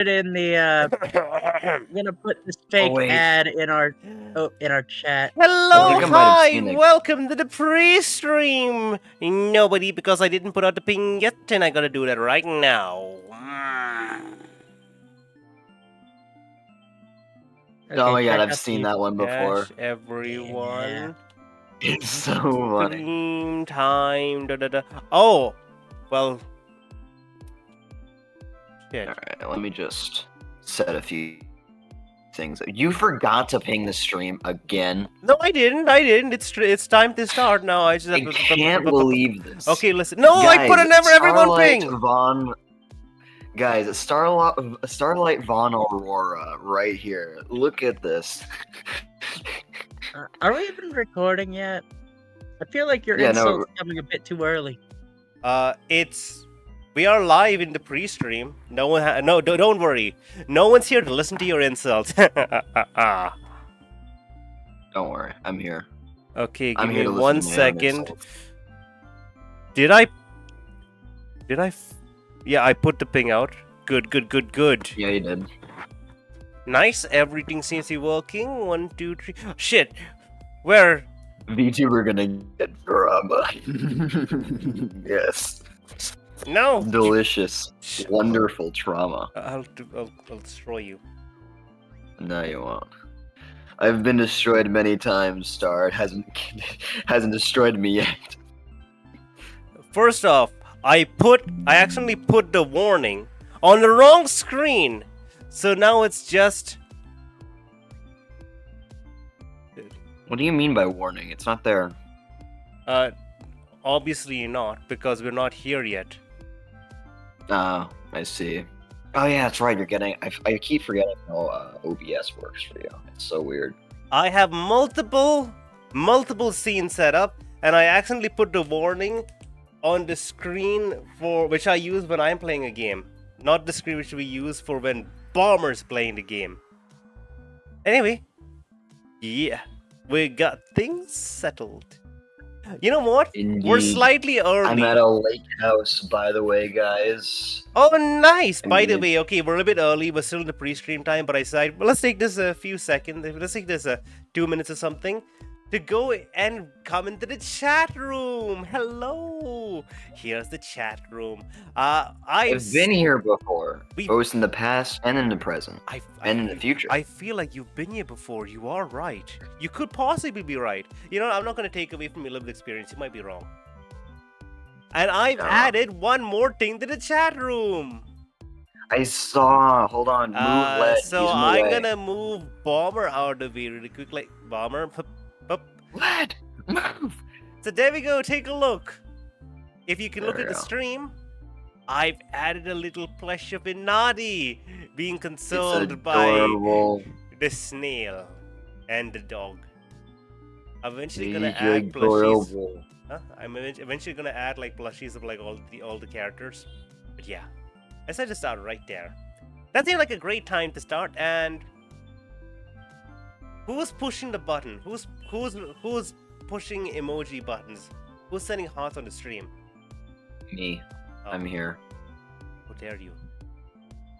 it in the. I'm gonna put this fake ad in our chat. Hello, hi, welcome to the pre-stream. Nobody, because I didn't put out the ping yet, and I gotta do that right now. Okay, oh my god, I've seen that one before. Cash everyone. Yeah. It's so funny. Stream time. Da, da, da. Oh, well. Shit. Alright, let me just set a few things. You forgot to ping the stream again. No, I didn't. It's time to start now. I can't believe this. Okay, listen. No, guys, I put an everyone ping. Guys, Starlight Von Aurora right here. Look at this. Are we even recording yet? I feel like your insult's coming a bit too early. We are live in the pre-stream. No one, don't worry. No one's here to listen to your insults. Don't worry, I'm here. Okay, give me 1 second. Did I? Yeah, I put the ping out. Good. Yeah, you did. Nice. Everything seems to be working. 1, 2, 3. Shit. Where? VTuber gonna get drama. Yes. No. Delicious, wonderful trauma. I'll destroy you. No, you won't. I've been destroyed many times, Star. It hasn't destroyed me yet. First off, I accidentally put the warning on the wrong screen, so now it's just. What do you mean by warning? It's not there. Obviously not, because we're not here yet. Oh, I see. Oh yeah, that's right. You're getting. I keep forgetting how OBS works for you. It's so weird. I have multiple scenes set up, and I accidentally put the warning on the screen for which I use when I'm playing a game, not the screen which we use for when Bomber's playing the game. Anyway, yeah, we got things settled. You know what? Indeed. We're slightly early. I'm at a lake house, by the way, guys. Oh, nice! By the way, okay, we're a bit early. We're still in the pre-stream time, but I decided, well, let's take this a few seconds. Let's take this 2 minutes or something to go and come into the chat room. Hello! Here's the chat room. I've been here before, both in the past and in the present, and in the future. I feel like you've been here before. You are right. You could possibly be right. You know, I'm not going to take away from your lived experience. You might be wrong. And I've added one more thing to the chat room. I saw. Hold on. Move lead. So I'm going to move Bomber out of here really quick. Like, Bomber. Lead! Move! So there we go. Take a look. If you can look at the stream, I've added a little plush of Inadi being consoled by the snail and the dog. I'm eventually gonna add plushies. I'm eventually gonna add like plushies of like all the characters. But yeah, I decided to start right there. That seemed like a great time to start. And who's pushing the button? Who's pushing emoji buttons? Who's sending hearts on the stream? Me. I'm here. How dare you?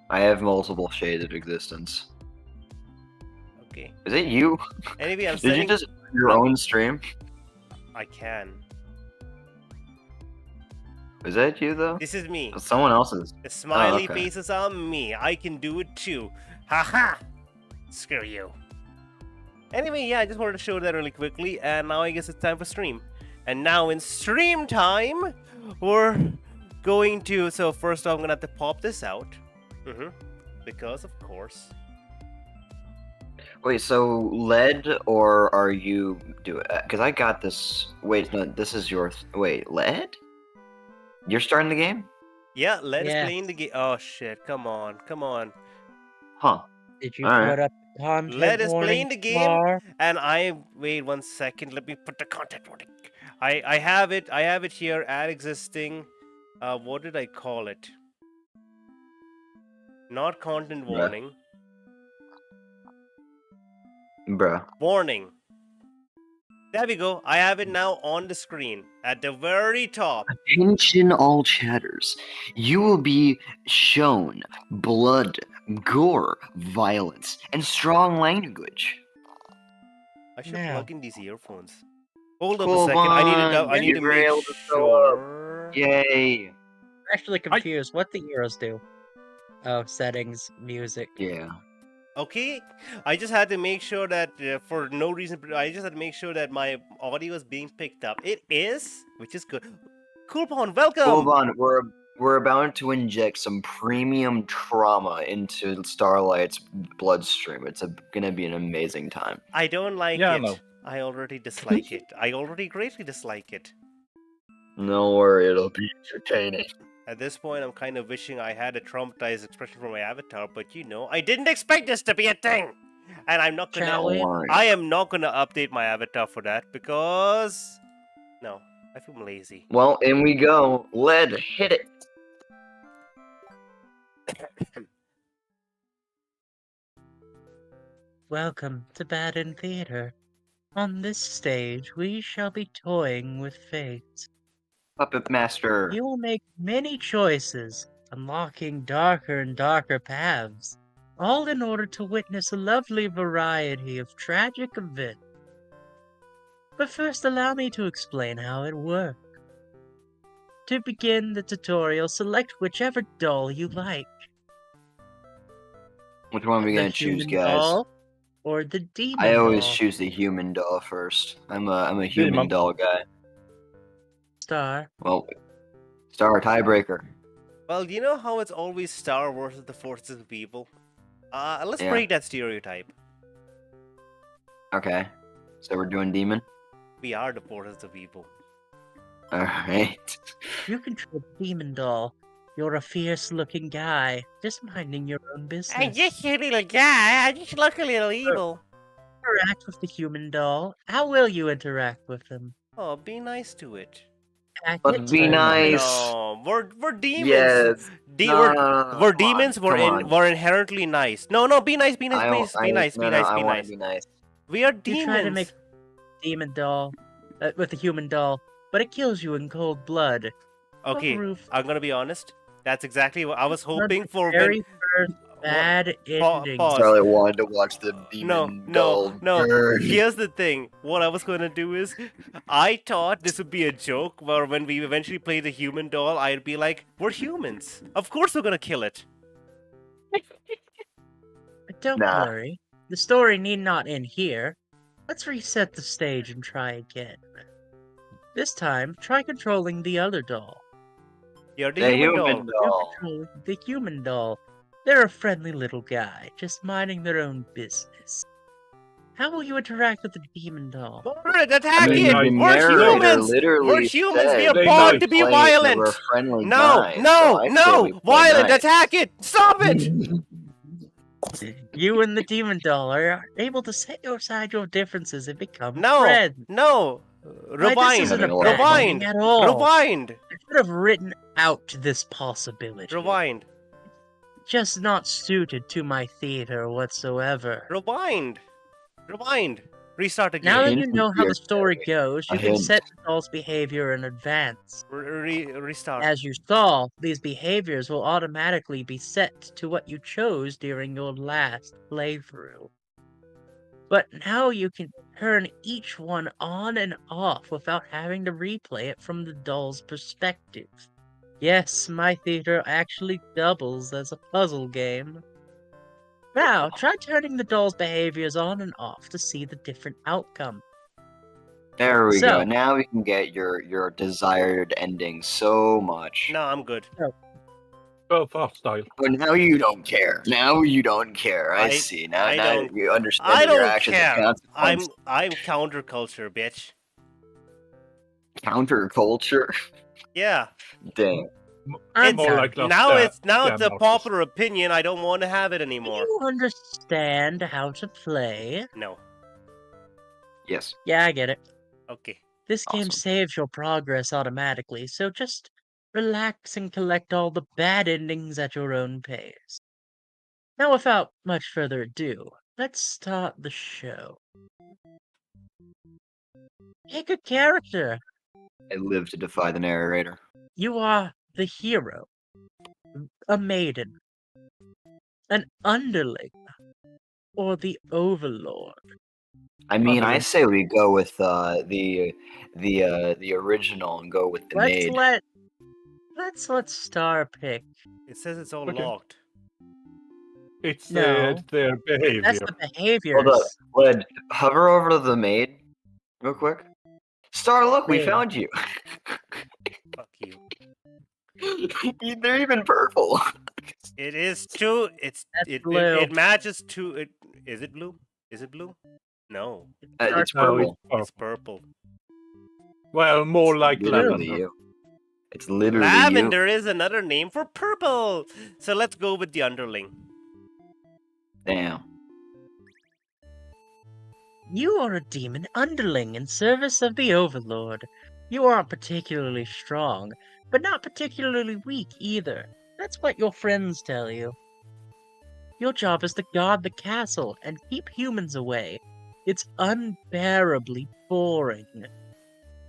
I have multiple shades of existence. Okay. Is it you? Anyway, I'm Did you just your own stream? I can. Is that you though? This is me. Someone else's. The smiley faces are me. I can do it too. Haha! Screw you. Anyway, yeah, I just wanted to show that really quickly, and now I guess it's time for stream. And now in stream time, we're going to... So first off, I'm gonna have to pop this out. Because, of course. Wait, so lead, or are you doing... Because I got this... Wait, no, this is your... Wait, lead? You're starting the game? Yeah, lead is playing the game. Oh, shit. Come on. Huh. Did you put up the content Lead is playing the game, bar? and wait 1 second. Let me put the content warning. I have it here. Add existing. What did I call it? Not content warning. Bruh. Warning. There we go. I have it now on the screen at the very top. Attention all chatters. You will be shown blood gore, violence, and strong language. I should Now. plug in these earphones. Hold up a Cool second. I one. need to You were make able to show sure. Yay! I'm actually confused. What the heroes do? Oh, settings, music. Yeah. Okay, I just had to make sure that for no reason, I just had to make sure that my audio is being picked up. It is, which is good. Coolpon, welcome. Coolpon, we're about to inject some premium trauma into Starlight's bloodstream. It's gonna be an amazing time. I don't like Yeah, it. no. I already dislike it. I already greatly dislike it. No worry, it'll be entertaining. At this point, I'm kind of wishing I had a traumatized expression for my avatar, but you know, I didn't expect this to be a thing! And I'm not Shall we? gonna... I am not gonna update my avatar for that, because... No, I feel lazy. Well, in we go. Lead, hit it. Welcome to Bad in Theater. On this stage, we shall be toying with fate. Puppet Master. You will make many choices, unlocking darker and darker paths, all in order to witness a lovely variety of tragic events. But first, allow me to explain how it works. To begin the tutorial, select whichever doll you like. Which one are we The gonna choose, human guys? doll or the demon I always doll. choose the human doll first. I'm a human Demon. doll guy. Star. Well, Star tiebreaker. Well, you know how it's always Star versus the forces of evil? Let's Yeah. break that stereotype. Okay. So we're doing demon. We are the forces of evil. Alright. You control the demon doll. You're a fierce-looking guy, just minding your own business. just a little guy. I just look a little evil. Interact with the human doll. How will you interact with him? Oh, be nice to it. Attack But it? be nice. No, we're demons. Yes. We're Come demons. on, We're come on. we're inherently nice. No, be nice, I don't- please. Be nice, no, be no, nice, I be wanna nice. be nice. We are You demons. try to make demon doll with the human doll, but it kills you in cold blood. Okay, Proof. I'm gonna be honest. That's exactly what I was hoping for. Very first bad ending. pause. Charlie wanted to watch the demon doll No. burn. Here's the thing. What I was gonna do is, I thought this would be a joke, where when we eventually play the human doll, I'd be like, "We're humans. Of course we're gonna kill it." But don't Nah. worry, the story need not end here. Let's reset the stage and try again. This time, try controlling the other doll. You're the The human human doll. You're doll. controlling the human doll. They're a friendly little guy, just minding their own business. How will you interact with the demon doll? Alright, attack I mean, it! I- The We're narrator humans! literally We're humans! We said are They born know. to be playing- violent! We're friendly No! guys, so I say we play Violent! nice. Attack it! Stop it! You and the demon doll are able to set aside your differences and become No! friends. No! Why, Rewind! this isn't a Having a bad lot of fun. ending at all. Rewind! I should have written out this possibility. Rewind! Just not suited to my theater whatsoever. Rewind! Rewind! Restart again. Now that hint you would know be how a the story carry. goes, A you can hint. set the doll's behavior in advance. Restart. As you saw, these behaviors will automatically be set to what you chose during your last playthrough. But now you can turn each one on and off without having to replay it from the doll's perspective. Yes, my theater actually doubles as a puzzle game. Now, try turning the doll's behaviors on and off to see the different outcome. There we So- go. Now we can get your desired ending so much. No, I'm good. Both off style. But now you don't care. Now you don't care. I I- see. Now, I now don't- you understand I that your don't actions care. have consequences. I'm counterculture, bitch. Counterculture. Yeah. Dang. I'm More done. like lost, Now it's damn a artist. popular opinion. I don't want to have it Do anymore. you understand how to play? No. Yes. Yeah, I get it. Okay. This game Awesome. saves your progress automatically, so just relax and collect all the bad endings at your own pace. Now, without much further ado, let's start the show. Pick a character. I live to defy the narrator. You are the hero, a maiden. An underling, or the overlord? I mean, I Underling. say we go with the original and go with the Let's maid. let Star pick. It says it's all Okay. locked. It's No. their behavior. That's the Hold up, behaviors. Led, hover over to the maid, real quick. Star, look, we There. found you. Fuck you. They're even purple. It is too. That's It blue. matches to it. Is it blue? Is it blue? No, It's No, purple. it's purple. Well, more like Literally lavender. you. It's literally Lavender is another name for purple. So let's go with the underling. you. Damn. You are a demon underling in service of the Overlord. You aren't particularly strong, but not particularly weak either. That's what your friends tell you. Your job is to guard the castle and keep humans away. It's unbearably boring.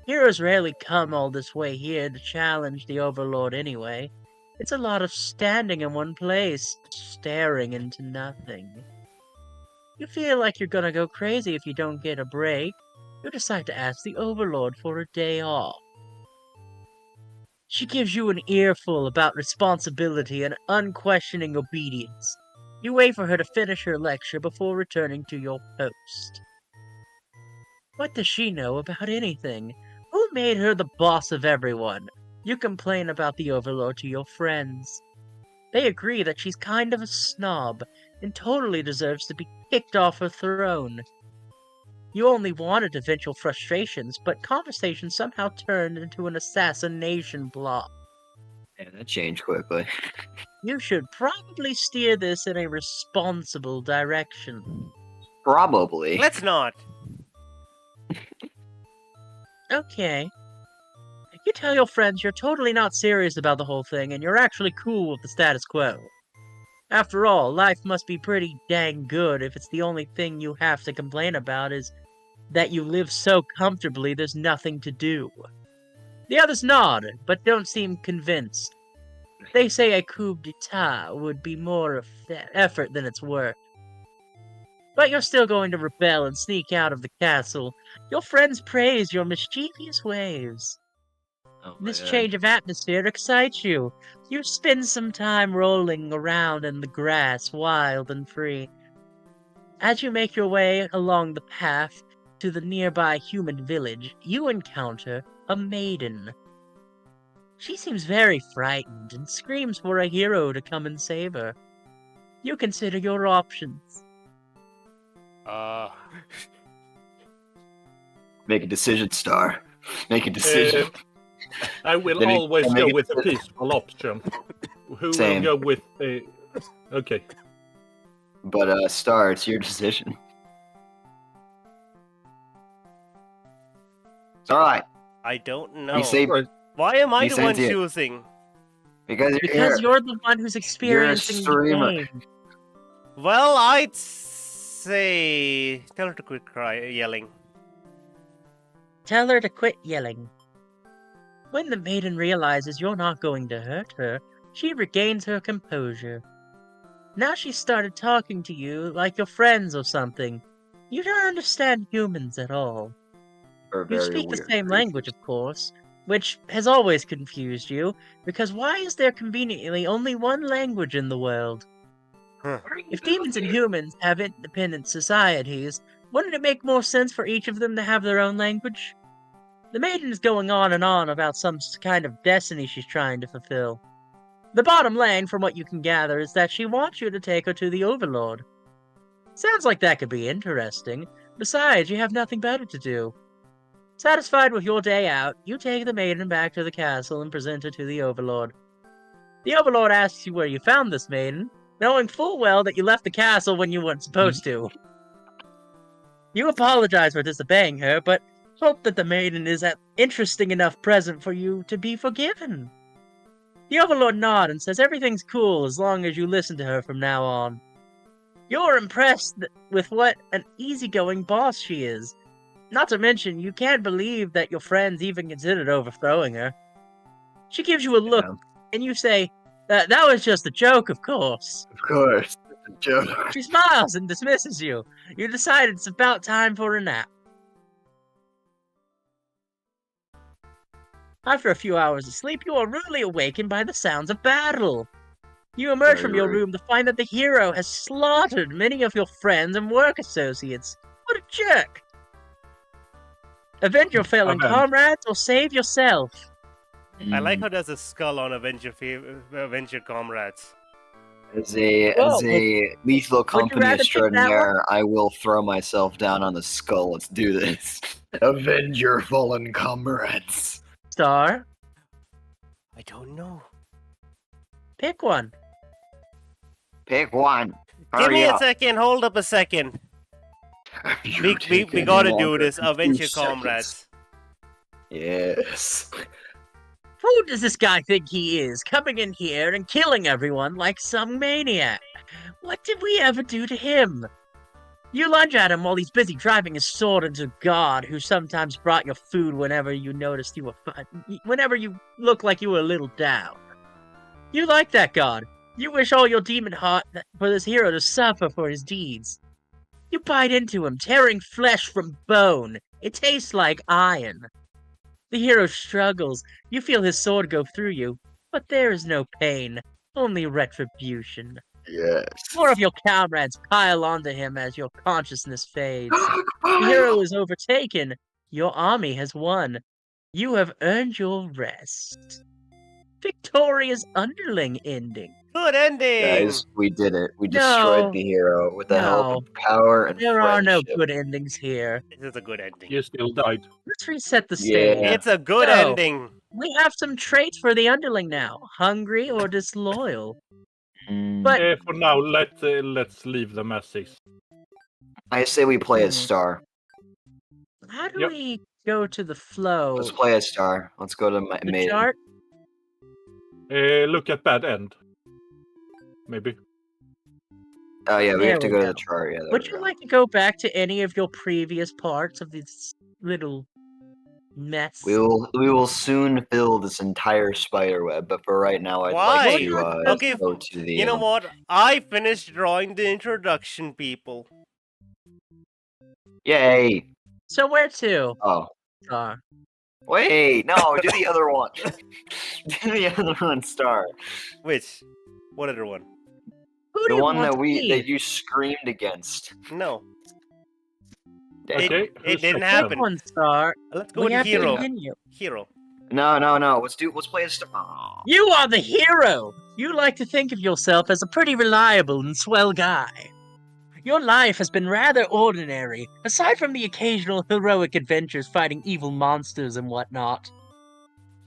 Heroes rarely come all this way here to challenge the Overlord anyway. It's a lot of standing in one place, staring into nothing. You feel like you're gonna go crazy if you don't get a break. You decide to ask the Overlord for a day off. She gives you an earful about responsibility and unquestioning obedience. You wait for her to finish her lecture before returning to your post. What does she know about anything? Who made her the boss of everyone? You complain about the Overlord to your friends. They agree that she's kind of a snob and totally deserves to be kicked off her throne. You only wanted to vent your frustrations, but conversation somehow turned into an assassination plot. Yeah, that changed quickly. You should probably steer this in a responsible direction. Probably. Let's not. Okay. You tell your friends you're totally not serious about the whole thing and you're actually cool with the status quo. After all, life must be pretty dang good if it's the only thing you have to complain about is that you live so comfortably there's nothing to do. The others nod, but don't seem convinced. They say a coup d'etat would be more effort than it's worth. But you're still going to rebel and sneak out of the castle. Your friends praise your mischievous ways. Oh my This God. change of atmosphere excites you. You spend some time rolling around in the grass, wild and free. As you make your way along the path to the nearby human village, you encounter a maiden. She seems very frightened and screams for a hero to come and save her. You consider your options. Make a decision, Star. Make a decision. I will Then we always can go make it with the work. peaceful option. Who Same. will go with the... Okay. But Star, it's your decision. It's alright. I don't know. You say Right. Why am I You the say one it. choosing? because you're Because here. you're the one who's experiencing the streamer. game. Well, I'd say tell her to quit yelling. Tell her to quit yelling. When the maiden realizes you're not going to hurt her, she regains her composure. Now she's started talking to you like your friends or something. You don't understand humans at all. Or You very speak the weird same language, creatures. of course, which has always confused you, because why is there conveniently only one language in the world? If demons and humans have independent societies, wouldn't it make more sense for each of them to have their own language? The maiden is going on and on about some kind of destiny she's trying to fulfill. The bottom line, from what you can gather, is that she wants you to take her to the Overlord. Sounds like that could be interesting. Besides, you have nothing better to do. Satisfied with your day out, you take the maiden back to the castle and present her to the Overlord. The Overlord asks you where you found this maiden, knowing full well that you left the castle when you weren't supposed to. You apologize for disobeying her, but hope that the maiden is an interesting enough present for you to be forgiven. The Overlord nods and says everything's cool as long as you listen to her from now on. You're impressed with what an easygoing boss she is. Not to mention, you can't believe that your friends even considered overthrowing her. She gives you a look, Yeah. and you say, that was just a joke, of course. Of course. Joke. She smiles and dismisses you. You decide it's about time for a nap. After a few hours of sleep, you are rudely awakened by the sounds of battle. You emerge Very from your rude. room to find that the hero has slaughtered many of your friends and work associates. What a jerk! Avenge your fallen Avenge. comrades or save yourself. I like how there's a skull on Avenger Comrades. As a Well, lethal you company rather pick that one? extraordinaire, I will throw myself down on the skull. Let's do this. Avenge your fallen comrades. Star, I don't know. pick one. Pick one. Give Hurry me a up. second. Hold up a second. You're We taking gotta do longer this. than Avenge 2 your comrades. seconds. Yes. Who does this guy think he is, coming in here and killing everyone like some maniac? What did we ever do to him? You lunge at him while he's busy driving his sword into God, who sometimes brought you food whenever you noticed you were whenever you looked like you were a little down. You like that God. You wish all your demon heart for this hero to suffer for his deeds. You bite into him, tearing flesh from bone. It tastes like iron. The hero struggles. You feel his sword go through you, but there is no pain, only retribution. Yes. More of your comrades pile onto him as your consciousness fades. The hero is overtaken. Your army has won. You have earned your rest. Victorious underling ending. Good ending. Guys, we did it. We destroyed No. the hero with the help No. of power and There are no friendship. good endings here. This is a good ending. You still died. Let's reset the Yeah. stage. It's a good No. ending. We have some traits for the underling now. Hungry or disloyal. Mm, But For now, let's leave the masses. I say we play as Hmm. Star. how do Yep. we go to the flow? Let's play as Star. Let's go to the Maiden. chart? Look at bad end. Maybe. Oh yeah, we There have to we go to go. the chart. Yeah, there Would we you go. like to go back to any of your previous parts of this little mess? We will soon fill this entire spider web, but for right now, I'd Why? like to Okay, go to the. You know what? I finished drawing the introduction, people. Yay! So where to? Oh, wait, no, do the other one. Do the other one, Star. Which? What other one? Who do The you one want that to be? that you screamed against. No, Okay. it who's didn't next? happen. Pick one star. Let's go We with have to hero. continue. Hero. No. Let's play as Star. Aw. You are the hero! You like to think of yourself as a pretty reliable and swell guy. Your life has been rather ordinary, aside from the occasional heroic adventures fighting evil monsters and whatnot.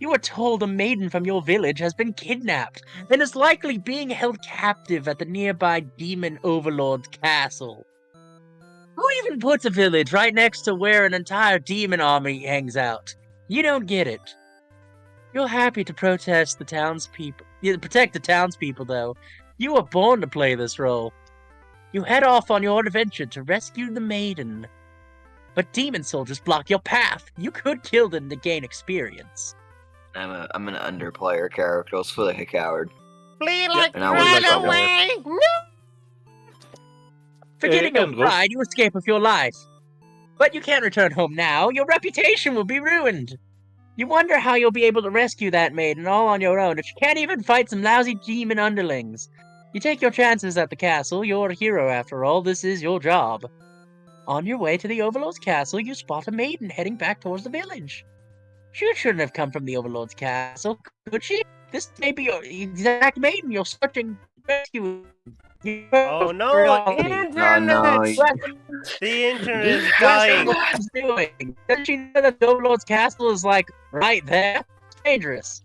You are told a maiden from your village has been kidnapped and is likely being held captive at the nearby demon overlord's castle. Who even puts a village right next to where an entire demon army hangs out? You don't get it. You're happy to protest the townspeople. Protect the townspeople, though. You were born to play this role. You head off on your adventure to rescue the maiden. But demon soldiers block your path. You could kill them to gain experience. I'm an underplayer character. Let's feel like a coward. Flee like And I would like run to away. No. Forgetting your Andros. pride, you escape with your life. But you can't return home now. Your reputation will be ruined. You wonder how you'll be able to rescue that maiden all on your own if you can't even fight some lousy demon underlings. You take your chances at the castle. You're a hero after all. This is your job. On your way to the Overlord's castle, you spot a maiden heading back towards the village. She shouldn't have come from the Overlord's castle, could she? This may be your exact maiden you're searching to rescue. Oh no, No, internet! The internet is dying. What she's doing? Doesn't she know that the Overlord's castle is like right there? It's dangerous.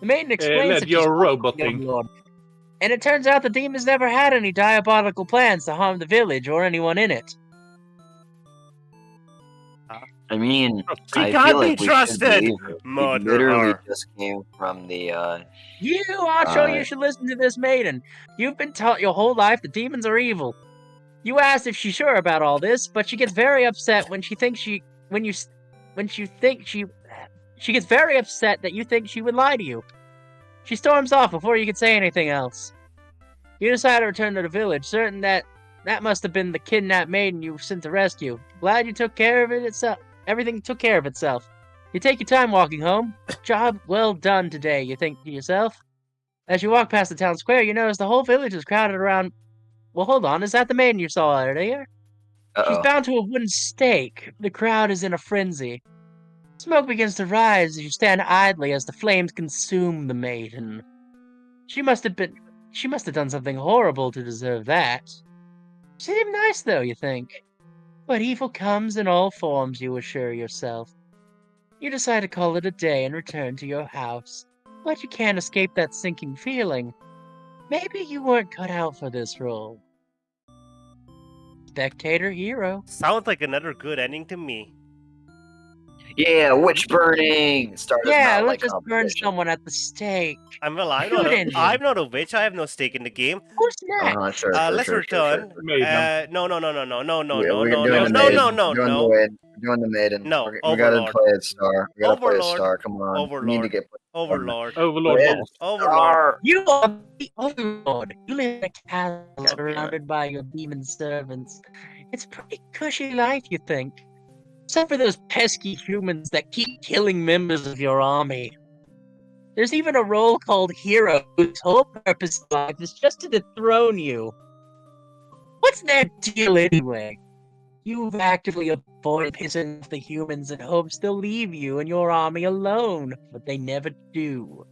The maiden explains Led, that you're she's robot the thing. Overlord. And it turns out the demons never had any diabolical plans to harm the village or anyone in it. I mean, She I can't feel be like we should trusted. believe her. We Murder literally her. just came from the. You, Acho, you should listen to this maiden. You've been taught your whole life the demons are evil. You asked if she's sure about all this, but she gets very upset when she thinks she gets very upset that you think she would lie to you. She storms off before you can say anything else. You decide to return to the village, certain that must have been the kidnapped maiden you were sent to rescue. Glad you took care of it itself. Everything took care of itself. You take your time walking home. Job well done today, you think to yourself. As you walk past the town square, you notice the whole village is crowded around. Well, hold on, is that the maiden you saw earlier? She's bound to a wooden stake. The crowd is in a frenzy. Smoke begins to rise as you stand idly as the flames consume the maiden. She must have done something horrible to deserve that. She seemed nice, though, you think. But evil comes in all forms, you assure yourself. You decide to call it a day and return to your house. But you can't escape that sinking feeling. Maybe you weren't cut out for this role. Spectator hero. Sounds like another good ending to me. Yeah, witch burning. Let's just burn someone at the stake. I'm not a witch. I have no stake in the game. Who's next? Sure, Let's return. No. We're doing the maiden. No, we gotta play it star. We gotta play a star. Come on. Overlord. We need to get Overlord. Star. You are the Overlord. You live in a castle surrounded by your demon servants. It's a pretty cushy life, you think. Except for those pesky humans that keep killing members of your army. There's even a role called hero whose whole purpose in life is just to dethrone you. What's their deal anyway? You've actively avoided pissing off the humans in hopes they'll leave you and your army alone, but they never do.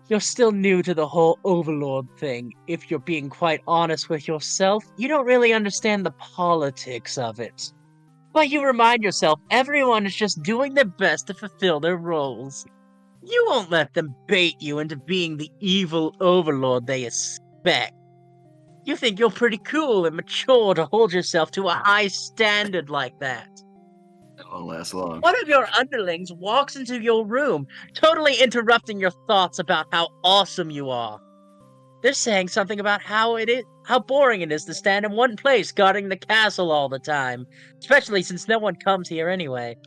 You're still new to the whole Overlord thing. If you're being quite honest with yourself, you don't really understand the politics of it. But you remind yourself everyone is just doing their best to fulfill their roles. You won't let them bait you into being the evil Overlord they expect. You think you're pretty cool and mature to hold yourself to a high standard like that. It won't last long. One of your underlings walks into your room, totally interrupting your thoughts about how awesome you are. They're saying something about how boring it is to stand in one place guarding the castle all the time, especially since no one comes here anyway.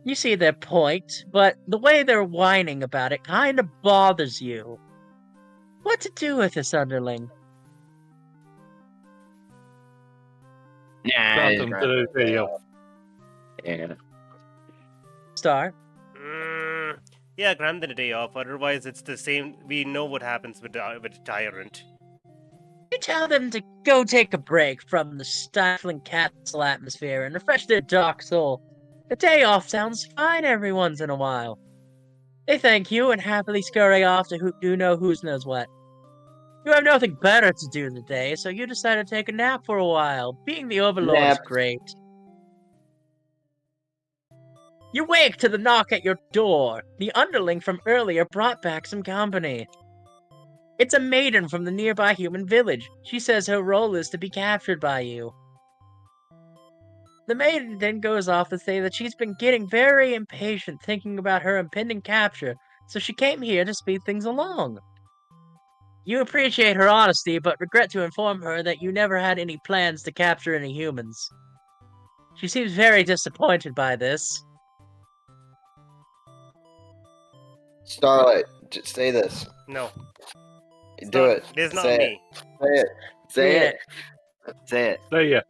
You see their point, but the way they're whining about it kind of bothers you. What to do with this underling? Yeah. Star? Yeah, grant them a day off. Otherwise, it's the same. We know what happens with the tyrant. You tell them to go take a break from the stifling castle atmosphere and refresh their dark soul. A day off sounds fine every once in a while. They thank you and happily scurry off to who knows what. You have nothing better to do today, so you decide to take a nap for a while. Being the Overlord is great. You wake to the knock at your door. The underling from earlier brought back some company. It's a maiden from the nearby human village. She says her role is to be captured by you. The maiden then goes off to say that she's been getting very impatient thinking about her impending capture, so she came here to speed things along. You appreciate her honesty, but regret to inform her that you never had any plans to capture any humans. She seems very disappointed by this. Starlight, just say this. No. Do it. It's not Say me. it. Say it. Say it.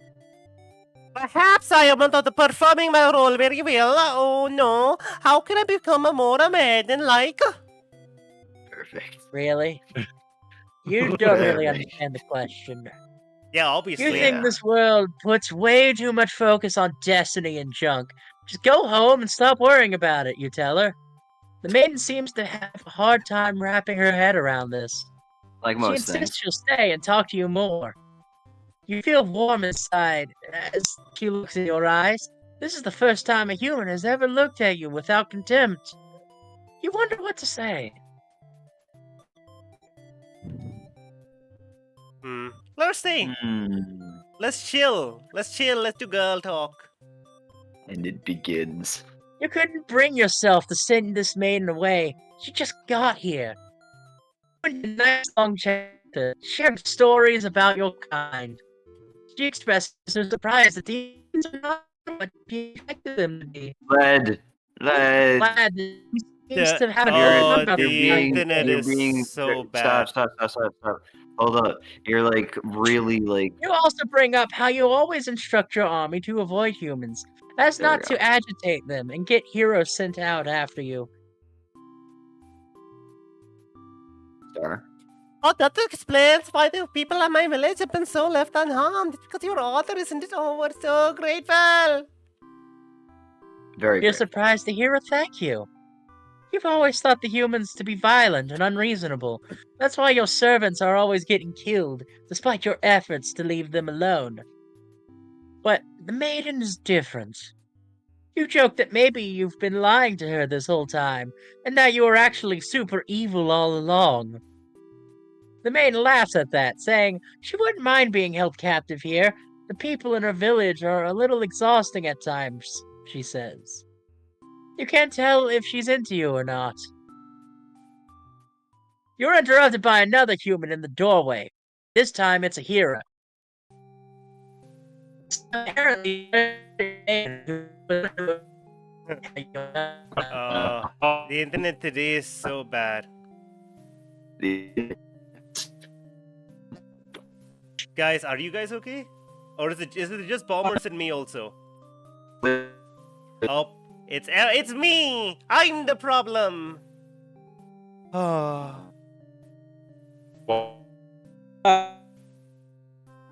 Perhaps I am not performing my role very well. Oh no. How can I become a more maiden-like? Perfect. Really? You don't really understand the question. Yeah, obviously. You think this world puts way too much focus on destiny and junk. Just go home and stop worrying about it, you tell her. The maiden seems to have a hard time wrapping her head around this. Like most things. She insists she'll stay and talk to you more. You feel warm inside as she looks in your eyes. This is the first time a human has ever looked at you without contempt. You wonder what to say. Let's stay. Let's chill. Let's do girl talk. And it begins. You couldn't bring yourself to send this maiden away. She just got here. In a nice long chapter, sharing stories about your kind. She expresses her surprise that these are not what you expected them to be. Glad that seems to have the internet is so bad. Stop. Hold up. You're like really like. You also bring up how you always instruct your army to avoid humans, as not to agitate them and get heroes sent out after you. Star. Oh, that explains why the people at my village have been so left unharmed. It's because your order, isn't it? Oh, we're so grateful. Very You're great. surprised to hear a thank you. You've always thought the humans to be violent and unreasonable. That's why your servants are always getting killed, despite your efforts to leave them alone. But the maiden is different. You joke that maybe you've been lying to her this whole time, and that you are actually super evil all along. The maiden laughs at that, saying she wouldn't mind being held captive here. The people in her village are a little exhausting at times, she says. You can't tell if she's into you or not. You're interrupted by another human in the doorway. This time it's a hero. Apparently, The internet today is so bad. Guys, are you guys okay? Or is it just bombers and me also? Oh, it's me! I'm the problem! Oh.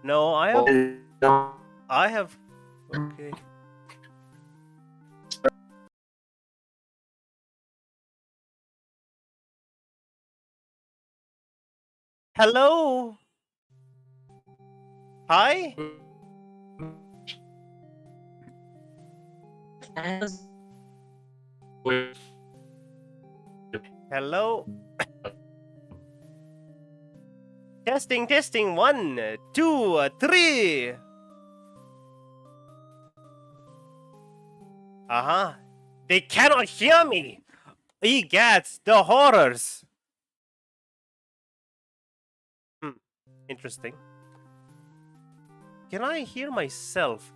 No, I have... Okay. Hello? Hi? Hello? Testing, 1, 2, 3. They cannot hear me. Egats, the horrors. Interesting. Can I hear myself?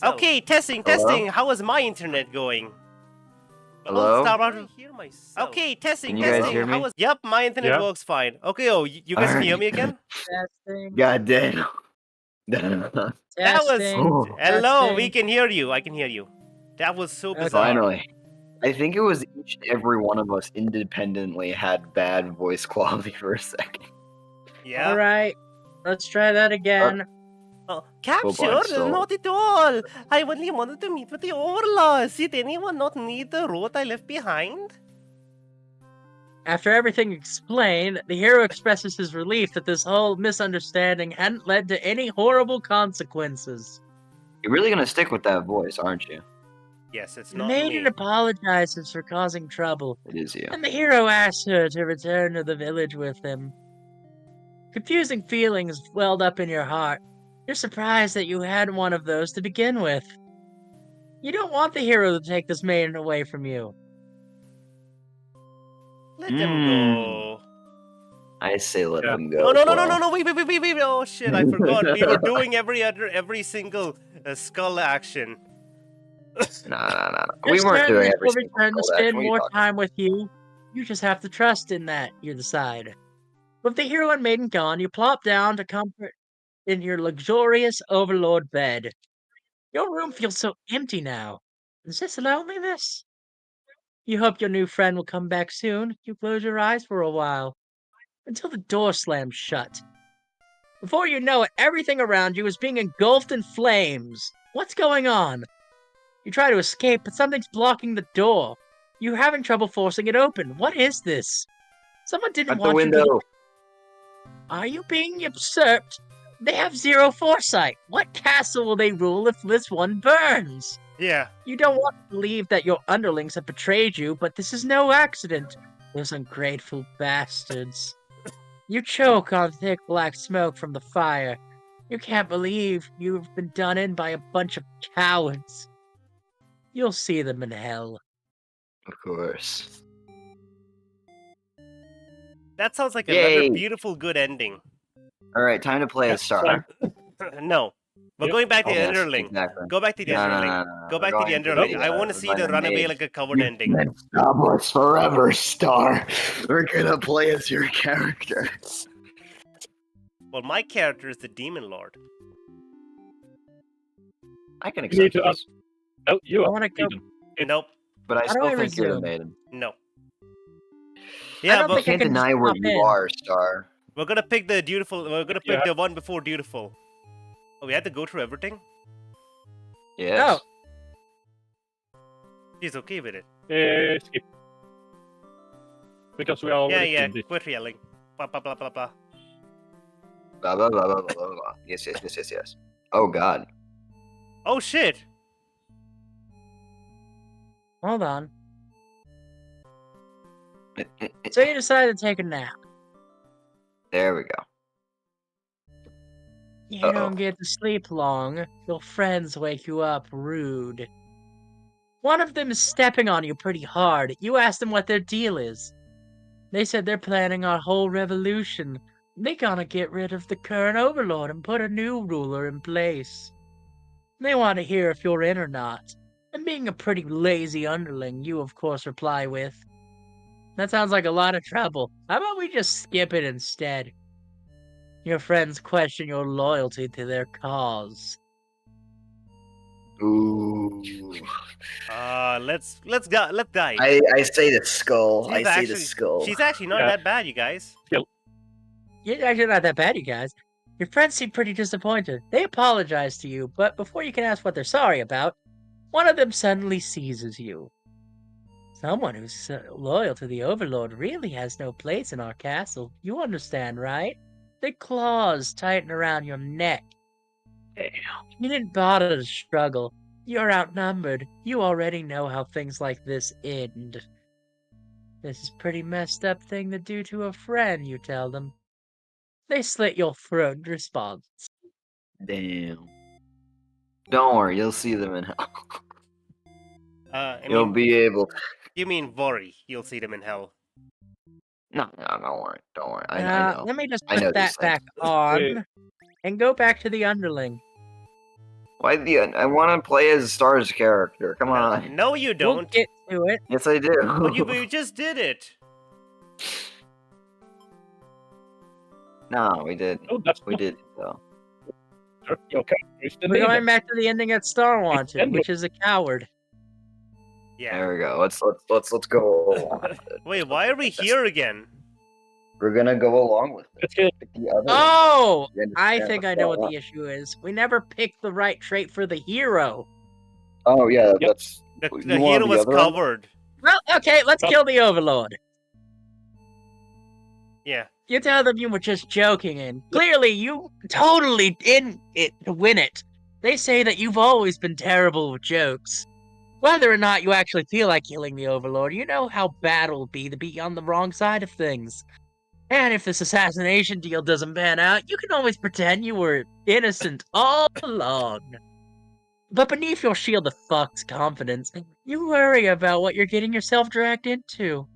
Okay, testing. How is my internet going? Hello? Okay, testing. Can you guys hear me? Yep, my internet works fine. Okay, you guys can hear me again? Testing. God damn. That was... Testing. Hello, we can hear you. I can hear you. That was so bizarre. Finally. I think it was each and every one of us independently had bad voice quality for a second. Yeah. Alright, let's try that again. Capture? Not at all. I only wanted to meet with the Orlaws. Did anyone not need the road I left behind? After everything explained, the hero expresses his relief that this whole misunderstanding hadn't led to any horrible consequences. You're really gonna stick with that voice, aren't you? Yes, it's The not maiden me. apologizes for causing trouble, It is you. and the hero asks her to return to the village with him. Confusing feelings welled up in your heart. You're surprised that you had one of those to begin with. You don't want the hero to take this maiden away from you. Let them go. I say let them go. No, wait. Oh shit, I forgot. We were doing every single skull action. No. We weren't doing every single return to spend more time with you. You just have to trust in that, you decide. With the hero and maiden gone, you plop down to comfort in your luxurious overlord bed. Your room feels so empty now. Is this loneliness? You hope your new friend will come back soon. You close your eyes for a while, until the door slams shut. Before you know it, everything around you is being engulfed in flames. What's going on? You try to escape, but something's blocking the door. You're having trouble forcing it open. What is this? Someone didn't want you to... Are you being usurped? They have zero foresight. What castle will they rule if this one burns? Yeah. You don't want to believe that your underlings have betrayed you, but this is no accident. Those ungrateful bastards. You choke on thick black smoke from the fire. You can't believe you've been done in by a bunch of cowards. You'll see them in hell. Of course. That sounds like another beautiful, good ending. Alright, time to play a star. No. We're going back to the Yes, underling. exactly. Go back to the underling. Go back to the underling. I want to see the runaway like a covered ending. Stop us forever, Star. We're gonna play as your character. Well, my character is the Demon Lord. I can accept this. No, you I are. want to go. Nope. But I How do still I think you're the resume? maiden. No. I Yeah, don't but think I Can't can deny just where pop you in. are, Star. we're gonna pick the dutiful. We're gonna pick the one before dutiful. Oh, we had to go through everything. Yes. Oh. She's okay with it. Skip. Because we are Yeah. Quit yelling. Blah blah blah blah blah. Blah, blah, blah, blah, blah, blah, blah. Yes. Oh, God. Oh shit! Hold on. So you decided to take a nap. There we go. You Uh-oh. don't get to sleep long. Your friends wake you up rude. One of them is stepping on you pretty hard. You ask them what their deal is. They said they're planning a whole revolution. They gonna get rid of the current overlord and put a new ruler in place. They want to hear if you're in or not. And being a pretty lazy underling, you of course reply with, "That sounds like a lot of trouble. How about we just skip it instead?" Your friends question your loyalty to their cause. Ooh. Let's dive. I say the skull. She's I say the skull. She's actually not that bad, you guys. You're actually not that bad, you guys. Your friends seem pretty disappointed. They apologize to you, but before you can ask what they're sorry about, one of them suddenly seizes you. Someone who's loyal to the Overlord really has no place in our castle. You understand, right? The claws tighten around your neck. Damn. You didn't bother to struggle. You're outnumbered. You already know how things like this end. This is a pretty messed up thing to do to a friend, you tell them. They slit your throat in response. Damn. Don't worry, you'll see them in hell. You'll be able. You mean worry? You'll see them in hell. No, don't worry. Don't worry. I know. Let me just I know put that these back things. on and go back to the underling. Why I want to play as Star's character. Come on. No, you don't. We'll get to it. Yes, I do. But you just did it. No, we did. Oh, we did though. We're going back to the ending that Star wanted, which is a coward. Yeah. There we go. Let's go along with it. Wait, why are we here again? We're gonna go along with it. Oh, I think I know what the issue is. We never picked the right trait for the hero. Oh yeah, that's the hero was covered. Well, okay, let's kill the Overlord. Yeah. You tell them you were just joking, and clearly you totally in it to win it. They say that you've always been terrible with jokes. Whether or not you actually feel like killing the Overlord, you know how bad it'll be to be on the wrong side of things. And if this assassination deal doesn't pan out, you can always pretend you were innocent all along. But beneath your shield of fucked confidence, you worry about what you're getting yourself dragged into.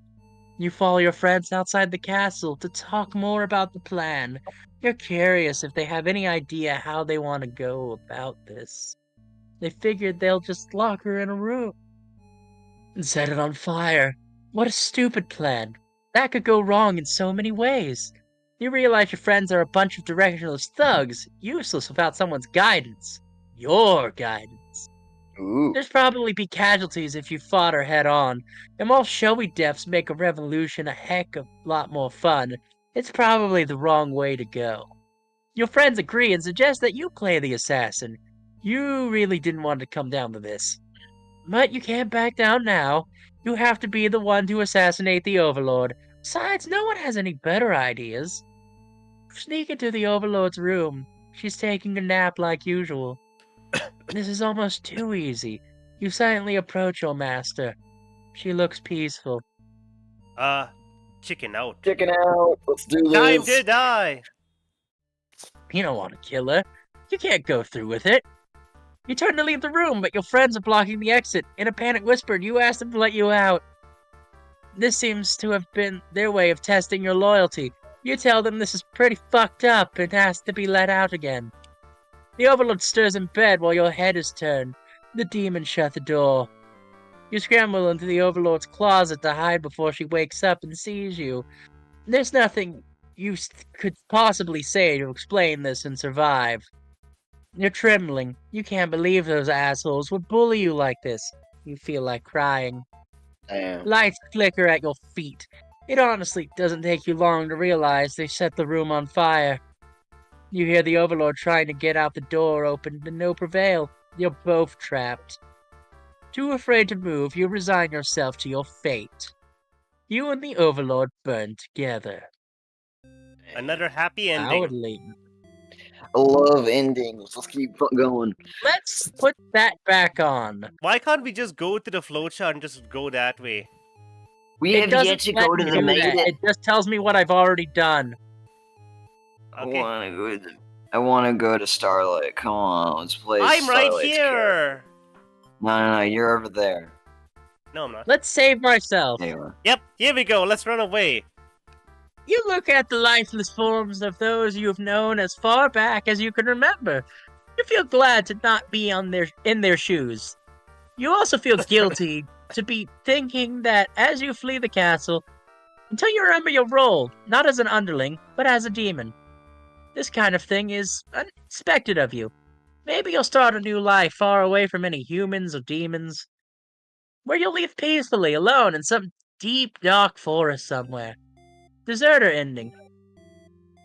You follow your friends outside the castle to talk more about the plan. You're curious if they have any idea how they want to go about this. They figured they'll just lock her in a room and set it on fire. What a stupid plan. That could go wrong in so many ways. You realize your friends are a bunch of directionless thugs, useless without someone's guidance. Your guidance. Ooh. There's probably be casualties if you fought her head on, and while showy deaths make a revolution a heck of a lot more fun, it's probably the wrong way to go. Your friends agree and suggest that you play the assassin. You really didn't want to come down to this. But you can't back down now. You have to be the one to assassinate the Overlord. Besides, no one has any better ideas. Sneak into the Overlord's room. She's taking a nap like usual. This is almost too easy. You silently approach your master. She looks peaceful. Chicken out. Chicken out. Let's do this. Time to die. You don't want to kill her. You can't go through with it. You turn to leave the room, but your friends are blocking the exit. In a panic whisper, you ask them to let you out. This seems to have been their way of testing your loyalty. You tell them this is pretty fucked up and ask to be let out again. The Overlord stirs in bed while your head is turned. The demon shut the door. You scramble into the Overlord's closet to hide before she wakes up and sees you. There's nothing you could possibly say to explain this and survive. You're trembling. You can't believe those assholes would bully you like this. You feel like crying. Damn. Lights flicker at your feet. It honestly doesn't take you long to realize they set the room on fire. You hear the Overlord trying to get out the door open, but no prevail. You're both trapped. Too afraid to move, you resign yourself to your fate. You and the Overlord burn together. Another happy ending. Cowardly. I love endings. Let's keep going. Let's put that back on. Why can't we just go to the flowchart and just go that way? We It have doesn't yet to let go to me the do that. maiden. It just tells me what I've already done. Okay. I want to go to Starlight. Come on, let's play I'm right Starlight's character. here. No, you're over there. No, I'm not. Let's save myself. There you are. Yep, here we go. Let's run away. You look at the lifeless forms of those you've known as far back as you can remember. You feel glad to not be in their shoes. You also feel guilty to be thinking that as you flee the castle, until you remember your role, not as an underling, but as a demon. This kind of thing is unexpected of you. Maybe you'll start a new life far away from any humans or demons, where you'll live peacefully alone in some deep, dark forest somewhere. Deserter ending.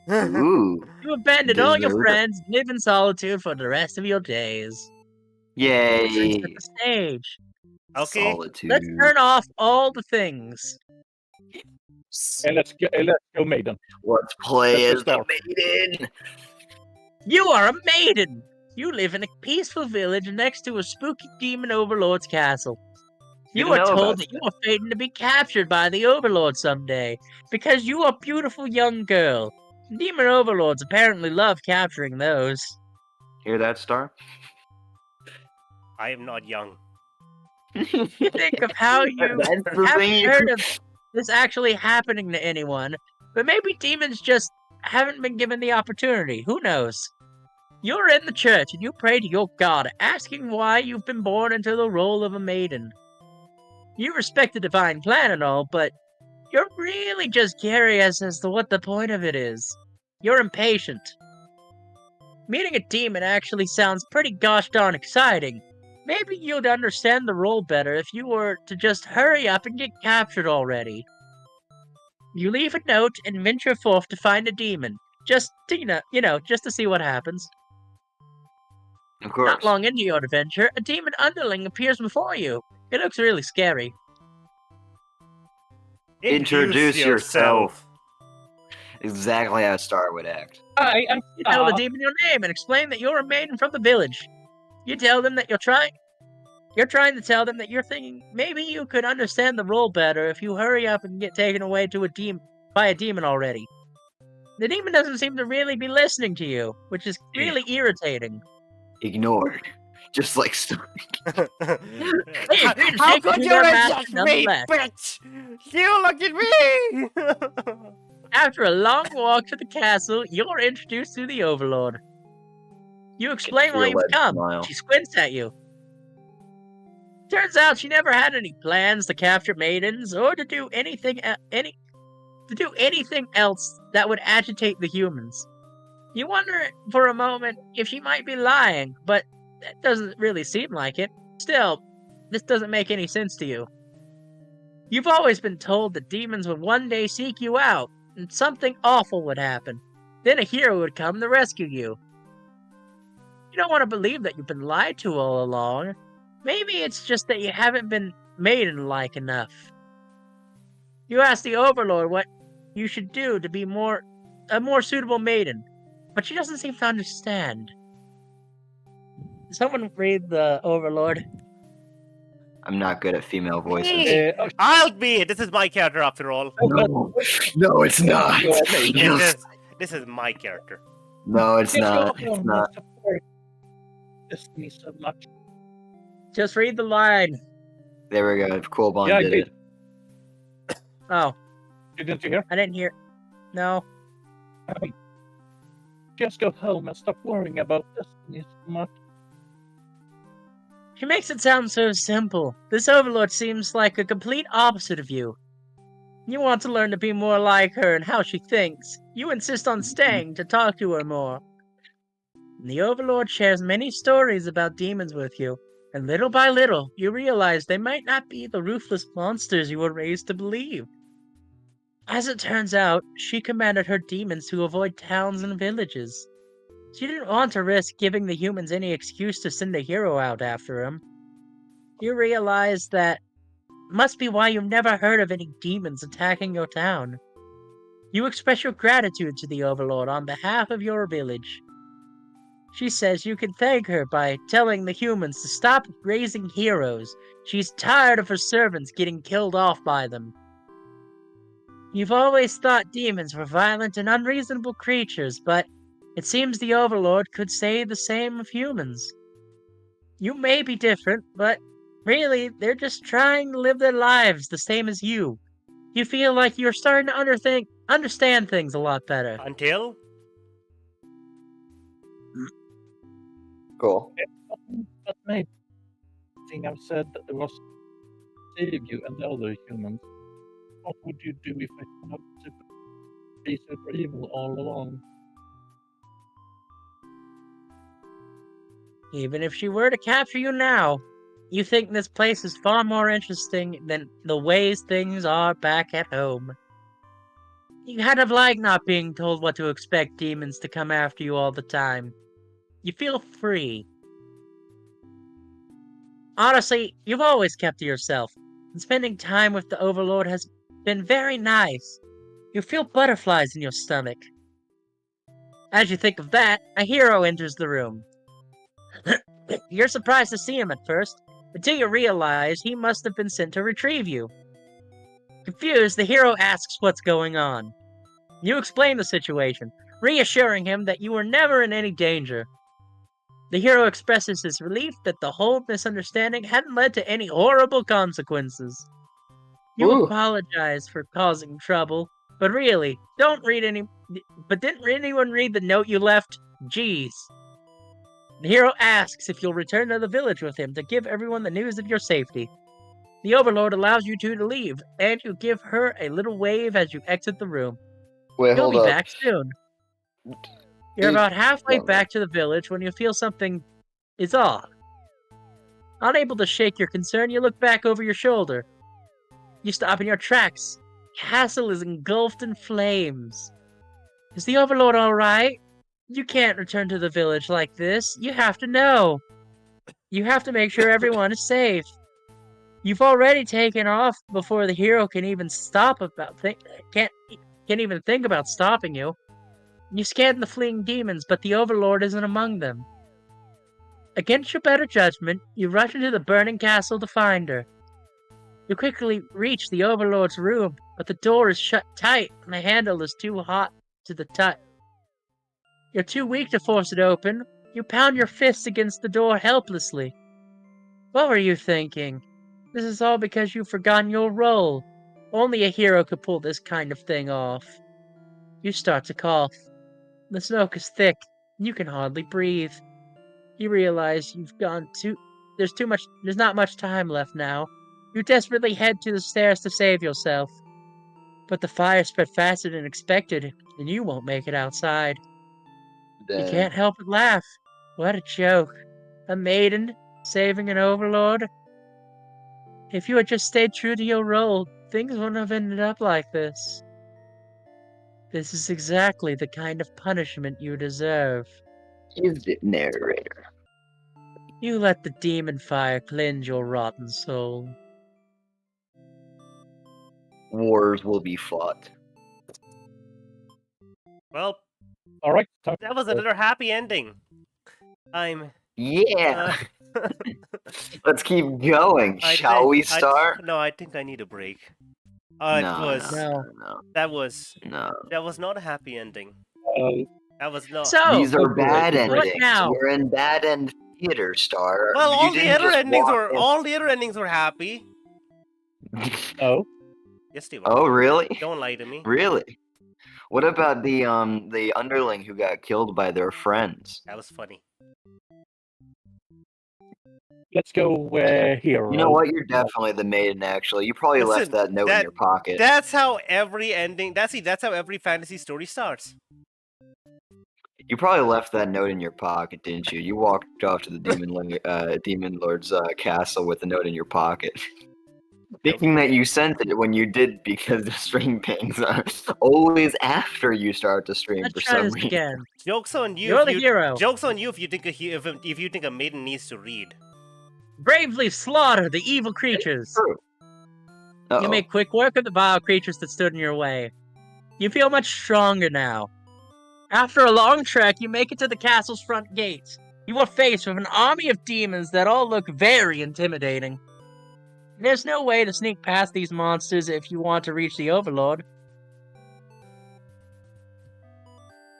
Ooh, You abandon all your Deserter. friends, live in solitude for the rest of your days. yay! Set the stage. Okay. Solitude. Let's turn off all the things. And let's go maiden. Let's play Let's as the start. maiden. You are a maiden! You live in a peaceful village next to a spooky demon overlord's castle. You Didn't are know told about that you that. are fated to be captured by the overlord someday, because you are a beautiful young girl. Demon overlords apparently love capturing those. Hear that, Star? I am not young. You think of how you That's the haven't thing. heard of this actually happening to anyone, but maybe demons just haven't been given the opportunity. Who knows? You're in the church and you pray to your god, asking why you've been born into the role of a maiden. You respect the divine plan and all, but you're really just curious as to what the point of it is. You're impatient. Meeting a demon actually sounds pretty gosh darn exciting. Maybe you'd understand the role better if you were to just hurry up and get captured already. You leave a note and venture forth to find a demon, just to, just to see what happens. Of course. Not long into your adventure, a demon underling appears before you. It looks really scary. Introduce yourself. Exactly how Star would act. I'm You tell the demon your name and explain that you're a maiden from the village. You tell them that you're trying to tell them that you're thinking maybe you could understand the role better if you hurry up and get taken away to by a demon already. The demon doesn't seem to really be listening to you, which is really irritating. Ignored. Just like Star. They agree to How take you could to you their reject master me, nonetheless. bitch? You look at me! After a long walk to the castle, you're introduced to the Overlord. You explain why you've Red come. smile. She squints at you. Turns out she never had any plans to capture maidens or to do anything else that would agitate the humans. You wonder for a moment if she might be lying, but that doesn't really seem like it. Still, this doesn't make any sense to you. You've always been told that demons would one day seek you out, and something awful would happen. Then a hero would come to rescue you. You don't want to believe that you've been lied to all along. Maybe it's just that you haven't been maiden-like enough. You ask the Overlord what you should do to be a more suitable maiden, but she doesn't seem to understand. Someone read the Overlord. I'm not good at female voices. Hey, I'll be it. This is my character after all. No, it's not. This is my character. No, it's not. It's not. This me so much. Just read the line. There we go. Cool Bond Yeah, I did did. it. Oh, Didn't you hear? I didn't hear. No. just go home and stop worrying about destiny so much? She makes it sound so simple. This overlord seems like a complete opposite of you. You want to learn to be more like her and how she thinks. You insist on staying to talk to her more. The overlord shares many stories about demons with you, and little by little, you realize they might not be the ruthless monsters you were raised to believe. As it turns out, she commanded her demons to avoid towns and villages. She didn't want to risk giving the humans any excuse to send a hero out after him. You realize that must be why you've never heard of any demons attacking your town. You express your gratitude to the Overlord on behalf of your village. She says you can thank her by telling the humans to stop raising heroes. She's tired of her servants getting killed off by them. You've always thought demons were violent and unreasonable creatures, but it seems the Overlord could say the same of humans. You may be different, but really, they're just trying to live their lives the same as you. You feel like you're starting to understand things a lot better. Until? Cool. But maybe the thing I've said was save you and the other humans. What would you do if I turned out to be super evil all along? Even if she were to capture you now, you think this place is far more interesting than the ways things are back at home. You kind of like not being told what to expect demons to come after you all the time. You feel free. Honestly, you've always kept to yourself, and spending time with the Overlord has been very nice. You feel butterflies in your stomach. As you think of that, a hero enters the room. You're surprised to see him at first, until you realize he must have been sent to retrieve you. Confused, the hero asks what's going on. You explain the situation, reassuring him that you were never in any danger. The hero expresses his relief that the whole misunderstanding hadn't led to any horrible consequences. You apologize for causing trouble, but really, didn't anyone read the note you left? Jeez. The hero asks if you'll return to the village with him to give everyone the news of your safety. The Overlord allows you two to leave, and you give her a little wave as you exit the room. Wait, You'll hold be up. back soon. You're about halfway back to the village when you feel something is off. Unable to shake your concern, you look back over your shoulder. You stop in your tracks. Castle is engulfed in flames. Is the Overlord alright? You can't return to the village like this. You have to know. You have to make sure everyone is safe. You've already taken off before the hero can even can't even think about stopping you. You scan the fleeing demons, but the Overlord isn't among them. Against your better judgment, you rush into the burning castle to find her. You quickly reach the Overlord's room, but the door is shut tight and the handle is too hot to the touch. You're too weak to force it open. You pound your fists against the door helplessly. What were you thinking? This is all because you've forgotten your role. Only a hero could pull this kind of thing off. You start to cough. The smoke is thick, and you can hardly breathe. You realize there's not much time left now. You desperately head to the stairs to save yourself. But the fire spread faster than expected, and you won't make it outside. You can't help but laugh. What a joke. A maiden saving an Overlord? If you had just stayed true to your role, things wouldn't have ended up like this. This is exactly the kind of punishment you deserve. Is it, narrator? You let the demon fire cleanse your rotten soul. Wars will be fought. Well, All right. that was another happy ending. Yeah. Let's keep going. Shall we start? No, I think I need a break. No. That was not a happy ending. That was not. So, these are bad what endings. now? We're in bad end theater, Star. Well, You all the didn't other just endings walk were in. all the other endings were happy. Oh, Yes, they were. Oh, really? Don't lie to me. Really? What about the underling who got killed by their friends? That was funny. Let's go hero. You know what? You're definitely the maiden. Actually, you probably left Listen, that note in your pocket. That's how every ending. That's how every fantasy story starts. You probably left that note in your pocket, didn't you? You walked off to the demon lord's castle with the note in your pocket, thinking that you sent it when you did, because the stream pings are always after you start to stream Let's for try some this reason. again. Jokes on you. You're if the hero. Jokes on you if you think if you think a maiden needs to read. Bravely slaughter the evil creatures. True. You make quick work of the vile creatures that stood in your way. You feel much stronger now. After a long trek, you make it to the castle's front gates. You are faced with an army of demons that all look very intimidating. There's no way to sneak past these monsters if you want to reach the Overlord.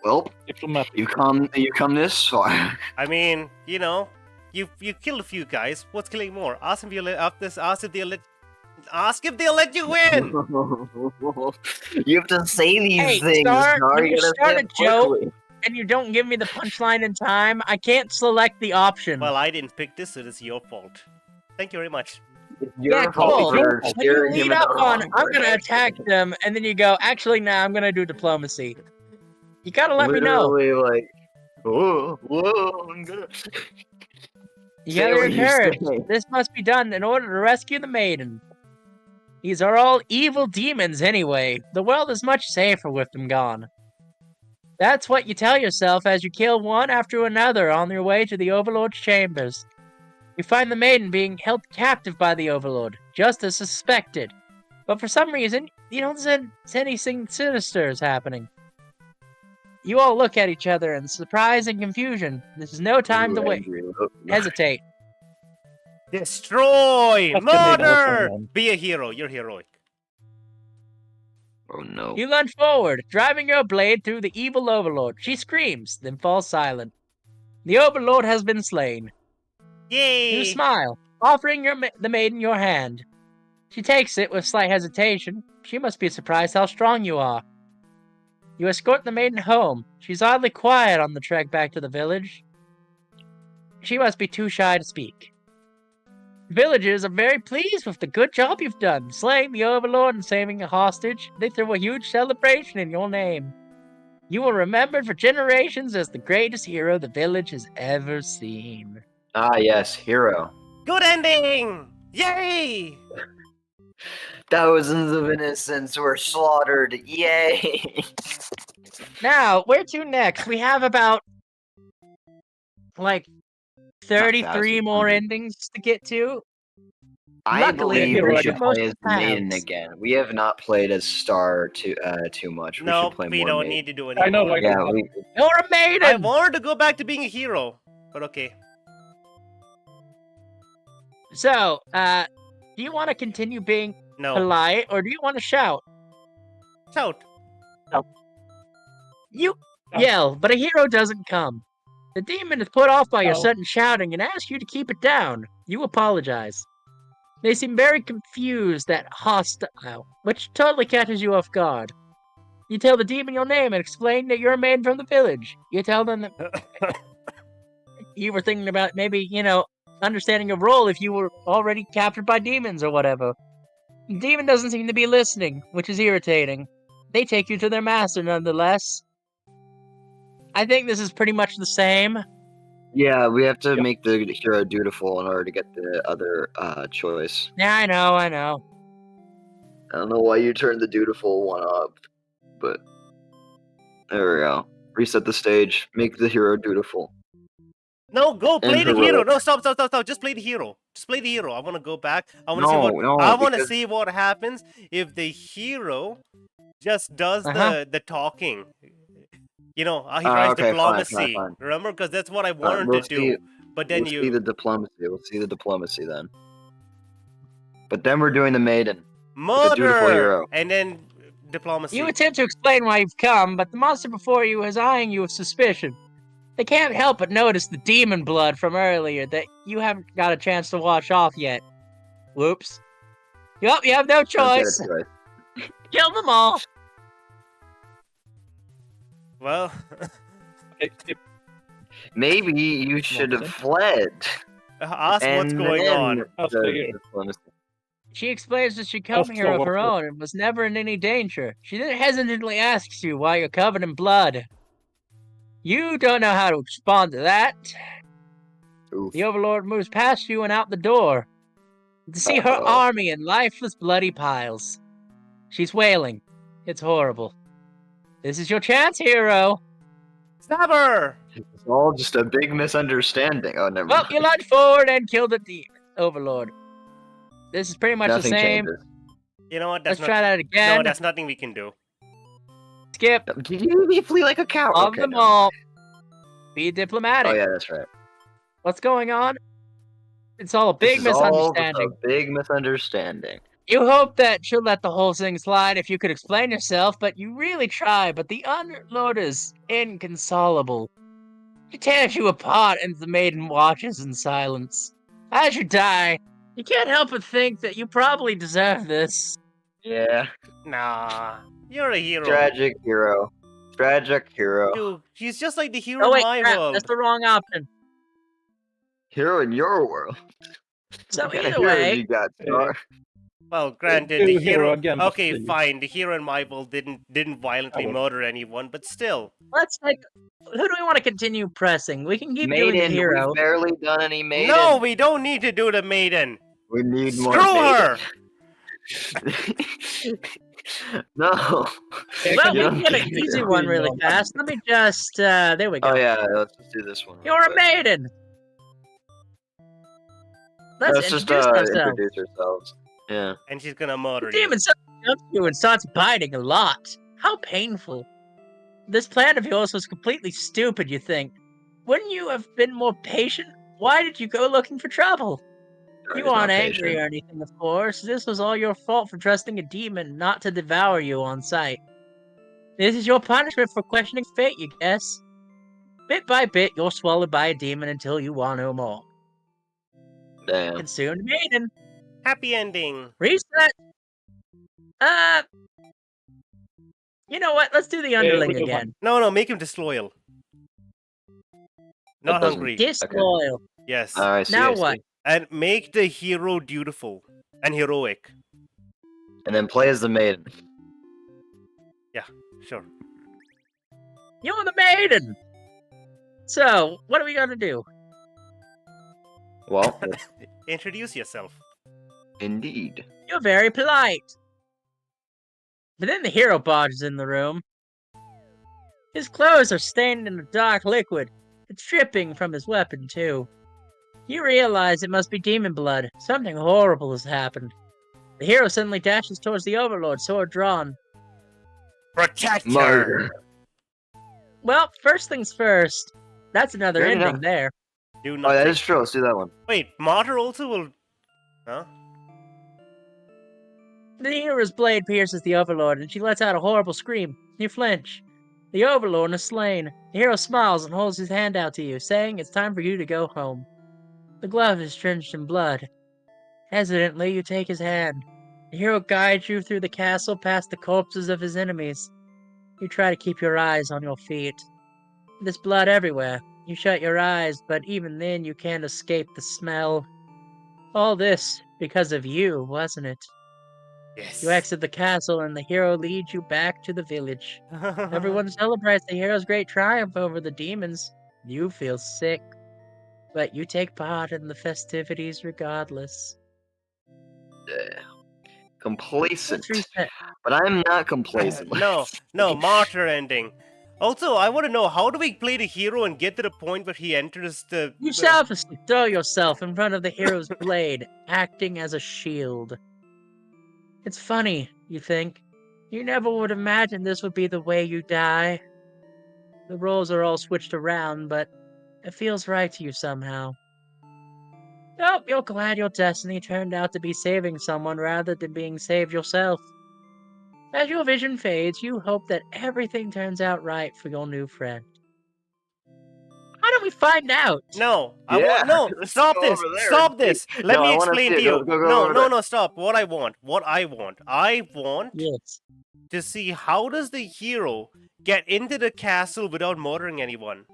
Well, Diplomatic. you come this far. I mean, you know, you killed a few guys. What's killing more? Ask if they'll let you win. You have to say these things. When you gotta start say a it joke quickly. and you don't give me the punchline in time, I can't select the option. Well, I didn't pick this, so it's your fault. Thank you very much. Your cool. fault for When you steering him lead in the up on, wrong I'm gonna direction. attack them, and then you go, actually, nah, I'm gonna do diplomacy. You gotta let me know. Literally, like, whoa, I'm gonna. You Say gotta what you encourage. say. This must be done in order to rescue the maiden. These are all evil demons anyway. The world is much safer with them gone. That's what you tell yourself as you kill one after another on your way to the Overlord's chambers. You find the maiden being held captive by the Overlord, just as suspected. But for some reason, you don't sense anything sinister is happening. You all look at each other in surprise and confusion. This is no time to wait. Hesitate. Destroy! That's gonna be Murder! awesome. Be a hero. You're heroic. Oh no. You lunge forward, driving your blade through the evil Overlord. She screams, then falls silent. The Overlord has been slain. Yay! You smile, offering the maiden your hand. She takes it with slight hesitation. She must be surprised how strong you are. You escort the maiden home. She's oddly quiet on the trek back to the village. She must be too shy to speak. Villagers are very pleased with the good job you've done, slaying the Overlord and saving a hostage. They throw a huge celebration in your name. You are remembered for generations as the greatest hero the village has ever seen. Ah, yes, hero. Good ending! Yay! Thousands of innocents were slaughtered. Yay! Now, where to next? We have about, like, 33 more endings to get to. I Luckily, believe we should most play as the maiden paths. again. We have not played as Star too much. We No, should play we more don't maiden. need to do I know, anymore. like, Yeah, we, You're a maiden! I wanted to go back to being a hero, but okay. So, do you want to continue being No. polite, or do you want to shout? Shout. You yell, but a hero doesn't come. The demon is put off by your Oh. sudden shouting and asks you to keep it down. You apologize. They seem very confused at hostile, which totally catches you off guard. You tell the demon your name and explain that you're a maiden from the village. You tell them that you were thinking about maybe, understanding your role if you were already captured by demons or whatever. The demon doesn't seem to be listening, which is irritating. They take you to their master nonetheless. I think this is pretty much the same. yeah, we have to Yep. make the hero dutiful in order to get the other choice. Yeah, I know. I don't know why you turned the dutiful one up, but there we go. Reset the stage. Make the hero dutiful. No, go play And the hero. heroic. No, stop. Just play the hero. Just play the hero. I want to go back. I want to see No, what no, I want to because- see what happens if the hero just does Uh-huh. the talking. He tries okay, fine, diplomacy. fine. Remember, because that's what I wanted we'll to do. But then We'll see the diplomacy. We'll see the diplomacy then. But then we're doing the maiden. the dutiful murder, hero. and then diplomacy. You attempt to explain why you've come, but the monster before you is eyeing you with suspicion. They can't help but notice the demon blood from earlier that you haven't got a chance to wash off yet. Whoops. Yup, you have no Don't get choice. it right. Kill them all. Well, Maybe you should have fled. ask what's And going on. She explains that she come here of her own and was never in any danger. She then hesitantly asks you why you're covered in blood. You don't know how to respond to that. Oof. The Overlord moves past you and out the door. To see her army in lifeless, bloody piles. She's wailing. It's horrible. This is your chance, hero. Stab her! It's all just a big misunderstanding. Oh, never Well, mind. you lunged forward and killed the Overlord. This is pretty much Nothing the same. changes. You know what? Let's try that again. No, that's nothing we can do. Skip. Did you flee like a cow? Of them all. Be diplomatic. Oh yeah, that's right. What's going on? It's all a big misunderstanding. All just a big misunderstanding. You hope that she'll let the whole thing slide if you could explain yourself, but you really try, but the Underlord is inconsolable. He tears you apart and the maiden watches in silence. As you die, you can't help but think that you probably deserve this. Yeah. Nah, you're a hero. Tragic hero. Tragic hero. Dude, she's just like the hero Oh wait, in my crap, world. that's the wrong option. Hero in your world. So What kind of either heroes way, you got, Star? Well, granted, the hero. again, Okay, please. fine. The hero in my world didn't violently Coward. murder anyone, but still. let's take. Who do we want to continue pressing? We can keep doing the Maiden, hero. we've barely done any maiden. No, we don't need to do the maiden. We need more Screw her. No. Well, we can get an easy one really fast. Let me just. There we go. Oh yeah, let's just do this one. real You're a quick. maiden. Let's just introduce ourselves. introduce ourselves. Yeah. And she's gonna murder The you. demon suddenly jumps you and starts biting a lot. How painful. This plan of yours was completely stupid, you think. Wouldn't you have been more patient? Why did you go looking for trouble? You He's not aren't angry patient. or anything, of course. This was all your fault for trusting a demon not to devour you on sight. This is your punishment for questioning fate, you guess. Bit by bit, you're swallowed by a demon until you want no more. Damn. Consumed maiden. Happy ending. Reset. You know what? Let's do the underling we do again. No, make him disloyal. Not doesn't- hungry. Disloyal. Yes. I see, Now I see. what? And make the hero dutiful and heroic. And then play as the maiden. Sure. You're the maiden. So, what are we gonna do? Well, Introduce yourself. indeed. You're very polite. But then the hero barges in the room. His clothes are stained in a dark liquid. It's dripping from his weapon, too. You realize it must be demon blood. Something horrible has happened. The hero suddenly dashes towards the Overlord, sword drawn. Protect her. Murder. Well, first things first. That's another Fair ending enough. there. Do Oh, not. that is true. Let's do that one. Wait, martyr also will. Huh? The hero's blade pierces the Overlord, and she lets out a horrible scream. You flinch. The Overlord is slain. The hero smiles and holds his hand out to you, saying it's time for you to go home. The glove is drenched in blood. Hesitantly, you take his hand. The hero guides you through the castle past the corpses of his enemies. You try to keep your eyes on your feet. There's blood everywhere. You shut your eyes, but even then you can't escape the smell. All this because of you, wasn't it? Yes. You exit the castle and the hero leads you back to the village. Everyone celebrates the hero's great triumph over the demons. You feel sick, but you take part in the festivities regardless. Complacent. Let's reset. But I'm not complacent. No, martyr ending. Also, I want to know, how do we play the hero and get to the point where he enters the... You selfishly throw yourself in front of the hero's blade, acting as a shield. It's funny, you think. You never would imagine this would be the way you die. The roles are all switched around, but it feels right to you somehow. Oh, you're glad your destiny turned out to be saving someone rather than being saved yourself. As your vision fades, you hope that everything turns out right for your new friend. How do we find out? No, I Yeah, want no. let's Stop go this! over there Stop and see. this! Let No, me I wanna explain see to it. you. Go No, over no, there. no. Stop. What I want. I want Yes. to see how does the hero get into the castle without murdering anyone.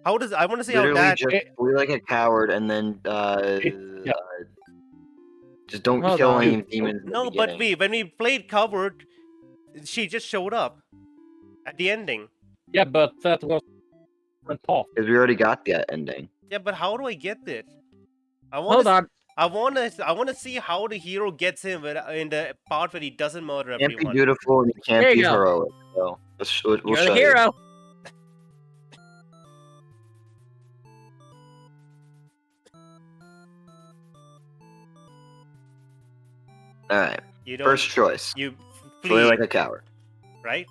I want to see how Literally that. just play like a coward and then Yeah. just don't Hold kill on. any demons in the No, but beginning. when we played covered, she just showed up at the ending. Yeah, but that was different path. Because we already got that ending. Yeah, but how do I get it? Hold on. I want to see how the hero gets in the part where he doesn't murder You can't be everyone. beautiful and you can't There you be go. heroic. So we'll You're show the hero. you. Alright. You don't. First choice. You Play flee, like a coward. right?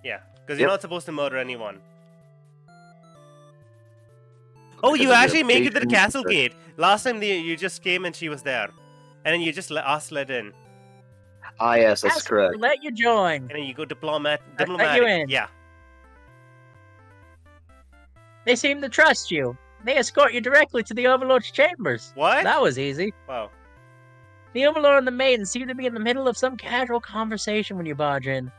Yeah, because you're Yep. not supposed to murder anyone. Oh, Because you of actually make it to the reputation. castle gate. Last time you just came and she was there, and then you just let us let in, Ah, yes, that's Ask them correct. to let you join. and then you go Let diplomatic. you in. Yeah. They seem to trust you. They escort you directly to the Overlord's chambers. What? That was easy. Wow. The Overlord and the maiden seem to be in the middle of some casual conversation when you barge in.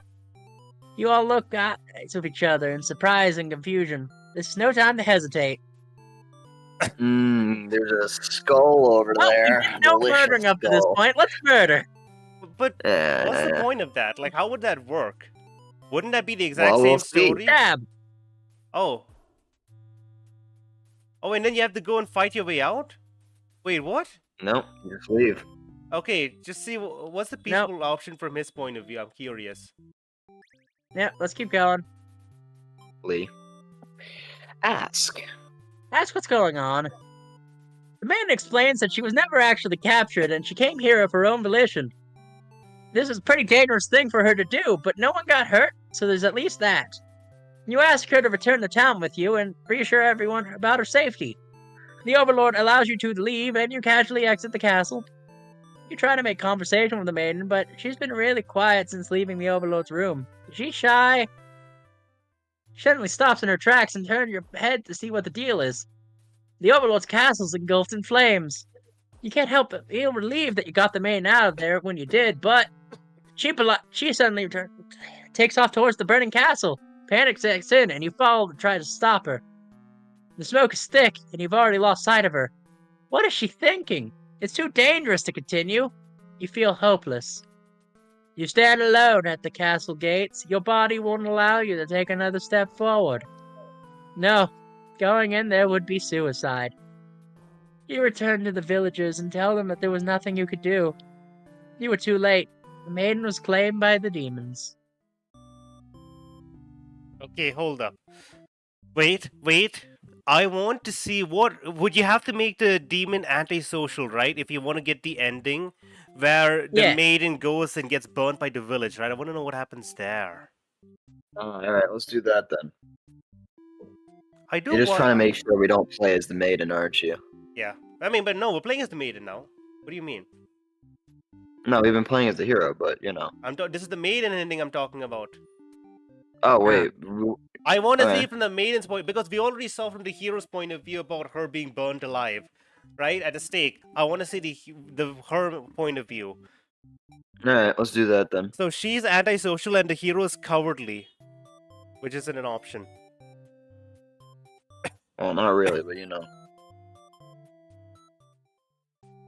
You all look eyes of each other in surprise and confusion. This is no time to hesitate. There's a skull over Well, there. we've been no Delicious murdering up to this skull. point. Let's murder. But what's the Yeah. point of that? Like, how would that work? Wouldn't that be the exact Well, same we'll see. story? Stab. Oh. Oh, and then you have to go and fight your way out? Wait, what? Nope, just leave. Okay, just see what's the Nope. peaceful option from his point of view. I'm curious. Yeah, let's keep going. Lee. Ask. Ask what's going on. The man explains that she was never actually captured and she came here of her own volition. This is a pretty dangerous thing for her to do, but no one got hurt, so there's at least that. You ask her to return to town with you and reassure everyone about her safety. The Overlord allows you to leave and you casually exit the castle. You try to make conversation with the maiden, but she's been really quiet since leaving the Overlord's room. She's shy. She suddenly stops in her tracks and turns your head to see what the deal is. The Overlord's castle's engulfed in flames. You can't help but feel relieved that you got the maiden out of there when you did, but she suddenly takes off towards the burning castle. Panic sets in, and you follow to try to stop her. The smoke is thick, and you've already lost sight of her. What is she thinking? It's too dangerous to continue. You feel hopeless. You stand alone at the castle gates. Your body won't allow you to take another step forward. No, going in there would be suicide. You return to the villagers and tell them that there was nothing you could do. You were too late. The maiden was claimed by the demons. Okay, hold up. Wait. I want to see what would you have to make the demon antisocial, right? If you want to get the ending where the Yeah. maiden goes and gets burnt by the village, right? I want to know what happens there. Alright, let's do that then. I do You're just want. trying to make sure we don't play as the maiden, aren't you? Yeah, I mean, but no, we're playing as the maiden now. What do you mean? No, we've been playing as the hero, but you know. This is the maiden ending I'm talking about. Oh wait, I want to Okay. see from the maiden's point because we already saw from the hero's point of view about her being burned alive, right at the stake. I want to see her point of view. alright, let's do that then. So she's antisocial and the hero is cowardly, which isn't an option. Well, not really, but you know.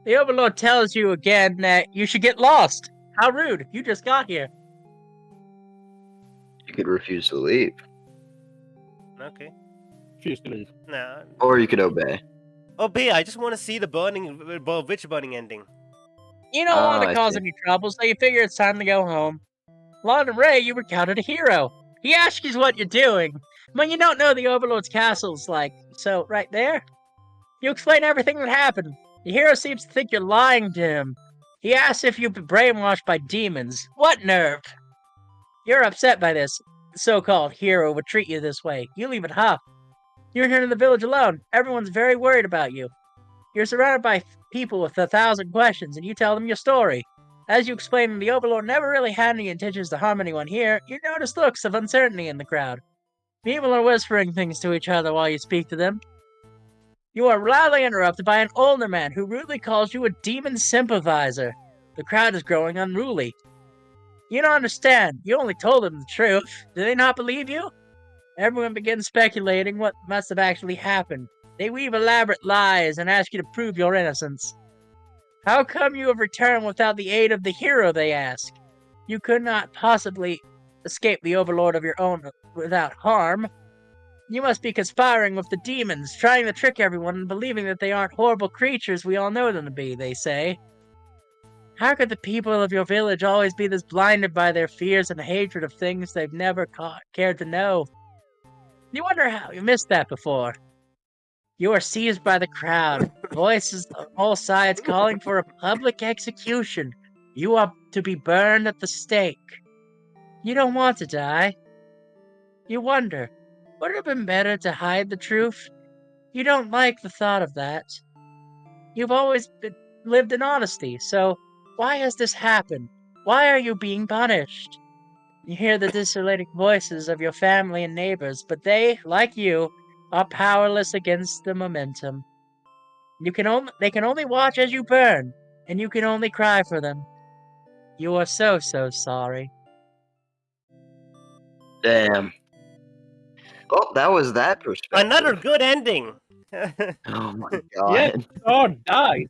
The Overlord tells you again that you should get lost. How rude. You just got here. You could refuse to leave. Okay. Refuse to leave. Nah. Or you could obey. Obey. I just want to see the witch burning ending. You don't want I to cause see. any trouble, so you figure it's time to go home. Lon and Ray, you encountered a hero. He asks you what you're doing, but you don't know the Overlord's castle's like, so right there. You explain everything that happened. The hero seems to think you're lying to him. He asks if you've been brainwashed by demons. What nerve! You're upset by this. The so-called hero would treat you this way. You leave it huff. You return to the village alone. Everyone's very worried about you. You're surrounded by people with 1,000 questions, and you tell them your story. As you explain, the Overlord never really had any intentions to harm anyone here. You notice looks of uncertainty in the crowd. People are whispering things to each other while you speak to them. You are loudly interrupted by an older man who rudely calls you a demon sympathizer. The crowd is growing unruly. You don't understand. You only told them the truth. Do they not believe you? Everyone begins speculating what must have actually happened. They weave elaborate lies and ask you to prove your innocence. How come you have returned without the aid of the hero, they ask. You could not possibly escape the overlord of your own without harm. You must be conspiring with the demons, trying to trick everyone and believing that they aren't horrible creatures we all know them to be, they say. How could the people of your village always be this blinded by their fears and hatred of things they've never cared to know? You wonder how you missed that before. You are seized by the crowd, voices on all sides calling for a public execution. You are to be burned at the stake. You don't want to die. You wonder, would it have been better to hide the truth? You don't like the thought of that. You've always lived in honesty, so why has this happened? Why are you being punished? You hear the desolating voices of your family and neighbors, but they, like you, are powerless against the momentum. They can only watch as you burn, and you can only cry for them. You are so sorry. Damn. Well, that was that perspective. Another good ending. Oh my god. Yeah, Star died.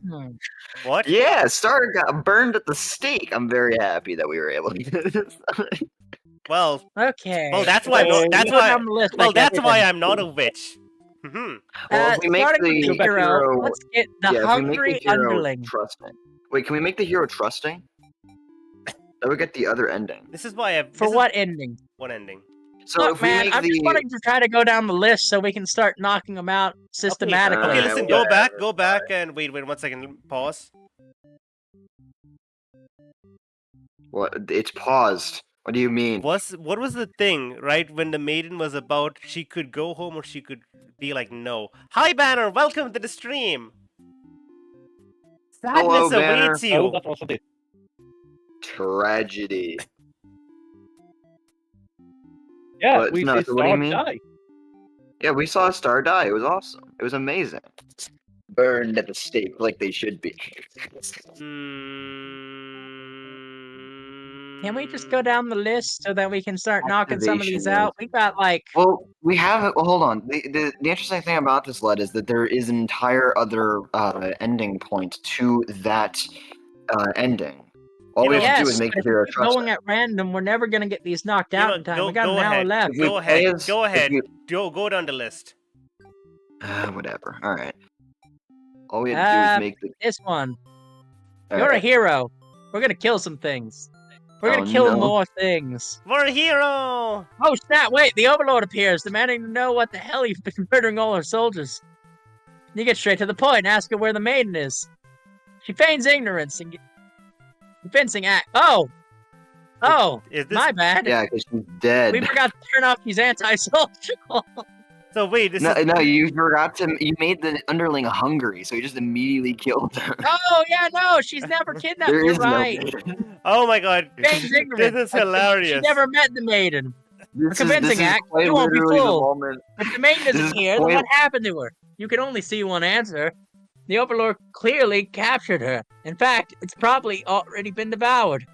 What? Yeah, Star got burned at the stake. I'm very happy that we were able to get this. Well, Okay. well, that's why. So, That's Go why. down the list Well, like that's why everything. I'm not a witch. Mhm. Well, if we make Starting with the the hero, let's get the if we make hungry the hero underling. trusting. Wait, can we make the hero trusting? That would get the other ending. This is why I've. For what ending? What ending? So Look, if we man, make I'm just the wanting to try to go down the list so we can start knocking them out systematically. Okay, Alright, listen. whatever, Go back, and wait 1 second. Pause. what? It's paused. What do you mean? What was the thing, right? When the maiden was about, she could go home or she could be like, no. Hi, Banner. Welcome to the stream. Hello, Sadness Banner. awaits Oh, you. that wasn't it. Tragedy. Yeah, But, we no, see so what do you Star mean? die. Yeah, we saw a star die. It was awesome. It was amazing. Burned at the stake like they should be. Can we just go down the list so that we can start knocking some of these Activation out? We got like Well, we have it. Well, hold on. The interesting thing about this lead is that there is an entire other ending point to that ending. All we have to do is yes, make but the if hero we keep trust going it. at random, we're never gonna get these knocked You out know, in time. We got go an hour ahead. left. If we Go play ahead. as- Go if ahead. we- Go down the list. Whatever. All right. All we have to do is make the. This one. all You're a right. hero. We're gonna kill some things. We're Oh, gonna kill no. more things. For a hero. Oh snap! Wait, the Overlord appears, demanding to know what the hell you've been murdering all our soldiers. You get straight to the point, ask her where the maiden is. She feigns ignorance and convincing act. Oh, Is this? my bad. Yeah, because she's dead. We forgot to turn off these anti-social. So wait, this No, is. no, you forgot to. You made the underling hungry, so you just immediately killed her. Oh yeah, no, she's never kidnapped. There You're is right. no. Oh my god. Feigns This ignorance. is She hilarious. never met the maiden. This convincing is act, quite you won't be literally the fooled. moment. If the maiden This isn't is here, then quite- what happened to her? You can only see one answer. The Overlord clearly captured her. In fact, it's probably already been devoured.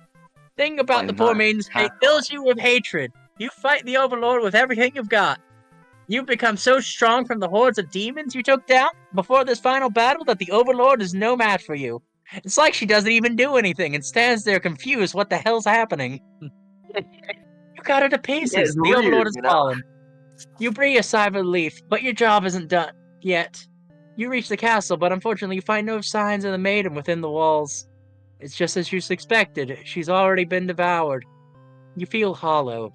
Thing about Why the poor not? maiden's fate Half fills you with hatred. You fight the Overlord with everything you've got. You've become so strong from the hordes of demons you took down before this final battle that the Overlord is no match for you. It's like she doesn't even do anything and stands there confused what the hell's happening. You got her to pieces. Yeah, it's The weird, Overlord has you know? fallen. You breathe a sigh of relief, but your job isn't done yet. You reach the castle, but unfortunately you find no signs of the maiden within the walls. It's just as you suspected. She's already been devoured. You feel hollow.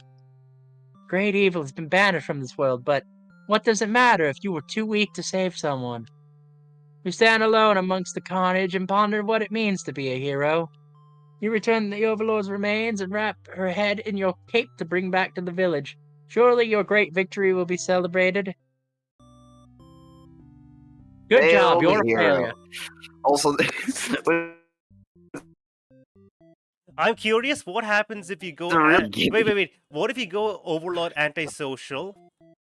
Great evil has been banished from this world, but what does it matter if you were too weak to save someone? You stand alone amongst the carnage and ponder what it means to be a hero. You return the Overlord's remains and wrap her head in your cape to bring back to the village. Surely your great victory will be celebrated. Good job, Failed you're a hero. failure. Also, I'm curious. What happens if you go? The real game. Wait. What if you go Overlord antisocial,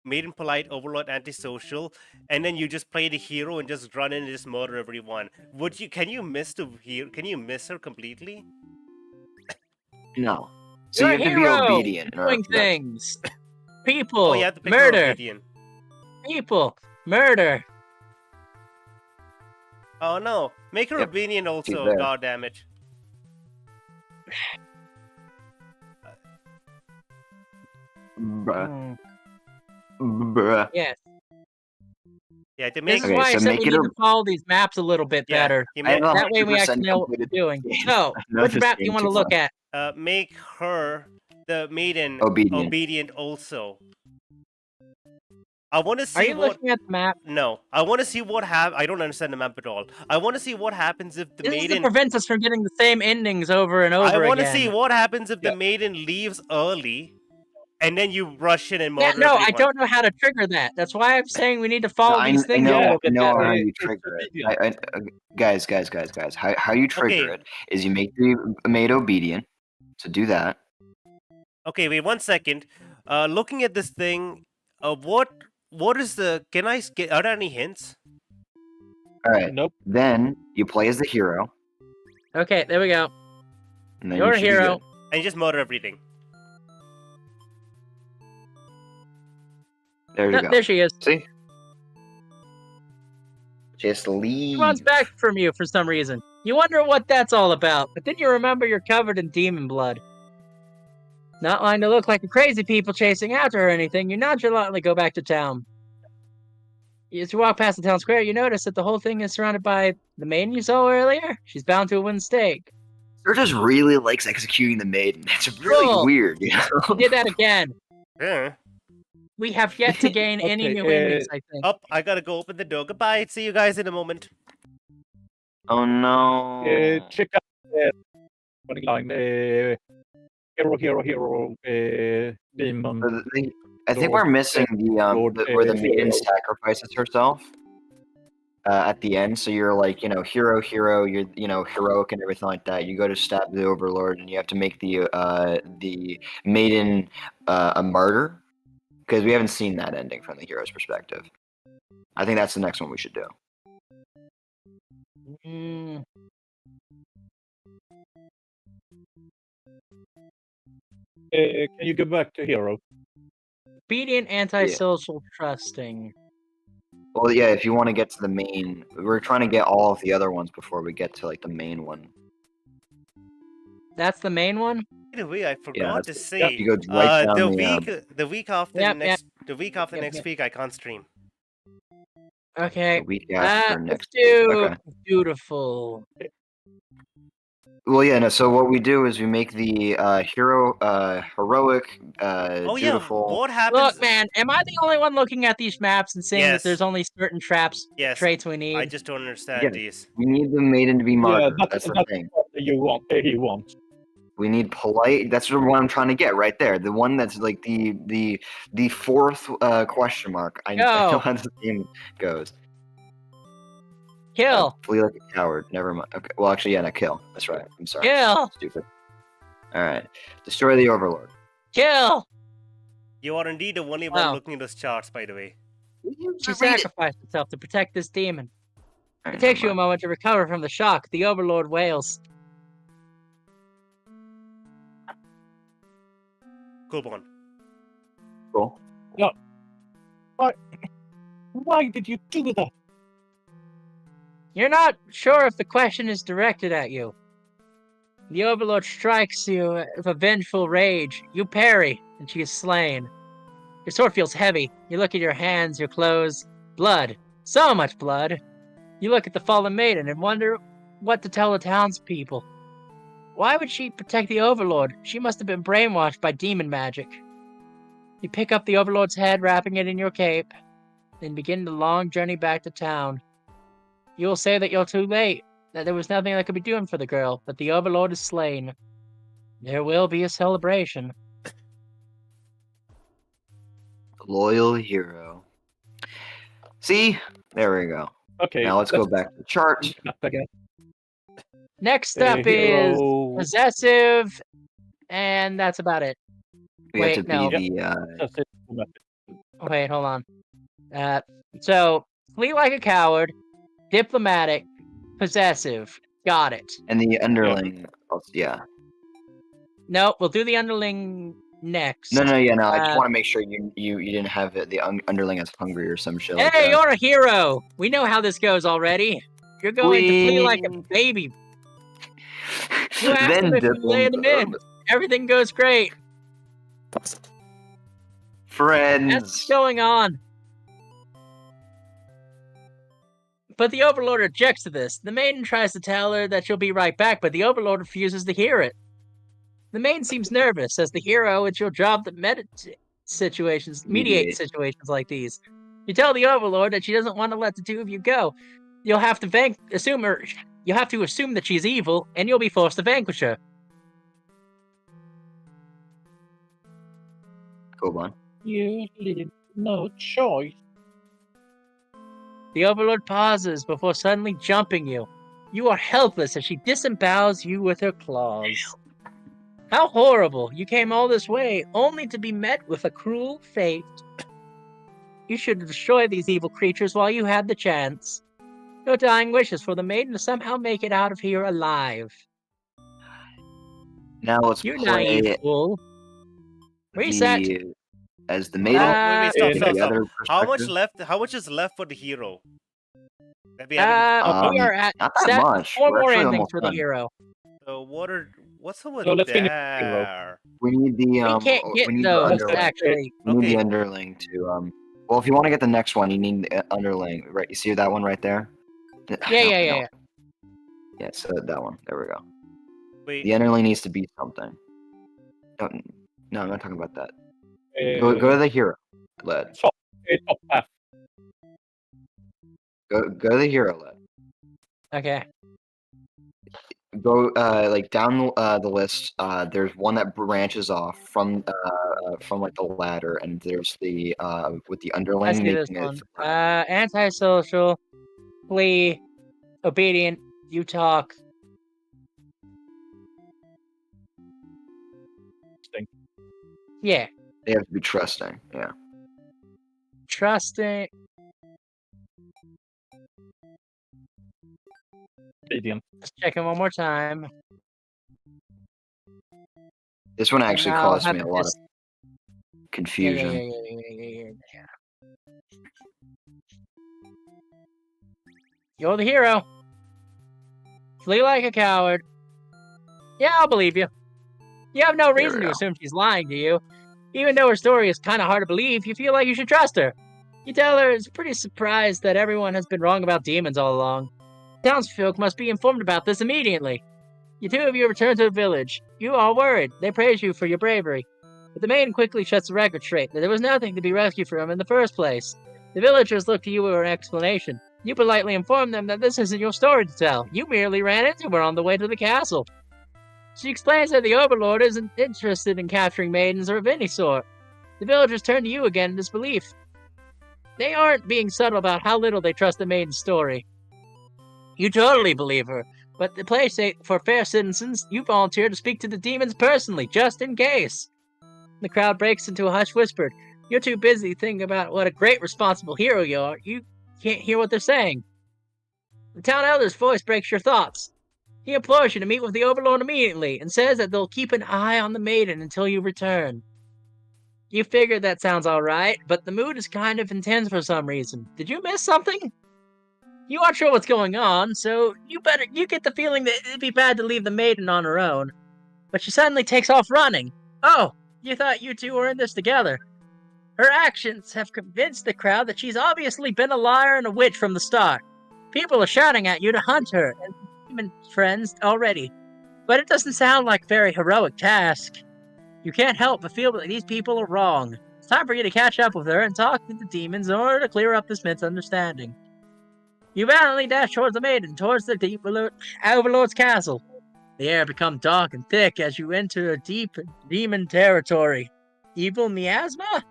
maiden polite, overlord antisocial, and then you just play the hero and just run in and just murder everyone. Can you miss the hero? Can you miss her completely? No. So You're you have a to be hero, obedient. doing things. People, Oh, you have to pick her murder. obedient. People, murder. Oh no, make her Yep. obedient also. there. God damn it. Bruh. Bruh. Yes. Yeah, to This make is why I so said make we it need a- to follow these maps a little bit yeah, better. you I have make, That way we 100% actually know what we're completed doing. the game. So, I know which this map do game you want to too look much. at? make her the maiden Obedient. also. I want to Are see you what. looking at the map? No, I want to see what happens. I don't understand the map at all. I want to see what happens if the This is to maiden. prevent us from getting the same endings over and over I want to again. see what happens if the Yeah. maiden leaves early, and then you rush in and Yeah, murder no, everyone. I don't know how to trigger that. That's why I'm saying we need to follow I these things a know, little bit I know better. how you It's trigger it. obedient. Guys. How you trigger Okay. it is you make the maid obedient. So do that. Okay, wait 1 second. Looking at this thing, what is the? Can I get? Are there any hints? All right. Nope. Then you play as the hero, Okay, there we go. and then You're you a should be hero. good. And just murder everything. There you No, go. there she is. See? Just leave. She runs back from you for some reason. You wonder what that's all about, but then you remember you're covered in demon blood. Not wanting to look like the crazy people chasing after her or anything, you nonchalantly go back to town. As you walk past the town square, you notice that the whole thing is surrounded by the maiden you saw earlier. She's bound to a wooden stake. Sir just really likes executing the maiden. It's really Cool. weird, you You know? did that again. Yeah. We have yet to gain any Okay, new endings, I think. Up, I gotta go open the door. Goodbye. See you guys in a moment. Oh no. Check out running line. Hero, demon. So I think Lord, we're missing Lord, where the maiden hero. sacrifices herself at the end. So you're like, hero, you're heroic and everything like that. You go to stab the overlord, and you have to make the maiden a martyr, because we haven't seen that ending from the hero's perspective. I think that's the next one we should do. Mm. Can you go back to hero? Obedient, antisocial, trusting. Well, yeah, if you want to get to the main, we're trying to get all of the other ones before we get to like the main one. That's the main one? By the way, I forgot to that's- say. You go right down The week after Yep, next. The week after Yep, next yep. week, I can't stream. Okay. the week after Let's next. do Okay. beautiful. Well, yeah, no. So what we do is we make the heroic, Oh dutiful. yeah, what happens? Look, man, am I the only one looking at these maps and seeing Yes. that there's only certain Yes. traits we need? I just don't understand Yeah. these. We need the maiden to be Yeah, martyred. that's the what thing. you want. He wants. We need polite. That's the one I'm trying to get right there. The one that's like the fourth question mark. I know Go. how this game goes. Kill. Flee like a coward. Never mind. Okay. Well, actually, yeah, no, kill. That's right. I'm sorry. Kill. Stupid. All right. Destroy the overlord. Kill. You are indeed the only one Wow. looking at those charts, by the way. She sacrificed herself to protect this demon. It takes you a moment to recover from the shock. The overlord wails. Cool one. Cool. Why did you do that? You're not sure if the question is directed at you. The overlord strikes you with a vengeful rage. You parry, and she is slain. Your sword feels heavy. You look at your hands, your clothes. Blood. So much blood. You look at the fallen maiden and wonder what to tell the townspeople. Why would she protect the overlord? She must have been brainwashed by demon magic. You pick up the overlord's head, wrapping it in your cape, then begin the long journey back to town. You will say that you're too late, that there was nothing that could be done for the girl, that the overlord is slain. There will be a celebration. Loyal hero. See? There we go. Okay. Now let's go back to the chart. Up again. Next up is Hero. possessive, and that's about it. We Wait, have to no. be the That's it. Wait, hold on. So, flee like a coward, diplomatic, possessive. Got it. And the underling, yeah. No, we'll do the underling next. No. I just want to make sure you didn't have the underling as hungry or some shit like Hey, that. you're a hero! We know how this goes already. You're going to flee like a baby. You asked Then him if you lay them in. Everything goes great. Friends. That's what's going on. But the Overlord objects to this. The maiden tries to tell her that she'll be right back, but the Overlord refuses to hear it. The maiden seems nervous. As the hero, it's your job to mediate situations like these. You tell the Overlord that she doesn't want to let the two of you go. You'll have to assume that she's evil, and you'll be forced to vanquish her. Go on. You leave no choice. The Overlord pauses before suddenly jumping you. You are helpless as she disembowels you with her claws. How horrible! You came all this way, only to be met with a cruel fate. You should destroy these evil creatures while you had the chance. Your dying wish is for the maiden to somehow make it out of here alive. Now let's You play naive fool. Reset. As the maiden. Wait, stop. How much is left for the hero? We are at not that much. 4 We're more actually endings almost for the done. hero. So what's over let's finish there? We need the We can't get we need those, the underling. actually. We need the underling to Well, if you want to get the next one, you need the underling. Right? You see that one right there? Yeah. Yeah, so that one. There we go. Wait. The underling needs to be something. No, I'm not talking about that. Go to the hero, lad. Top path. Go to the hero, lad. Okay. Go like down the list. There's one that branches off from like the ladder, and there's the with the underling. I see this one. Antisocial, flee, obedient. You talk. Yeah. They have to be trusting. Yeah. Trusting. Obedient. Let's check it one more time. This one actually caused me a lot of confusion. Yeah. You're the hero. Flee like a coward. Yeah, I'll believe you. You have no reason to assume she's lying to you. Even though her story is kind of hard to believe, you feel like you should trust her. You tell her it's pretty surprised that everyone has been wrong about demons all along. Townsfolk must be informed about this immediately. The two of you return to the village. You are worried. They praise you for your bravery. But the maiden quickly sets the record straight that there was nothing to be rescued from in the first place. The villagers look to you for an explanation. You politely inform them that this isn't your story to tell. You merely ran into her on the way to the castle. She explains that the Overlord isn't interested in capturing maidens or of any sort. The villagers turn to you again in disbelief. They aren't being subtle about how little they trust the maiden's story. You totally believe her, but to play safe for fair citizens, you volunteer to speak to the demons personally, just in case. The crowd breaks into a hushed whisper. You're too busy thinking about what a great responsible hero you are. You can't hear what they're saying. The town elder's voice breaks your thoughts. He implores you to meet with the Overlord immediately and says that they'll keep an eye on the maiden until you return. You figured that sounds alright, but the mood is kind of intense for some reason. Did you miss something? You aren't sure what's going on, so you get the feeling that it'd be bad to leave the maiden on her own. But she suddenly takes off running. Oh, you thought you two were in this together. Her actions have convinced the crowd that she's obviously been a liar and a witch from the start. People are shouting at you to hunt her, and demon friends already. But it doesn't sound like a very heroic task. You can't help but feel that these people are wrong. It's time for you to catch up with her and talk to the demons in order to clear up this misunderstanding. You valiantly dash towards the maiden, towards the Overlord's castle. The air becomes dark and thick as you enter a deep demon territory. Evil miasma?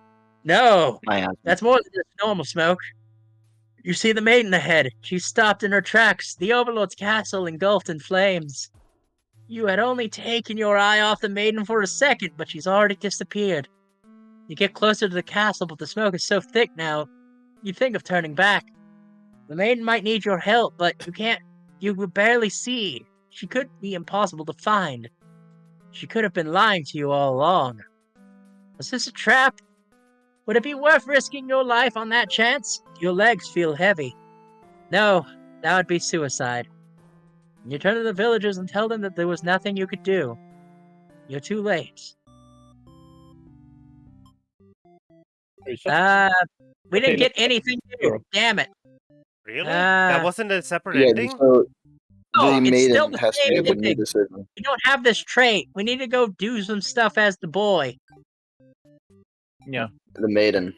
No, that's more than just normal smoke. You see the maiden ahead. She's stopped in her tracks, the Overlord's castle engulfed in flames. You had only taken your eye off the maiden for a second, but she's already disappeared. You get closer to the castle, but the smoke is so thick now, you think of turning back. The maiden might need your help, but you could barely see. She could be impossible to find. She could have been lying to you all along. Was this a trap? Would it be worth risking your life on that chance? Your legs feel heavy. No, that would be suicide. You turn to the villagers and tell them that there was nothing you could do. You're too late. We didn't get anything new. Damn it. Really? That wasn't a separate ending? So No, the it's still maiden the has to same make a new ending. decision. We don't have this trait. We need to go do some stuff as the boy. Yeah. The maiden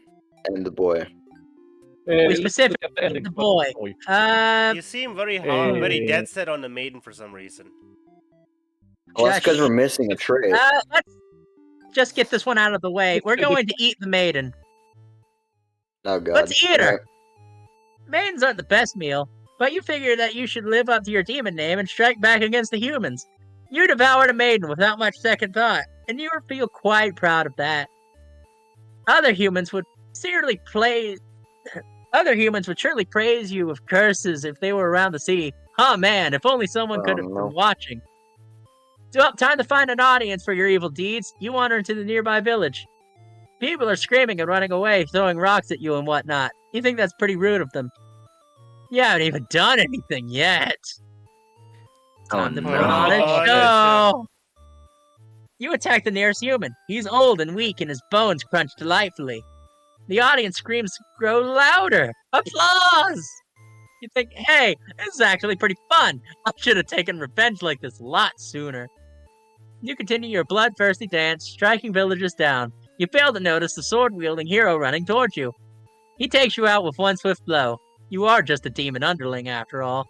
and the boy. We specifically the boy. You seem very hard, very dead set on the maiden for some reason. Well, that's because we're missing a trait. Let's just get this one out of the way. We're going to eat the maiden. Oh, God. Let's eat her. Maidens aren't the best meal, but you figure that you should live up to your demon name and strike back against the humans. You devoured a maiden without much second thought, and you would feel quite proud of that. Other humans would surely praise you with curses if they were around to see. Oh man, if only someone could have been watching. So, time to find an audience for your evil deeds. You wander into the nearby village. People are screaming and running away, throwing rocks at you and whatnot. You think that's pretty rude of them. You haven't even done anything yet. Time to put on a show. You attack the nearest human. He's old and weak and his bones crunch delightfully. The audience screams grow louder. Applause! You think, hey, this is actually pretty fun. I should have taken revenge like this a lot sooner. You continue your bloodthirsty dance, striking villagers down. You fail to notice the sword-wielding hero running towards you. He takes you out with one swift blow. You are just a demon underling, after all.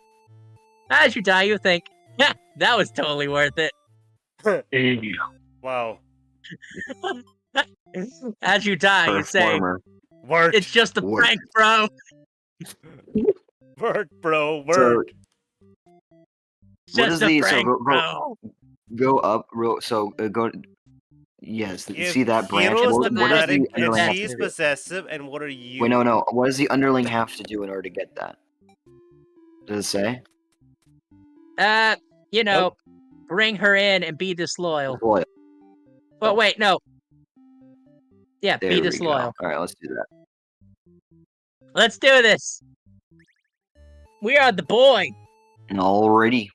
As you die, you think, yeah, that was totally worth it. Wow. As you die, you say, Word. it's just a prank, bro. Word, bro. Word. Just a prank, bro. Go up, go. Yes, If see that branch. Hero's What does the and underling she's possessive, and what are you? Wait, no. What does the underling have to do in order to get that? Does it say? Bring her in and be disloyal. Loyal. But wait, no. Yeah, There be we disloyal. go. All right, let's do that. Let's do this. We are the boy. Alrighty.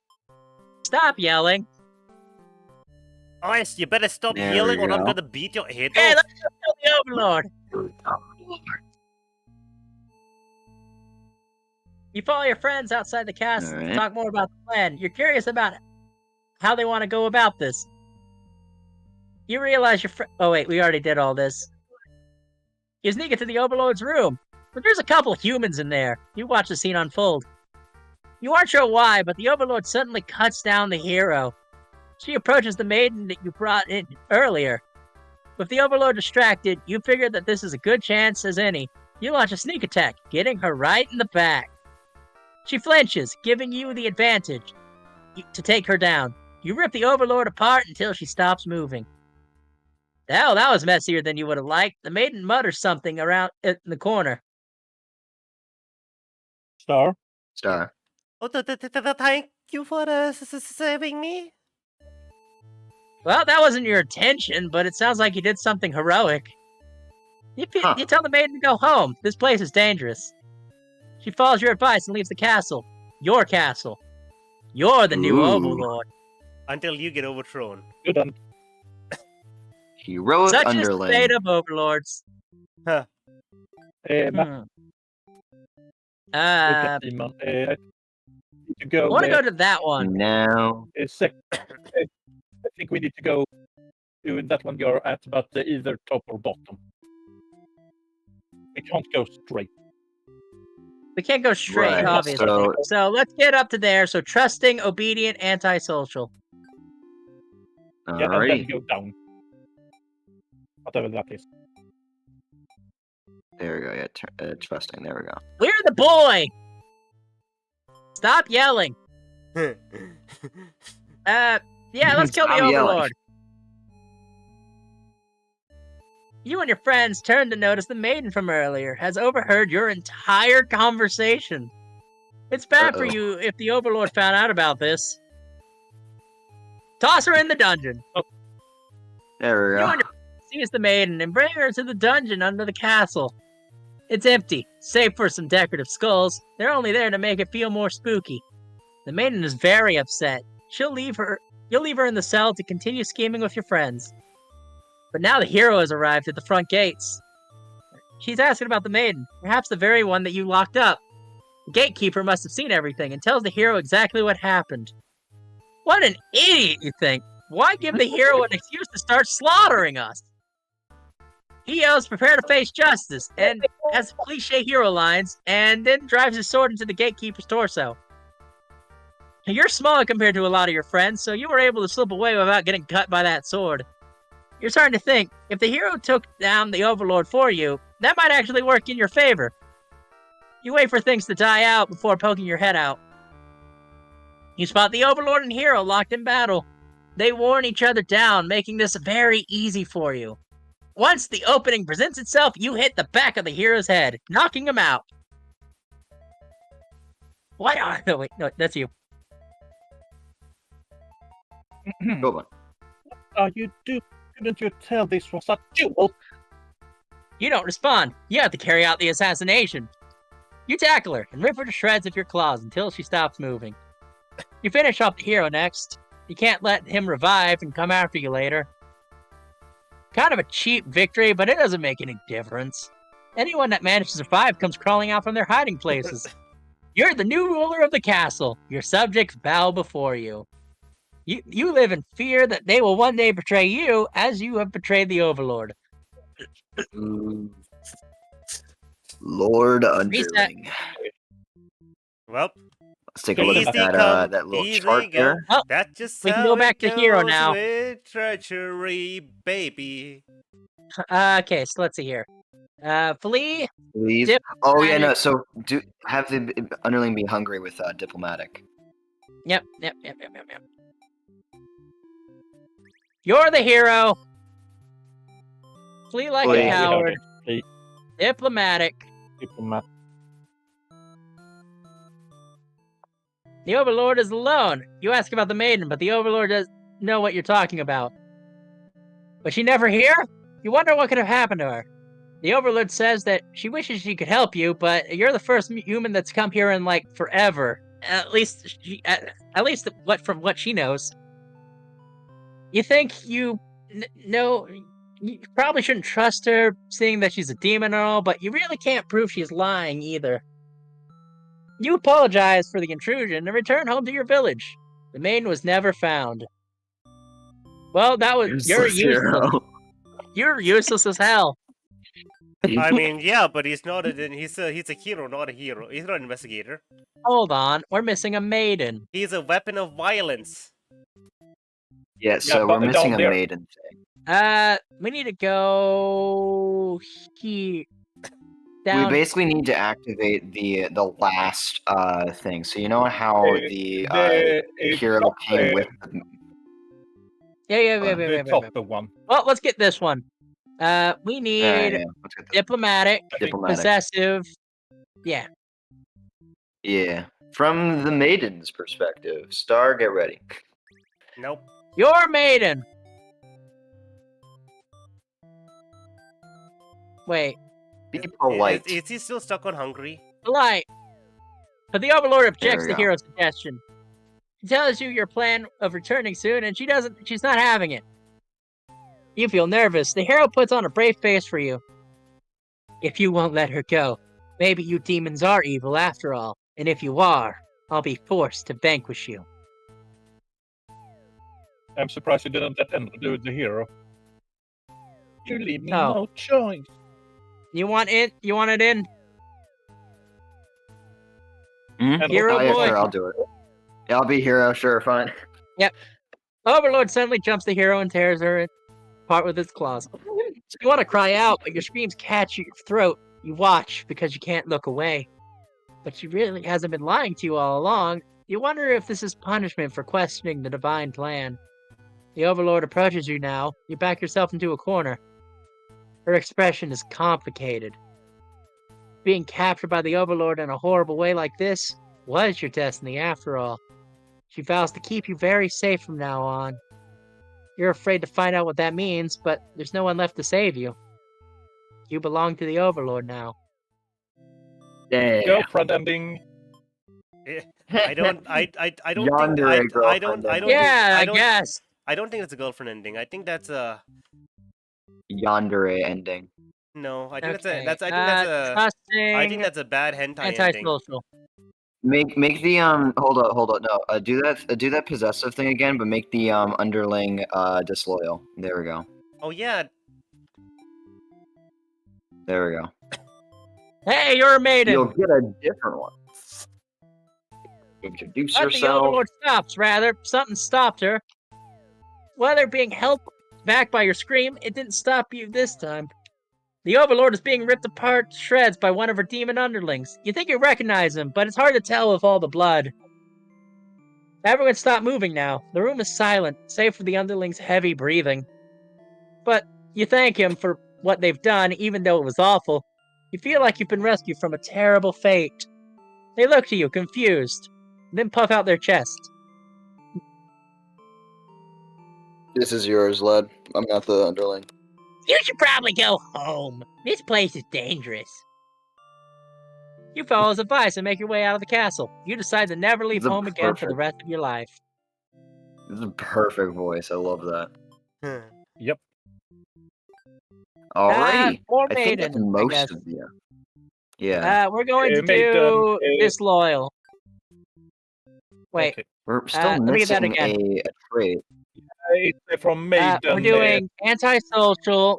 Stop yelling. Ice, you better stop There yelling we or I'm go. gonna beat your head Hey, off. let's go kill the Overlord. You follow your friends outside the castle to talk more about the plan. You're curious about how they want to go about this. You realize oh wait, we already did all this. You sneak into the Overlord's room, but there's a couple humans in there. You watch the scene unfold. You aren't sure why, but the Overlord suddenly cuts down the hero. She approaches the maiden that you brought in earlier. With the Overlord distracted, you figure that this is a good chance as any. You launch a sneak attack, getting her right in the back. She flinches, giving you the advantage to take her down. You rip the Overlord apart until she stops moving. Hell, that was messier than you would have liked. The maiden mutters something around in the corner. Star. Oh, thank you for saving me. Well, that wasn't your intention, but it sounds like you did something heroic. You tell the maiden to go home. This place is dangerous. She follows your advice and leaves the castle. Your castle. You're the new Overlord. Until you get overthrown. Good one. Heroic Such underling. is the fate of Overlords. Huh. Demon. I want to go to that one. No. I think we need to go to that one you're at, but either top or bottom. We can't go straight. We can't go straight, Right, obviously. So let's get up to there. So trusting, obedient, antisocial. Yeah, and then Alrighty. go down. Whatever that is. There we go. Yeah, trusting. There we go. We're the boy! Stop yelling. Yeah, let's kill the Stop yelling. Overlord. You and your friends turn to notice the maiden from earlier has overheard your entire conversation. It's bad for you if the Overlord found out about this. Toss her in the dungeon. There we You go. and your friends seize the maiden and bring her to the dungeon under the castle. It's empty, save for some decorative skulls. They're only there to make it feel more spooky. The maiden is very upset. You'll leave her in the cell to continue scheming with your friends. But now the hero has arrived at the front gates. She's asking about the maiden, perhaps the very one that you locked up. The gatekeeper must have seen everything and tells the hero exactly what happened. What an idiot, you think. Why give the hero an excuse to start slaughtering us? He yells, prepare to face justice, and has cliche hero lines, and then drives his sword into the gatekeeper's torso. You're small compared to a lot of your friends, so you were able to slip away without getting cut by that sword. You're starting to think, if the hero took down the Overlord for you, that might actually work in your favor. You wait for things to die out before poking your head out. You spot the Overlord and hero locked in battle. They worn each other down, making this very easy for you. Once the opening presents itself, you hit the back of the hero's head, knocking him out. What? No, wait, no, that's you. Go on. What are you doing? Couldn't you tell this was a duel? You don't respond. You have to carry out the assassination. You tackle her and rip her to shreds with your claws until she stops moving. You finish off the hero next. You can't let him revive and come after you later. Kind of a cheap victory, but it doesn't make any difference. Anyone that manages to survive comes crawling out from their hiding places. You're the new ruler of the castle. Your subjects bow before you. You live in fear that they will one day betray you as you have betrayed the Overlord. Lord Underling. Well, Let's take a look at that little chart there. Oh, that's just we can how go back it to hero goes now. with treachery, baby. Okay, so let's see here. Flee. Please. Oh yeah, no. So have the Underling be hungry with diplomatic. Yep. You're the hero. Flee like a coward. Diplomatic. The Overlord is alone. You ask about the maiden, but the Overlord doesn't know what you're talking about. Was she never here? You wonder what could have happened to her. The Overlord says that she wishes she could help you, but you're the first human that's come here in, like, forever. At least from what she knows. You think you know... You probably shouldn't trust her, seeing that she's a demon and all, but you really can't prove she's lying either. You apologize for the intrusion and return home to your village. The maiden was never found. Well, you're useless. You're useless as hell. I mean, yeah, but he's not he's a hero, not a hero. He's not an investigator. Hold on, we're missing a maiden. He's a weapon of violence. Yeah, so we're missing a maiden thing. We need to go here. We basically need to activate the last thing. So you know how the hero came with the... Yeah. One. Well, let's get this one. We need diplomatic, possessive. Yeah. Yeah. From the maiden's perspective. Star, get ready. Nope. Your maiden. Wait. Be polite. Is he still stuck on hungry? Polite. But the Overlord objects to Hero's suggestion. She tells you your plan of returning soon, and she's not having it. You feel nervous. The hero puts on a brave face for you. If you won't let her go, maybe you demons are evil after all. And if you are, I'll be forced to vanquish you. I'm surprised you didn't let them do the hero. You leave me no choice. You want it? You want it in? Hero boy. Sure, I'll do it. Yeah, I'll be hero. Sure, fine. Yep. Overlord suddenly jumps the hero and tears her apart with his claws. You want to cry out, but your screams catch your throat. You watch because you can't look away. But she really hasn't been lying to you all along. You wonder if this is punishment for questioning the divine plan. The Overlord approaches you now. You back yourself into a corner. Her expression is complicated. Being captured by the Overlord in a horrible way like this was your destiny after all. She vows to keep you very safe from now on. You're afraid to find out what that means, but there's no one left to save you. You belong to the Overlord now. Damn. Girlfriend ending. I don't think I guess. I don't think that's a girlfriend ending. I think that's a Yandere ending. no. I think Okay. I think Trusting, that's a bad hentai ending. antisocial. Make the hold on. No, do that possessive thing again, but make the underling disloyal. There we go. Oh yeah. There we go. Hey, you're a maiden. You'll get a different one. Introduce But the yourself. Overlord stops, rather. Something stopped her. Whether being held back by your scream, it didn't stop you this time. The Overlord is being ripped apart to shreds by one of her demon underlings. You think you recognize him, but it's hard to tell with all the blood. Everyone stop moving now. The room is silent, save for the underling's heavy breathing. But you thank him for what they've done, even though it was awful. You feel like you've been rescued from a terrible fate. They look to you, confused, then puff out their chest. This is yours, lad. I'm not the underling. You should probably go home. This place is dangerous. You follow his advice and make your way out of the castle. You decide to never leave home again for the rest of your life. This is a perfect voice. I love that. Yep. Alrighty. Or I think that's maiden, most of you. Yeah. we're going to Maiden, do disloyal. Wait, Okay. We're still let me get that missing again. a trait. It's from Maiden. we're doing antisocial,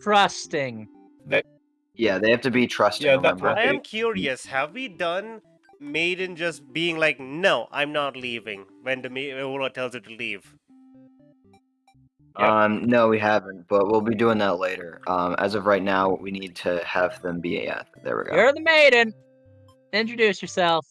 trusting. Yeah, they have to be trusting, Yeah, that's remember? right. I am curious. Have we done Maiden just being like, "No, I'm not leaving," when the Overlord tells her to leave? No, we haven't, but we'll be doing that later. As of right now, we need to have them be there we go. You're the maiden. Introduce yourself.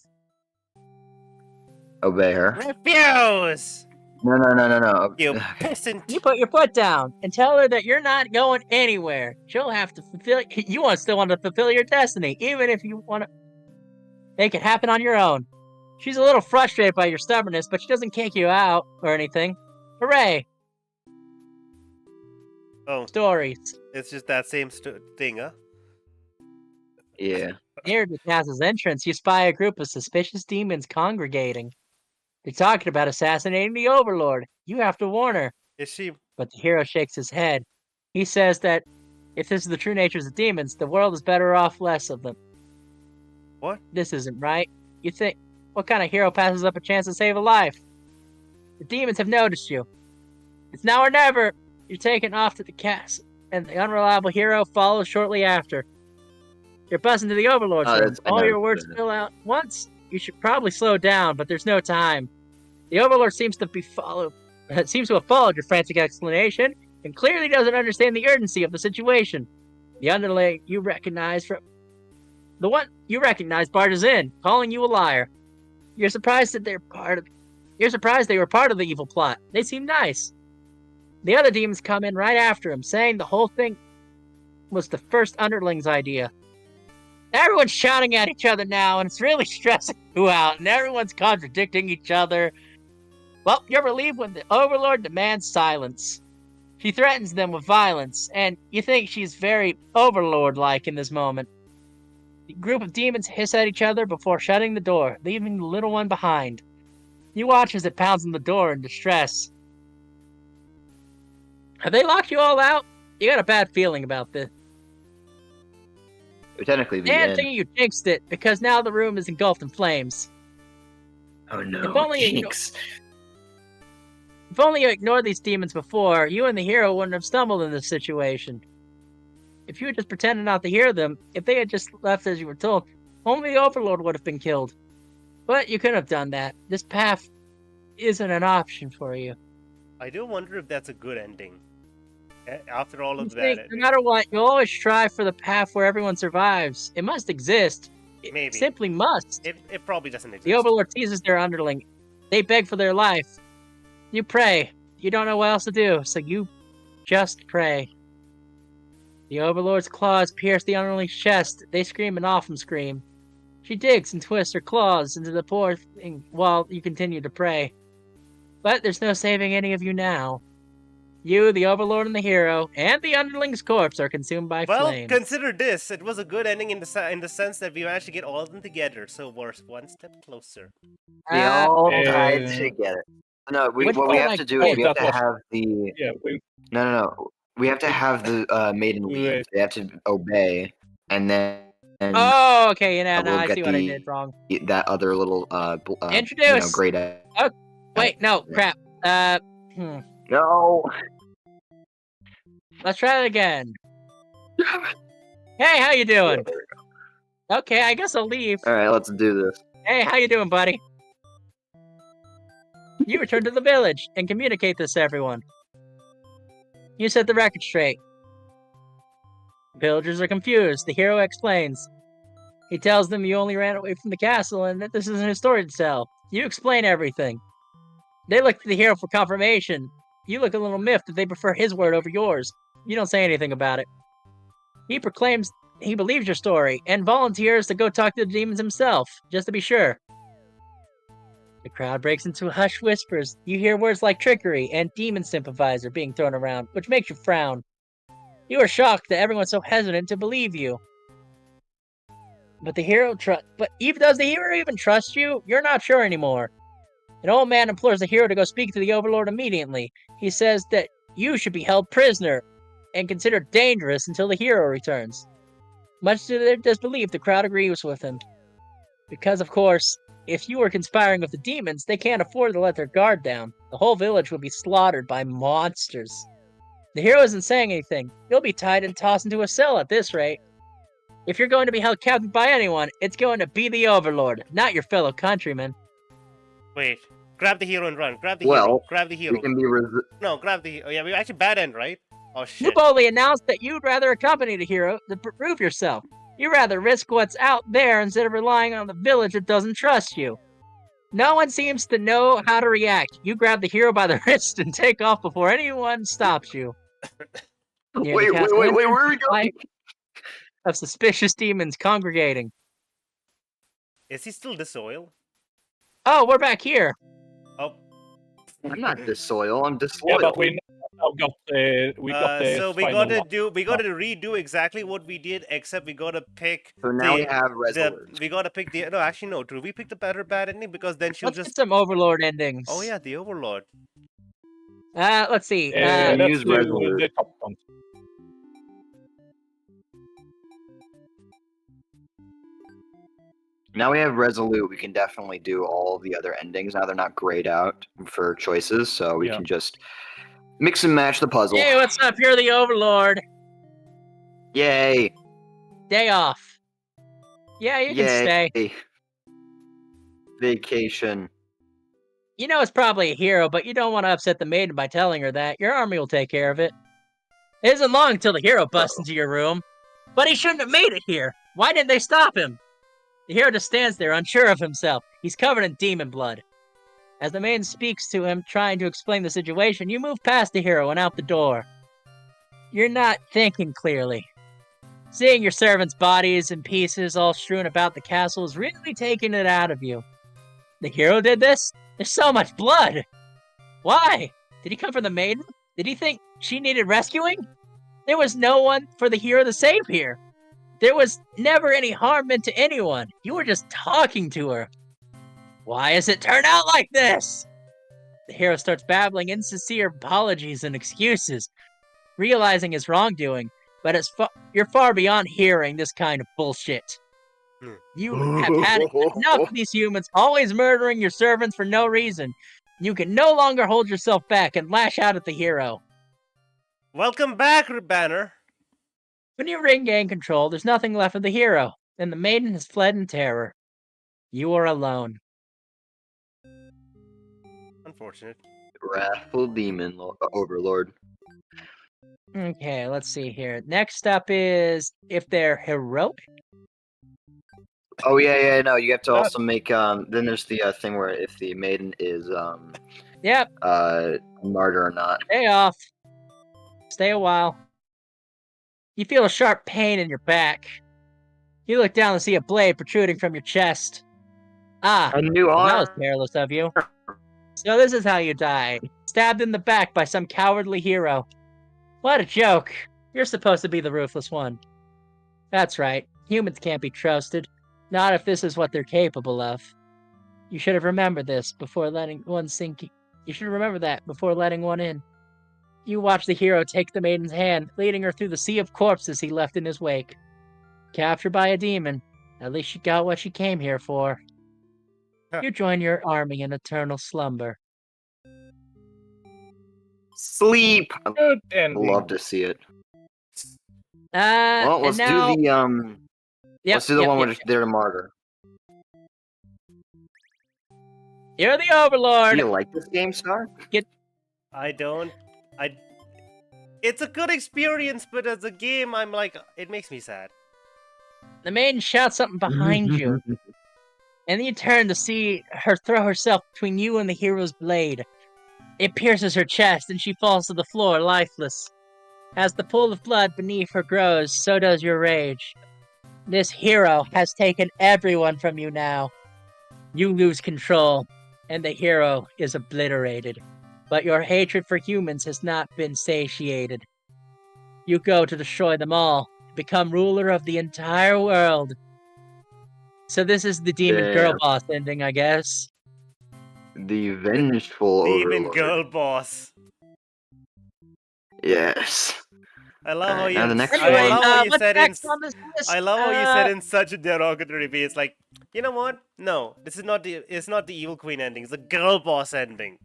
Obey her. Refuse! No. You peasant! You put your foot down and tell her that you're not going anywhere. She'll have to fulfill. You still want to fulfill your destiny, even if you want to make it happen on your own. She's a little frustrated by your stubbornness, but she doesn't kick you out or anything. Hooray! Oh, Stories. it's just that same thing, huh? Yeah. Near the castle's entrance, you spy a group of suspicious demons congregating. They're talking about assassinating the Overlord. You have to warn her. Is she? But the hero shakes his head. He says that if this is the true natures of demons, the world is better off less of them. What? This isn't right. You think, what kind of hero passes up a chance to save a life? The demons have noticed you. It's now or never. You're taken off to the castle, and the unreliable hero follows shortly after. You're buzzing to the Overlord's room. All your words fill out once. You should probably slow down, but there's no time. The Overlord seems to have followed your frantic explanation and clearly doesn't understand the urgency of the situation. The underling you recognize barges in, calling you a liar. You're surprised they were part of the evil plot. They seem nice. The other demons come in right after him, saying the whole thing was the first underling's idea. Everyone's shouting at each other now, and it's really stressing you out, and everyone's contradicting each other. Well, you're relieved when the Overlord demands silence. She threatens them with violence, and you think she's very Overlord-like in this moment. The group of demons hiss at each other before shutting the door, leaving the little one behind. You watch as it pounds on the door in distress. Have they locked you all out? You got a bad feeling about this. We're technically the And end. thinking you jinxed it, because now the room is engulfed in flames. Oh no, If only you jinx. If only you ignored these demons before, you and the hero wouldn't have stumbled in this situation. If you had just pretended not to hear them, if they had just left as you were told, only the Overlord would have been killed. But you couldn't have done that. This path isn't an option for you. I do wonder if that's a good ending. After all You of think, that, no matter what, you'll always strive for the path where everyone survives. It must exist. It Maybe. simply must. it probably doesn't exist. The Overlord teases their underling. They beg for their life. You pray. You don't know what else to do, so you just pray. The Overlord's claws pierce the underling's chest. They scream an awesome scream. She digs and twists her claws into the poor thing while you continue to pray. But there's no saving any of you now. You, the Overlord and the hero, and the underling's corpse are consumed by flames. Well, consider this. It was a good ending in the sense that we managed to get all of them together, so we're one step closer. They all tied together. No, what we have to do is we have to have the... Yeah, No. We have to have the maiden leave. They have to obey, and then... Oh, okay, I see what I did wrong. That other little, Introduce! great... Oh, wait, no, crap. No! Let's try it again. Hey, how you doing? Okay, I guess I'll leave. Alright, let's do this. Hey, how you doing, buddy? You return to the village and communicate this to everyone. You set the record straight. Villagers are confused. The hero explains. He tells them you only ran away from the castle and that this isn't his story to tell. You explain everything. They look to the hero for confirmation. You look a little miffed that they prefer his word over yours. You don't say anything about it. He proclaims he believes your story and volunteers to go talk to the demons himself, just to be sure. The crowd breaks into hushed whispers. You hear words like trickery and demon sympathizer being thrown around, which makes you frown. You are shocked that everyone's so hesitant to believe you. But the hero does the hero even trust you? You're not sure anymore. An old man implores the hero to go speak to the Overlord immediately. He says that you should be held prisoner and considered dangerous until the hero returns. Much to their disbelief, the crowd agrees with him. Because, of course, if you were conspiring with the demons, they can't afford to let their guard down. The whole village would be slaughtered by monsters. The hero isn't saying anything. You'll be tied and tossed into a cell at this rate. If you're going to be held captive by anyone, it's going to be the Overlord, not your fellow countrymen. Wait. Grab the hero and run. Grab the hero. Grab the hero. We can be No, grab the hero. Oh, yeah, we actually bad end, right? Oh, shit. You boldly announced that you'd rather accompany the hero to prove yourself. You'd rather risk what's out there instead of relying on the village that doesn't trust you. No one seems to know how to react. You grab the hero by the wrist and take off before anyone stops you. Wait, where are we going? Of suspicious demons congregating. Is he still disloyal? Oh, we're back here. Oh. I'm not disloyal, I'm disloyal. Yeah, but we now got the so we gotta redo exactly what we did, except we gotta pick. So now we have Resolute. We gotta pick the. No, actually, no. Do we pick the better bad ending? Because then she'll Let's just. get some Overlord endings. Oh yeah, the Overlord. Let's see. Let's use do Resolute. the top one. Now we have Resolute, we can definitely do all the other endings. Now they're not grayed out for choices, so we can just mix and match the puzzle. Hey, what's up? You're the Overlord. Yay! Day off. Yeah, you can stay. Vacation. You know it's probably a hero, but you don't want to upset the maiden by telling her that. Your army will take care of it. It isn't long until the hero busts into your room. But he shouldn't have made it here. Why didn't they stop him? The hero just stands there, unsure of himself. He's covered in demon blood. As the maiden speaks to him, trying to explain the situation, you move past the hero and out the door. You're not thinking clearly. Seeing your servants' bodies in pieces all strewn about the castle is really taking it out of you. The hero did this? There's so much blood! Why? Did he come for the maiden? Did he think she needed rescuing? There was no one for the hero to save here. There was never any harm meant to anyone. You were just talking to her. Why has it turned out like this? The hero starts babbling insincere apologies and excuses, realizing his wrongdoing, but you're far beyond hearing this kind of bullshit. You have had enough of these humans always murdering your servants for no reason. You can no longer hold yourself back and lash out at the hero. Welcome back, Banner. When you regain control, there's nothing left of the hero, and the maiden has fled in terror. You are alone. Unfortunate. Wrathful demon overlord. Okay, let's see here. Next up is if they're heroic. Oh yeah, no. You have to also make. Then there's the thing where if the maiden is Yep. martyr or not. Day off. Stay a while. You feel a sharp pain in your back. You look down and see a blade protruding from your chest. Ah, A new well, that was arm. careless of you. So this is how you die. Stabbed in the back by some cowardly hero. What a joke. You're supposed to be the ruthless one. That's right. Humans can't be trusted. Not if this is what they're capable of. You should have remembered this before letting one sink. You should remember that before letting one in. You watch the hero take the maiden's hand, leading her through the sea of corpses he left in his wake. Captured by a demon. At least she got what she came here for. You join your army in eternal slumber. Sleep. Good I'd ending. love to see it. Well, Let's and now... do the let's do the one where they're a martyr. You're the Overlord! Do you like this game, Star? I don't. It's a good experience, but as a game, I'm like, it makes me sad. The maiden shouts something behind you, and then you turn to see her throw herself between you and the hero's blade. It pierces her chest, and she falls to the floor, lifeless. As the pool of blood beneath her grows, so does your rage. This hero has taken everyone from you now. You lose control, and the hero is obliterated. But your hatred for humans has not been satiated. You go to destroy them all, become ruler of the entire world. So this is the demon girl boss ending, I guess. The vengeful Demon overlord. girl boss. Yes. I love how you. Now the next I love how you what's said in. next on this list? I love how you said in such a derogatory way. It's like, you know what? No, this is not the. It's not the evil queen ending. It's the girl boss ending.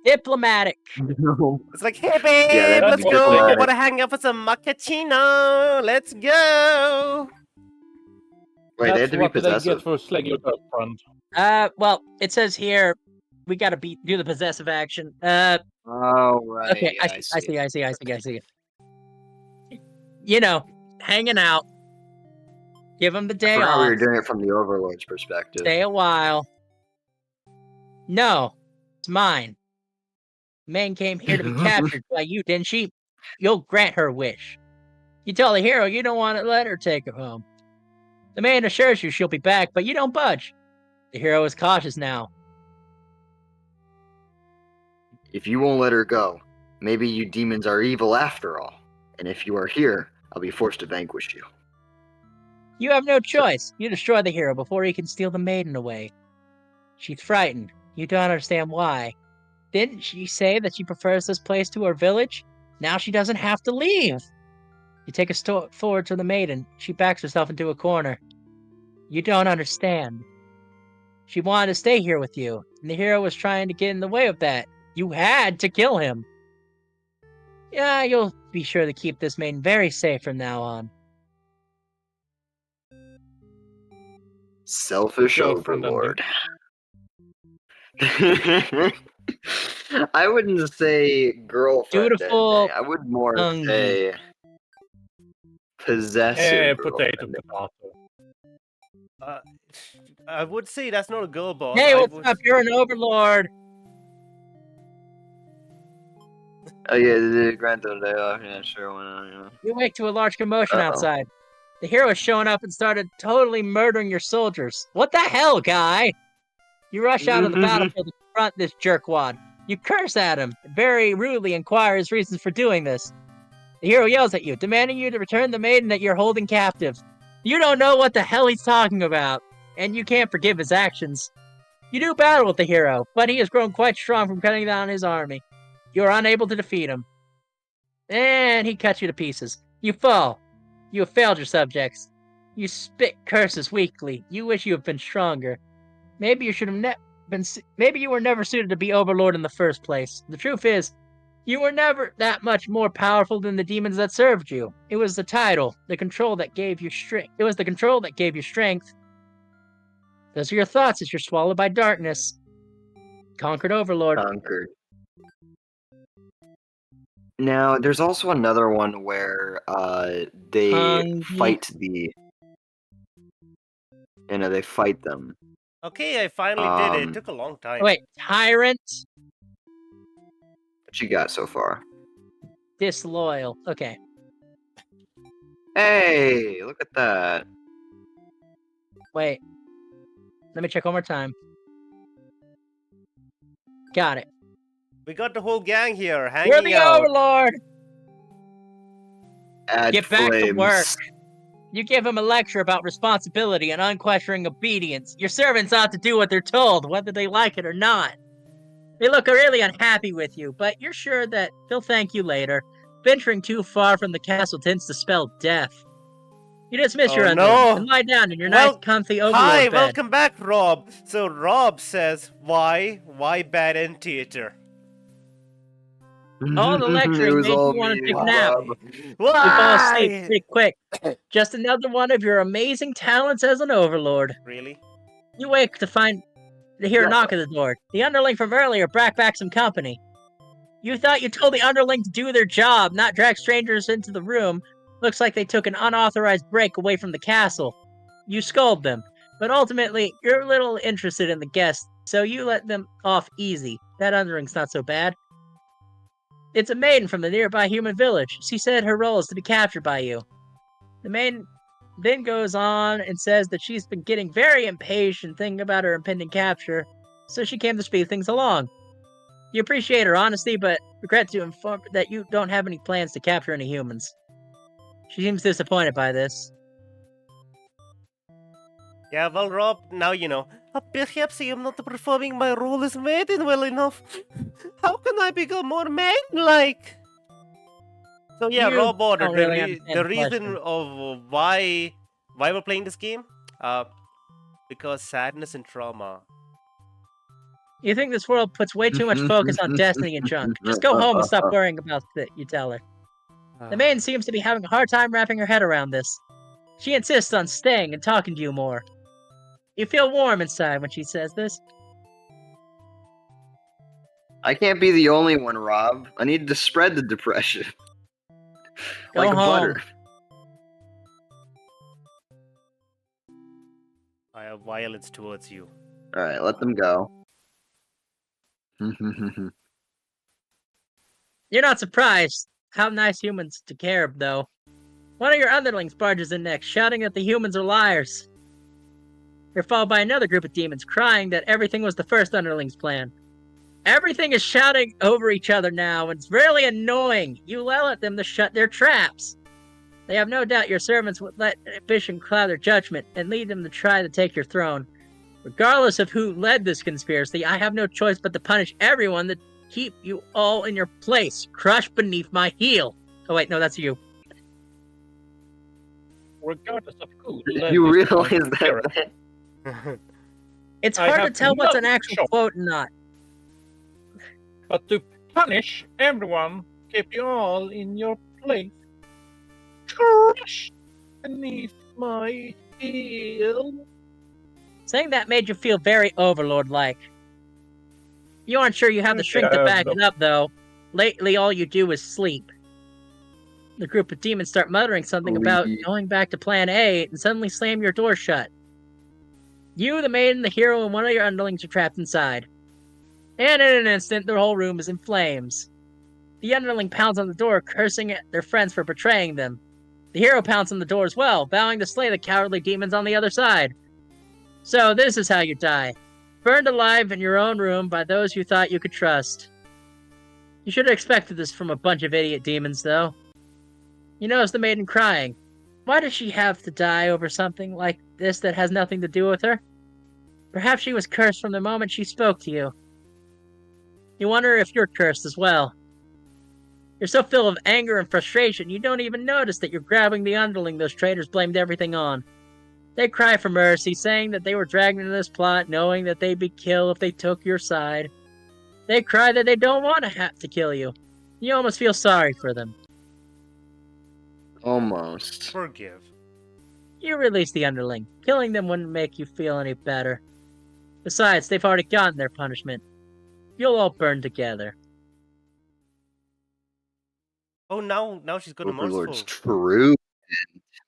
Diplomatic. It's like, hey babe, Yeah, let's go. diplomatic. Wanna hang out for some macchiato? Let's go. Wait, they have That's to be what they possessive. get for slaying your girlfriend. Well, it says here we gotta do the possessive action. Oh right. Okay, Yeah, I see. You know, hanging out. Give him the I day forgot off. we were doing it from the overlord's perspective. Stay a while. No, it's mine. Man came here to be captured by you, didn't she? You'll grant her wish. You tell the hero you don't want to let her take her home. The man assures you she'll be back, but you don't budge. The hero is cautious now. If you won't let her go, maybe you demons are evil after all. And if you are here, I'll be forced to vanquish you. You have no choice. You destroy the hero before he can steal the maiden away. She's frightened. You don't understand why. Didn't she say that she prefers this place to her village? Now she doesn't have to leave. You take a step forward to the maiden. She backs herself into a corner. You don't understand. She wanted to stay here with you, and the hero was trying to get in the way of that. You had to kill him. Yeah, you'll be sure to keep this maiden very safe from now on. Selfish Girlfriend overlord. I wouldn't say girlfriend. Dutiful, ending. I would more hungry. say possessive. Potato, girlfriend. potato. I would say that's not a girl boss. Hey, I what's would- up? You're an overlord. Oh yeah, the grant them day off. Yeah, sure, why not? You know. You wake to a large commotion Uh-oh. outside. The hero has shown up and started totally murdering your soldiers. What the hell, guy? You rush out of the battlefield to confront this jerkwad. You curse at him, and very rudely inquire his reasons for doing this. The hero yells at you, demanding you to return the maiden that you're holding captive. You don't know what the hell he's talking about, and you can't forgive his actions. You do battle with the hero, but he has grown quite strong from cutting down his army. You are unable to defeat him. And he cuts you to pieces. You fall. You have failed your subjects. You spit curses weakly. You wish you had been stronger. Maybe you should have maybe you were never suited to be overlord in the first place. The truth is, you were never that much more powerful than the demons that served you. It was the title, the control that gave you strength. It was the control that gave you strength. Those are your thoughts as you're swallowed by darkness. Conquered overlord. Conquered. Now, there's also another one where they fight the. You know, they fight them. Okay, I finally did it. It took a long time. Wait, tyrant? What you got so far? disloyal. Okay. Hey, look at that. Wait. Let me check one more time. Got it. We got the whole gang here You're hanging the out. overlord! Add Get back flames. to work. You give him a lecture about responsibility and unquestioning obedience. Your servants ought to do what they're told, whether they like it or not. They look really unhappy with you, but you're sure that they'll thank you later. Venturing too far from the castle tends to spell death. You dismiss your underlings and lie down in your nice, comfy overlord Hi, bed. welcome back, Rob. So Rob says, why bad end theater? All the lecturing made you want to take a nap. Why? You fall asleep pretty quick. Just another one of your amazing talents as an overlord. Really? You wake to hear a knock at the door. The underling from earlier brought back some company. You thought you told the underling to do their job, not drag strangers into the room. Looks like they took an unauthorized break away from the castle. You scold them, but ultimately, you're a little interested in the guests, so you let them off easy. That underling's not so bad. It's a maiden from the nearby human village. She said her role is to be captured by you. The maiden then goes on and says that she's been getting very impatient thinking about her impending capture, so she came to speed things along. You appreciate her honesty, but regret to inform that you don't have any plans to capture any humans. She seems disappointed by this. Yeah, well, Rob, now you know. Perhaps I am not performing my role as maiden well enough. How can I become more maiden-like? So yeah, You Rob ordered don't really the understand the reason question. of why we're playing this game. Because sadness and trauma. You think this world puts way too much focus on destiny and junk. Just go home and stop worrying about it, you tell her. The maiden seems to be having a hard time wrapping her head around this. She insists on staying and talking to you more. You feel warm inside when she says this. I can't be the only one, Rob. I need to spread the depression. Go like home. butter. I have violence towards you. Alright, let them go. You're not surprised. How nice humans to care, though. One of your underlings barges in next, shouting that the humans are liars. They're followed by another group of demons, crying that everything was the first underling's plan. Everything is shouting over each other now, and it's really annoying. You yell at them to shut their traps. They have no doubt your servants would let ambition cloud their judgment and lead them to try to take your throne. Regardless of who led this conspiracy, I have no choice but to punish everyone that keep you all in your place, crushed beneath my heel. Oh wait, no, that's you. Regardless of who. You realize that? It's hard to tell what's an no actual choice. quote and not. But to punish everyone, keep you all in your place, crushed beneath my heel. Saying that made you feel very overlord-like. You aren't sure you have the strength to back it up, though. Lately, all you do is sleep. The group of demons start muttering something about going back to Plan A and suddenly slam your door shut. You, the maiden, the hero, and one of your underlings are trapped inside. And in an instant, their whole room is in flames. The underling pounds on the door, cursing at their friends for betraying them. The hero pounds on the door as well, vowing to slay the cowardly demons on the other side. So this is how you die. Burned alive in your own room by those you thought you could trust. You should have expected this from a bunch of idiot demons, though. You notice the maiden crying. Why does she have to die over something like this that has nothing to do with her? Perhaps she was cursed from the moment she spoke to you. You wonder if you're cursed as well. You're so full of anger and frustration, you don't even notice that you're grabbing the underling those traitors blamed everything on. They cry for mercy, saying that they were dragged into this plot, knowing that they'd be killed if they took your side. They cry that they don't want to have to kill you. You almost feel sorry for them. Almost. Forgive. You release the underling. Killing them wouldn't make you feel any better. Besides, they've already gotten their punishment. You'll all burn together. Oh, now she's good and Overlord's merciful. true.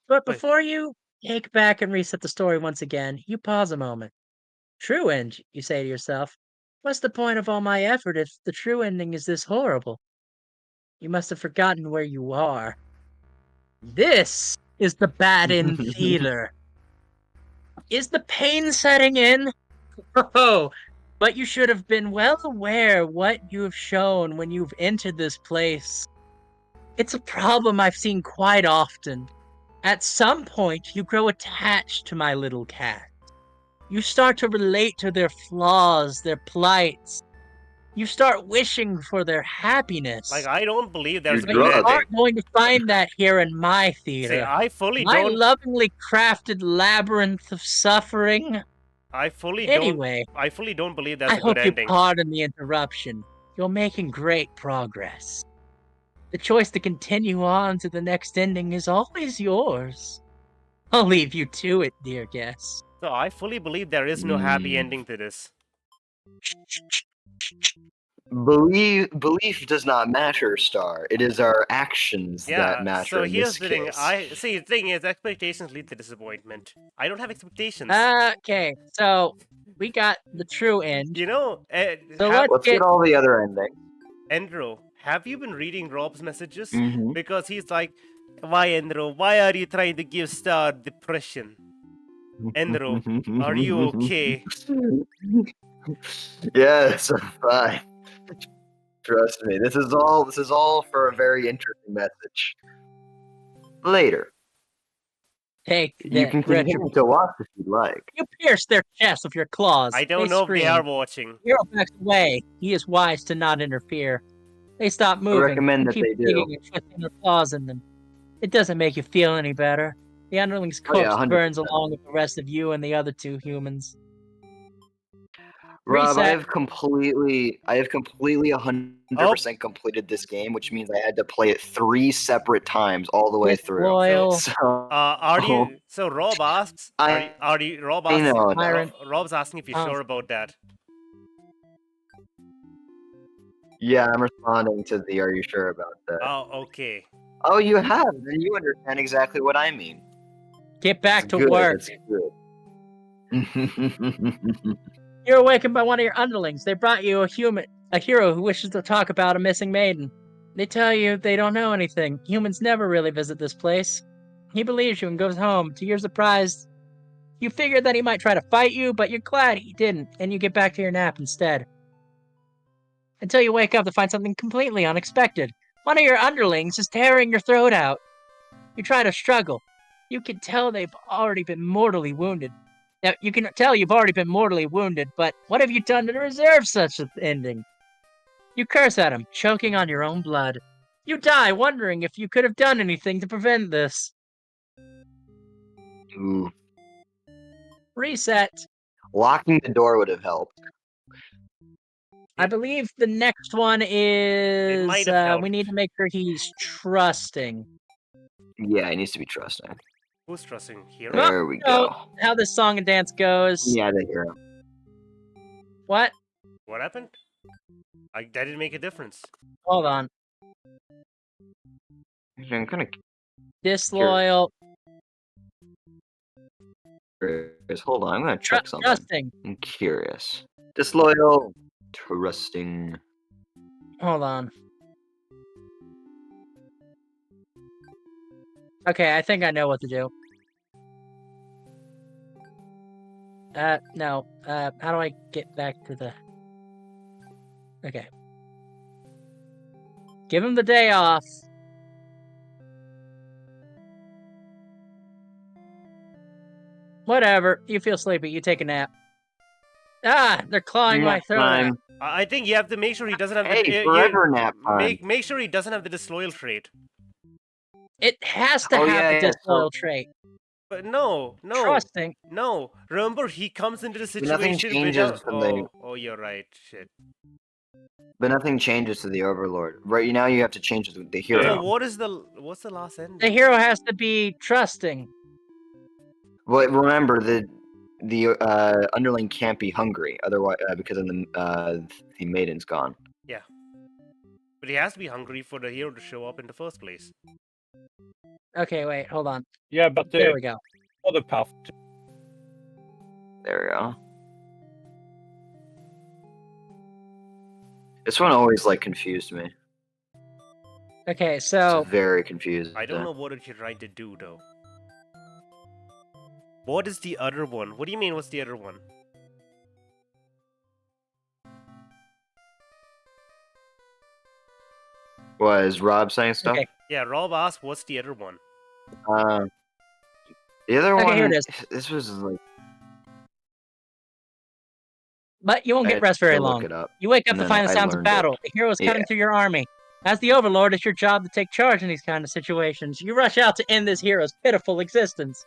But before you take back and reset the story once again, you pause a moment. True end, you say to yourself. What's the point of all my effort if the true ending is this horrible? You must have forgotten where you are. This is the Bad-In Theater. Is the pain setting in? Oh, but you should have been well aware what you have shown when you've entered this place. It's a problem I've seen quite often. At some point, you grow attached to my little cat. You start to relate to their flaws, their plights. You start wishing for their happiness. Like, I don't believe there's a But good you ending. aren't going to find that here in my theater. See, I fully My don't. lovingly crafted labyrinth of suffering. I fully Anyway, don't believe there's I a good hope you ending. pardon the interruption. You're making great progress. The choice to continue on to the next ending is always yours. I'll leave you to it, dear guest. So I fully believe there is no happy ending to this. Belief does not matter, Star. It is our actions that matter. So in here's this the thing. case. The thing is, expectations lead to disappointment. I don't have expectations. Okay, so we got the true end. You know, So let's get all the other endings. Endro, have you been reading Rob's messages? Mhm. Because he's like, why, Endro? Why are you trying to give Star depression? Endro, are you okay? Yes, I'm fine. Trust me. This is all for a very interesting message. Later. take You that can continue to watch if you'd like. You pierce their chests with your claws. I don't They know scream. if they are watching. Hero backs away. He is wise to not interfere. They stop moving. recommend and that keep they do. digging and twisting their claws in them. It doesn't make you feel any better. The underling's Oh, yeah, corpse 100%. burns along with the rest of you and the other two humans. Rob, I Reset. have completely 100% completed this game, which means I had to play it 3 separate times all the way through. Disloyal. So, Are you? So Rob asks. I- Rob I asks. know. Tyrant. Rob's asking if you're Oh. sure about that. Yeah, I'm responding to the "Are you sure about that?" Oh, okay. Oh, you have. Then you understand exactly what I mean. Get back It's to good, work. it's good. You're awakened by one of your underlings. They brought you a hero who wishes to talk about a missing maiden. They tell you they don't know anything. Humans never really visit this place. He believes you and goes home. To your surprise, you figured that he might try to fight you, but you're glad he didn't, and you get back to your nap instead. Until you wake up to find something completely unexpected. One of your underlings is tearing your throat out. You try to struggle. You can tell they've already been mortally wounded. Now, you can tell you've already been mortally wounded, but what have you done to deserve such an ending? You curse at him, choking on your own blood. You die wondering if you could have done anything to prevent this. Ooh. Reset. Locking the door would have helped. I believe the next one is might have helped. we need to make sure he's trusting. Yeah, he needs to be trusting. Who's trusting Hero? There we Oh. go. How this song and dance goes. Yeah, the hero. What? What happened? That didn't make a difference. Hold on. I'm kind of Disloyal. curious. Hold on, I'm gonna check something. Trusting. I'm curious. Disloyal. Trusting. Hold on. Okay, I think I know what to do. No. How do I get back to the... Okay. Give him the day off. Whatever. You feel sleepy. You take a nap. Ah, they're clawing my Nap throat out. time. I think you have to make sure he doesn't have Hey, the. forever nap time. Make sure he doesn't have the disloyal trait. It has to Oh, have yeah, the yeah, disloyal trait. But no. Trusting. No. Remember, he comes into the situation Nothing changes without. from the- Oh, you're right. Shit. But nothing changes to the Overlord. Right now, you have to change it with the hero. So what's the last end? The hero has to be trusting. But remember, the underling can't be hungry, otherwise, because of the maiden's gone. But he has to be hungry for the hero to show up in the first place. Okay, wait, hold on. Yeah, but There the we go. other path. There we go. This one always confused me. Okay, so It's very confusing. I don't know what you're trying to do, though. What is the other one? What do you mean, what's the other one? What, is Rob saying stuff? Okay. Yeah, Rob asked, what's the other one? The other Okay, one, here it is. this was like... But you won't I get had rest to very look long. it up, You wake up and to then find the I sounds of learned it. battle. The hero is cutting Yeah. through your army. As the Overlord, it's your job to take charge in these kind of situations. You rush out to end this hero's pitiful existence.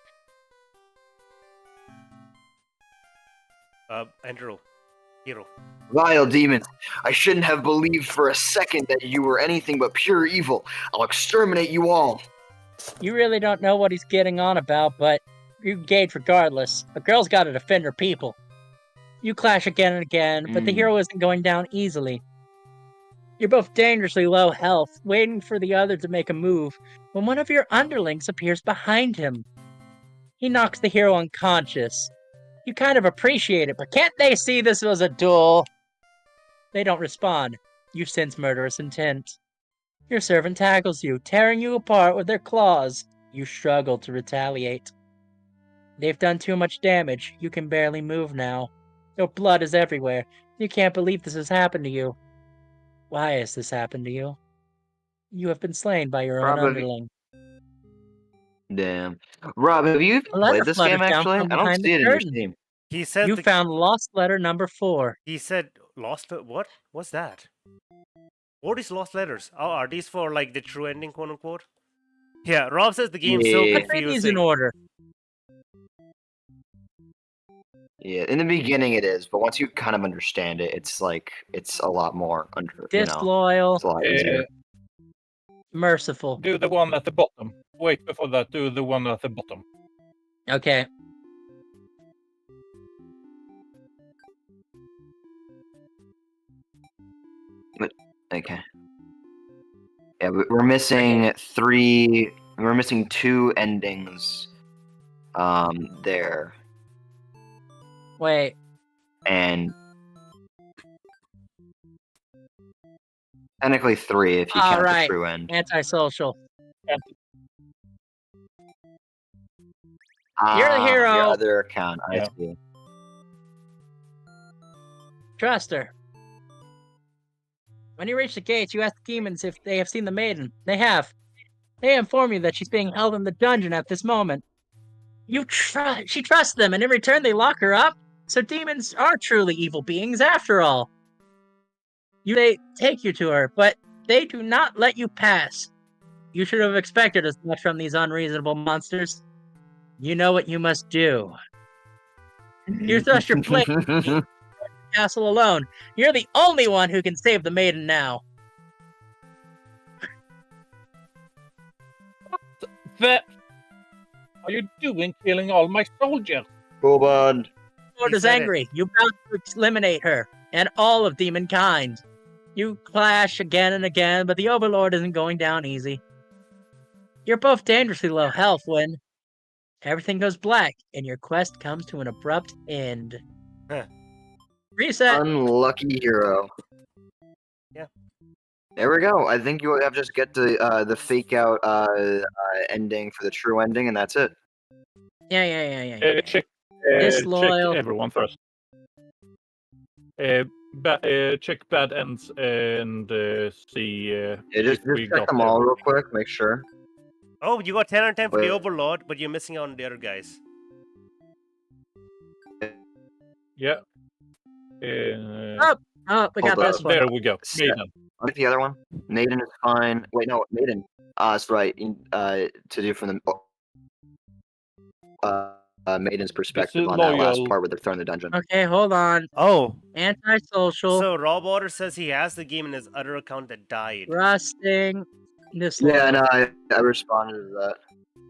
Andrew. Hero. Vile demons, I shouldn't have believed for a second that you were anything but pure evil. I'll exterminate you all. You really don't know what he's getting on about, but you engage regardless. A girl's got to defend her people. You clash again and again, but the hero isn't going down easily. You're both dangerously low health, waiting for the other to make a move, when one of your underlings appears behind him. He knocks the hero unconscious. You kind of appreciate it, but can't they see this was a duel? They don't respond. You sense murderous intent. Your servant tackles you, tearing you apart with their claws. You struggle to retaliate. They've done too much damage. You can barely move now. Your blood is everywhere. You can't believe this has happened to you. Why has this happened to you? You have been slain by your own underling. Damn. Rob, have you A letter played this fluttered game, down actually? from I don't behind see the it in your curtain. Steam. He said You found lost letter number 4. He said lost what? What's that? What is lost letters? Oh, are these for like the true ending, quote unquote? Yeah, Rob says the game's so Yeah. Let's read these in confusing. order. Yeah, in the beginning it is, but once you kind of understand it, it's like, it's a lot more Disloyal. it's a lot easier. Merciful. Do the one at the bottom. Wait, before that, do the one at the bottom. Okay. Okay. Yeah, we're missing we're missing 2 endings there. Wait. And technically 3 if you count the true end. Antisocial. Ah, You're the hero. Your other account, I Yeah. see. Trust her. When you reach the gates, you ask the demons if they have seen the maiden. They have. They inform you that she's being held in the dungeon at this moment. She trusts them, and in return they lock her up. So demons are truly evil beings after all. They take you to her, but they do not let you pass. You should have expected as much from these unreasonable monsters. You know what you must do. You thrust your blade into the castle alone. You're the only one who can save the maiden now. What are you doing, killing all my soldiers? Cool, bud. Lord He is said it. angry. You vow to eliminate her and all of demon kind. You clash again and again, but the Overlord isn't going down easy. You're both dangerously low health when everything goes black and your quest comes to an abrupt end. Huh. Reset. Unlucky hero. Yeah. There we go. I think you have just get the fake out ending for the true ending, and that's it. Yeah. Check Disloyal. everyone first. Check bad ends and see Yeah, if just we check got them all everything. real quick. Make sure. Oh, you got 10 on 10 for the Wait. Overlord, but you're missing out on the other guys. Yeah. Oh, we got Hold this up. one. There we go. Set. Maiden. What's the other one? Maiden is fine. Wait, no, Maiden. That's right. To do from the Maiden's perspective on that last Disloyal. part where they're thrown in the dungeon. Okay, hold on. Oh, Antisocial. so Rob Otter says he has the game in his other account that died. Rusting. Disloyal. Yeah, no, I responded to that.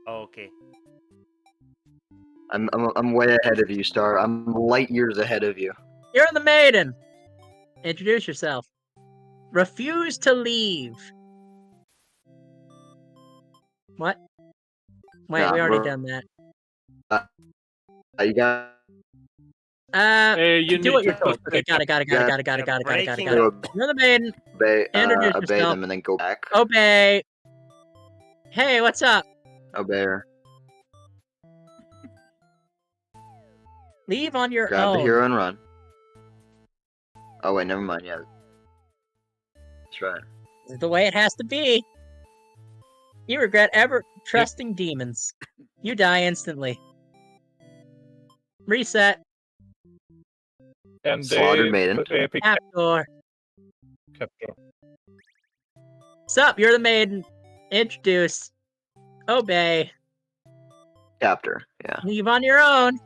Oh, okay. I'm way ahead of you, Star. I'm light years ahead of you. You're the maiden. Introduce yourself. Refuse to leave. What? Wait, Nah, we already we're- done that. You got You do what need you're to told. put Okay, got it. breaking You're up. the maiden. Introduce Obey yourself. them and then go back. Obey. Hey, what's up? Obey her. Leave on your Grab own. the hero and run. Oh wait, never mind. Yeah, that's right. This is the way it has to be. You regret ever trusting demons. You die instantly. Reset. And Slaughtered maiden. pick Captor. capture. Sup, you're the maiden. Introduce. Obey. Captor. Yeah. Leave on your own.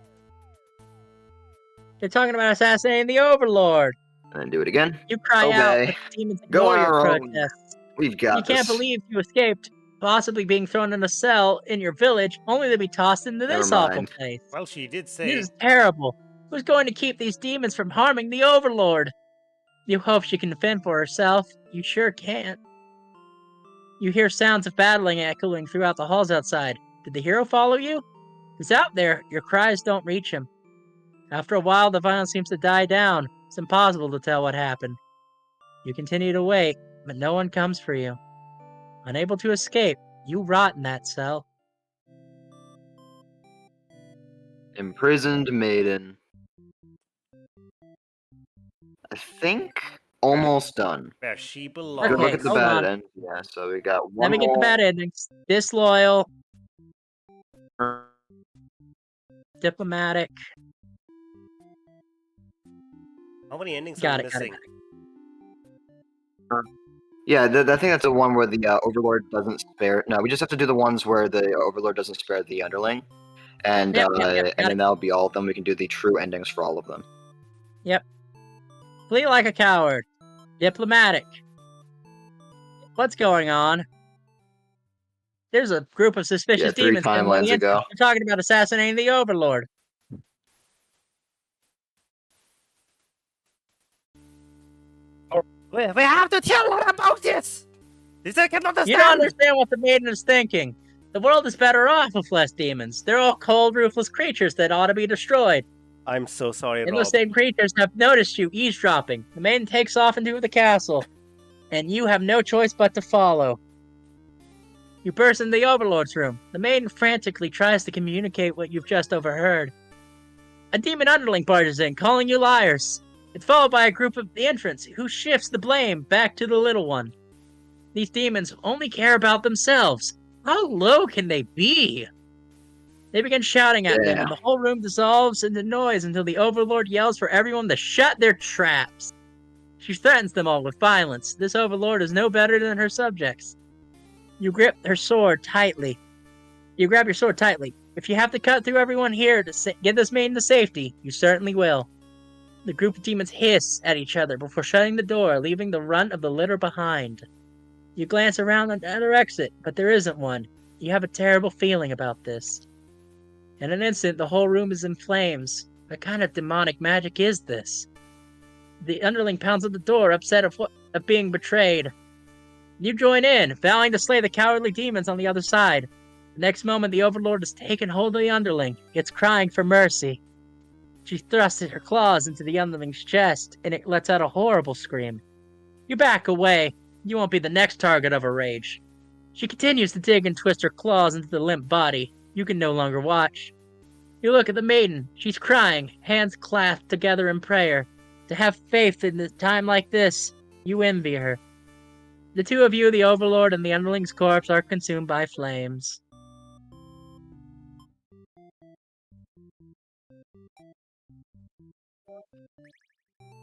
They're talking about assassinating the Overlord. And then do it again. You cry out, Obey. but the demons Go ignore on your our own. protests. We've got You can't this. believe you escaped, possibly being thrown in a cell in your village, only to be tossed into Never this awful mind. place. Well, she did say. This is terrible. Who's going to keep these demons from harming the Overlord? You hope she can fend for herself. You sure can't. You hear sounds of battling echoing throughout the halls outside. Did the hero follow you? He's out there. Your cries don't reach him. After a while, the violence seems to die down. It's impossible to tell what happened. You continue to wait, but no one comes for you. Unable to escape, you rot in that cell. Imprisoned maiden. I think almost done. Where she Good belongs. Okay, look at the hold bad on. end. Yeah, so we got Let one me get the more. bad endings. Disloyal, diplomatic. How many endings Got are we it, got it, missing? Yeah, I think that's the one where the Overlord doesn't spare. No, we just have to do the ones where the Overlord doesn't spare the underling, and Yep, got and then it. that'll be all of them. We can do the true endings for all of them. Flee like a coward. Diplomatic. What's going on? There's a group of suspicious Yeah, 3 demons coming timelines in. ago. They're talking about assassinating the Overlord. We have to tell her about this! This I cannot understand! You don't understand what the maiden is thinking. The world is better off with less demons. They're all cold, ruthless creatures that ought to be destroyed. I'm so sorry, And Rob. those same creatures have noticed you eavesdropping. The maiden takes off into the castle, and you have no choice but to follow. You burst into the Overlord's room. The maiden frantically tries to communicate what you've just overheard. A demon underling barges in, calling you liars. It's followed by a group of the entrants, who shifts the blame back to the little one. These demons only care about themselves. How low can they be? They begin shouting at them, and the whole room dissolves into noise until the Overlord yells for everyone to shut their traps. She threatens them all with violence. This Overlord is no better than her subjects. You grip her sword tightly. You grab your sword tightly. If you have to cut through everyone here to get this maiden to safety, you certainly will. The group of demons hiss at each other before shutting the door, leaving the runt of the litter behind. You glance around at another exit, but there isn't one. You have a terrible feeling about this. In an instant, the whole room is in flames. What kind of demonic magic is this? The underling pounds at the door, upset of being betrayed. You join in, vowing to slay the cowardly demons on the other side. The next moment, the Overlord has taken hold of the underling. It's crying for mercy. She thrusts her claws into the underling's chest, and it lets out a horrible scream. You back away. You won't be the next target of her rage. She continues to dig and twist her claws into the limp body. You can no longer watch. You look at the maiden. She's crying, hands clasped together in prayer. To have faith in a time like this, you envy her. The two of you, the Overlord and the underling's corpse, are consumed by flames.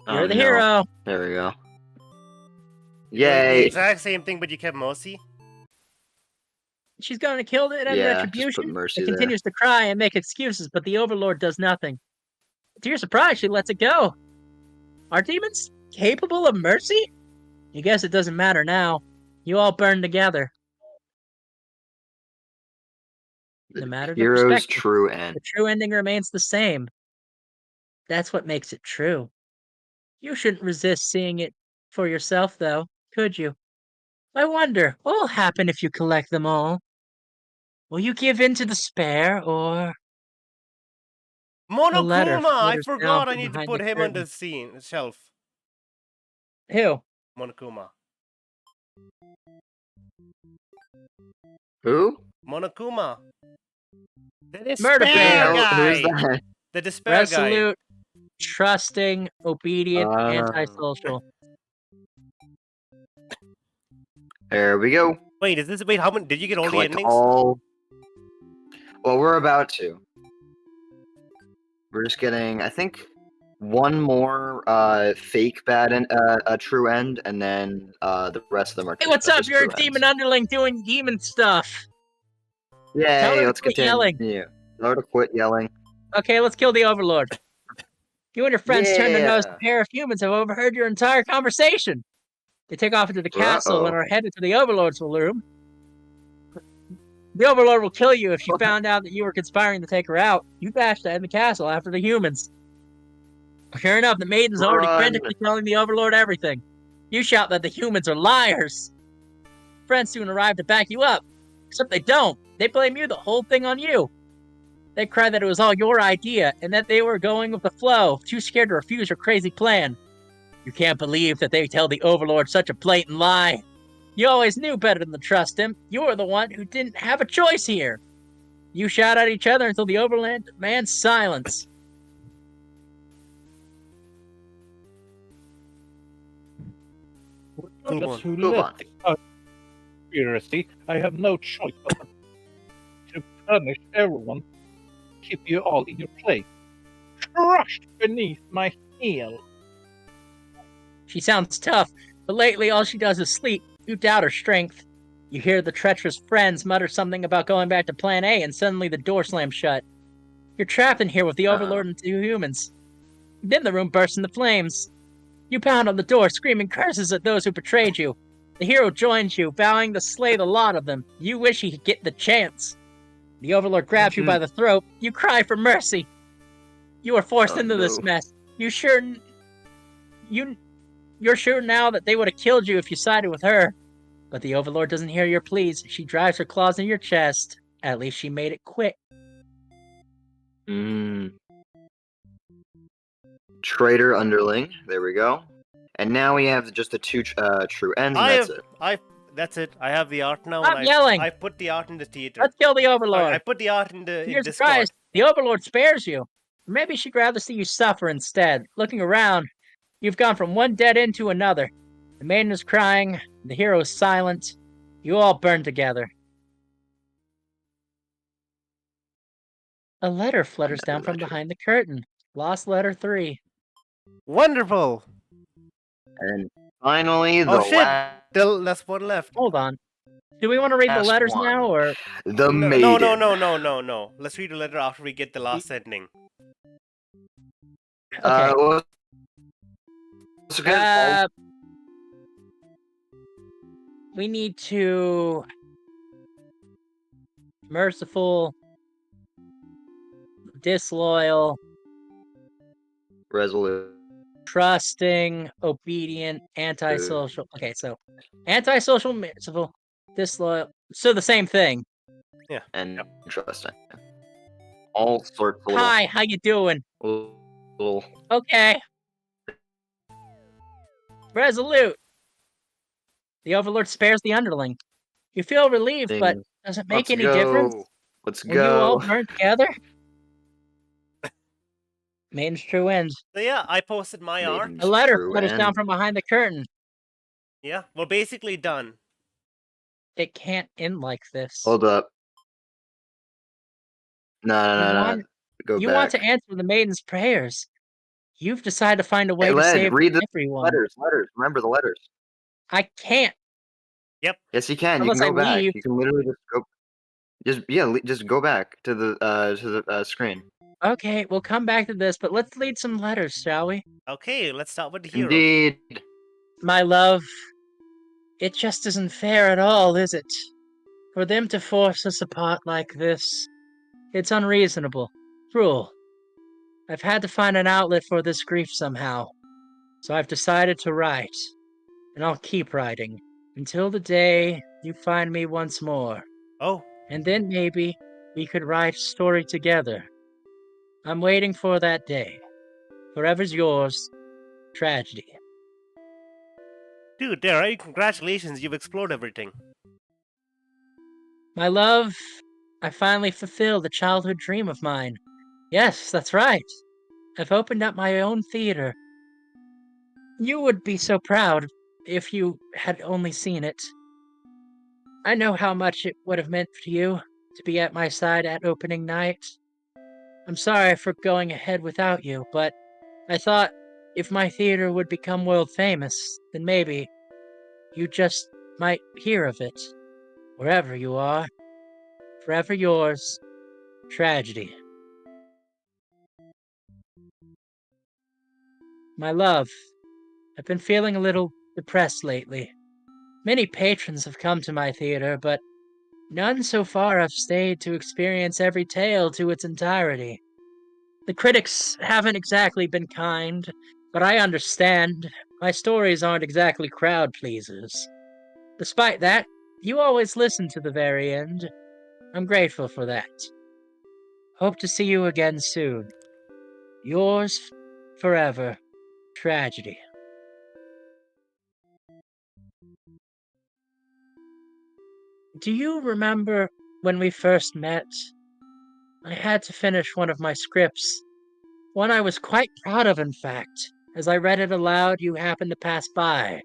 You're the hero. There we go. You did Yay! the exact same thing, but you kept Mercy. She's going to kill it as Yeah, retribution. just put Mercy It there. continues to cry and make excuses, but the Overlord does nothing. To your surprise, she lets it go. Are demons capable of mercy? You guess it doesn't matter now. You all burn together. No matter the Hero's perspective, true end. the true ending remains the same. That's what makes it true. You shouldn't resist seeing it for yourself, though, could you? I wonder, what will happen if you collect them all? Will you give in to despair, or... letter Monokuma! I flutters down forgot I from need to behind put the him on curtain. the shelf. Who? Monokuma. Who? Monokuma. The Murder despair bear. Who's guy! that? The despair guy. Resolute, trusting, obedient, antisocial. There we go. Wait, how many did you get all the Collect endings? all. Well, we're about to. We're just getting, I think, one more fake bad and a true end, and then the rest of them are. Hey, what's up? just You're a true demon ends. underling doing demon stuff. Tell Yay! her Let's to quit continue. yelling. Tell her to quit yelling. Okay, let's kill the Overlord. You and your friends turn to notice Yeah. a pair of humans have overheard your entire conversation. They take off into the castle and are headed to the Overlord's room. The Overlord will kill you if she found out that you were conspiring to take her out. You dash to end the castle after the humans. Sure enough, the maiden's already frantically telling the Overlord everything. You shout that the humans are liars. Friends soon arrive to back you up. Except they don't. They blame you, the whole thing on you. They cry that it was all your idea and that they were going with the flow, too scared to refuse your crazy plan. You can't believe that they tell the Overlord such a blatant lie. You always knew better than to trust him. You were the one who didn't have a choice here. You shout at each other until the Overland demands silence. Move on. Conspiracy. I have no choice but to punish everyone. Keep you all in your place. Crushed beneath my heel. She sounds tough, but lately all she does is sleep. You doubt her strength. You hear the treacherous friends mutter something about going back to Plan A, and suddenly the door slams shut. You're trapped in here with the Overlord and 2 humans. Then the room bursts into flames. You pound on the door, screaming curses at those who betrayed you. The hero joins you, vowing to slay the lot of them. You wish he could get the chance. The Overlord grabs you by the throat. You cry for mercy. You are forced into this mess. You're sure now that they would have killed you if you sided with her. But the Overlord doesn't hear your pleas. She drives her claws in your chest. At least she made it quick. Traitor underling. There we go. And now we have just the 2 true ends, and that's it. That's it. I have the art now. Stop yelling! I put the art in the theater. Let's kill the Overlord. I put the art in Here's Discord. Christ. The Overlord spares you. Maybe she'd rather see you suffer instead. Looking around, you've gone from one dead end to another. The maiden is crying. The hero is silent. You all burn together. A letter flutters down from behind the curtain. Lost letter 3. Wonderful. And finally, That's one left. Hold on. Do we want to read the letters now, or the maiden? No. Let's read the letter after we get the last ending. okay? We need to merciful, disloyal, resolute, trusting, obedient, antisocial. Okay, so antisocial, merciful, disloyal. So the same thing. Yeah. And trusting. All sorts of. Hi, how you doing? Little. Okay. Resolute. The Overlord spares the underling. You feel relieved, but does it make any difference? Let's when you all burn together? Maiden's true ends. So yeah, I posted my art. A letter flutters down from behind the curtain. Yeah, we're basically done. It can't end like this. Hold up. No. Go you back. want to answer the maiden's prayers. You've decided to find a way to save everyone. Letters. Remember the letters. I can't. Yep. Yes, you can. Unless you can go back. leave. You can literally just go back to the screen. Okay, we'll come back to this, but let's read some letters, shall we? Okay, let's start with the hero. Indeed. My love, it just isn't fair at all, is it? For them to force us apart like this. It's unreasonable, cruel. I've had to find an outlet for this grief somehow. So I've decided to write. And I'll keep writing. Until the day you find me once more. Oh. And then maybe we could write a story together. I'm waiting for that day. Forever's yours, Tragedy. Dude, there, right? Congratulations, you've explored everything. My love, I finally fulfilled a childhood dream of mine. Yes, that's right. I've opened up my own theater. You would be so proud if you had only seen it. I know how much it would have meant to you to be at my side at opening night. I'm sorry for going ahead without you, but I thought if my theater would become world famous, then maybe you just might hear of it. Wherever you are, forever yours, Tragedy. My love, I've been feeling a little depressed lately. Many patrons have come to my theater, but none so far have stayed to experience every tale to its entirety. The critics haven't exactly been kind, but I understand. My stories aren't exactly crowd pleasers. Despite that, you always listen to the very end. I'm grateful for that. Hope to see you again soon. Yours forever, Tragedy. Do you remember when we first met? I had to finish one of my scripts, one I was quite proud of, in fact. As I read it aloud, you happened to pass by.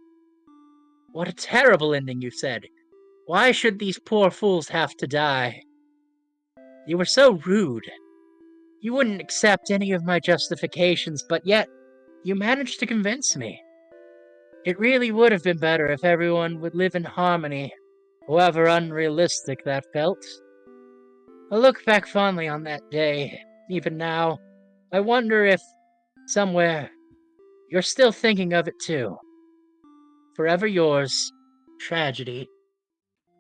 What a terrible ending, you said. Why should these poor fools have to die? You were so rude. You wouldn't accept any of my justifications, but yet you managed to convince me. It really would have been better if everyone would live in harmony, however unrealistic that felt. I look back fondly on that day. Even now, I wonder if, somewhere, you're still thinking of it too. Forever yours, Tragedy.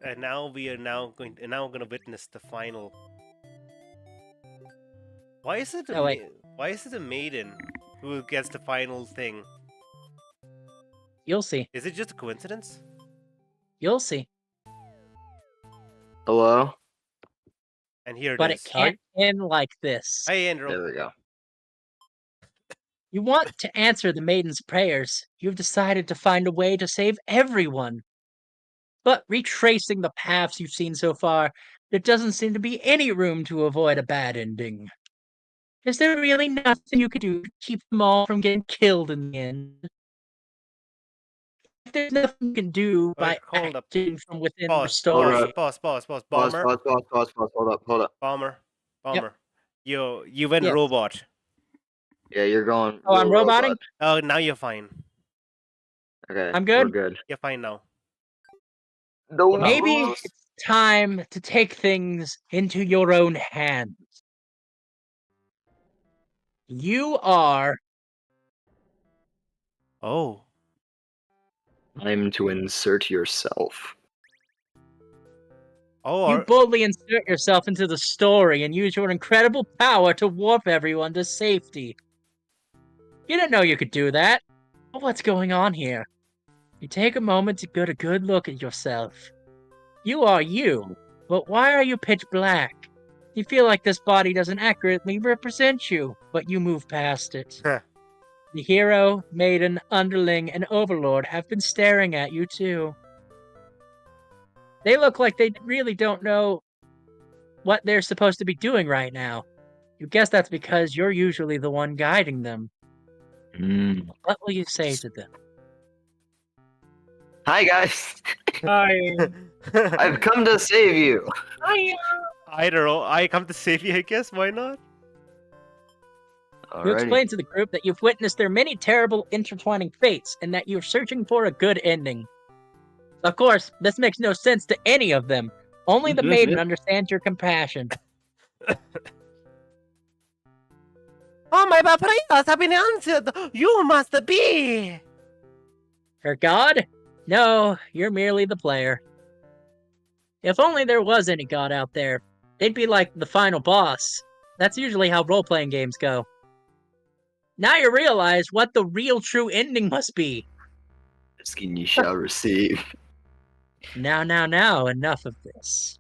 And now we are now gonna witness the final. Why is it Oh, wait. why is it a maiden who gets the final thing? You'll see. Is it just a coincidence? You'll see. Hello? And here But it it is. can't end like this. Hey, Andrew. There we go. You want to answer the maiden's prayers. You've decided to find a way to save everyone. But retracing the paths you've seen so far, there doesn't seem to be any room to avoid a bad ending. Is there really nothing you could do to keep them all from getting killed in the end? If there's nothing you can do by Hold up. acting from within the Pause. story. Pause. Pause, Bomber. pause. Hold up. Bomber. Yep. You went Yes. robot. Yeah, you're going. Oh, I'm real roboting? robot. Oh, now you're fine. Okay, I'm good? We're good. You're fine now. No, Maybe it's time to take things into your own hands. You are Oh. time to insert yourself. Oh. You boldly insert yourself into the story and use your incredible power to warp everyone to safety. You didn't know you could do that. But what's going on here? You take a moment to get a good look at yourself. You are you, but why are you pitch black? You feel like this body doesn't accurately represent you, but you move past it. Huh. The hero, maiden, underling, and overlord have been staring at you too. They look like they really don't know what they're supposed to be doing right now. You guess that's because you're usually the one guiding them. What will you say to them? Hi guys, Hi. I've come to save you. I don't know. I come to save you, I guess. Why not? You Alrighty. explain to the group that you've witnessed their many terrible intertwining fates and that you're searching for a good ending. Of course, this makes no sense to any of them. Only the maiden understands your compassion. Oh, my prayers have been answered. You must be. Her god? No, you're merely the player. If only there was any god out there, they'd be like the final boss. That's usually how role-playing games go. Now you realize what the real true ending must be. Asking ye shall receive. Now, enough of this.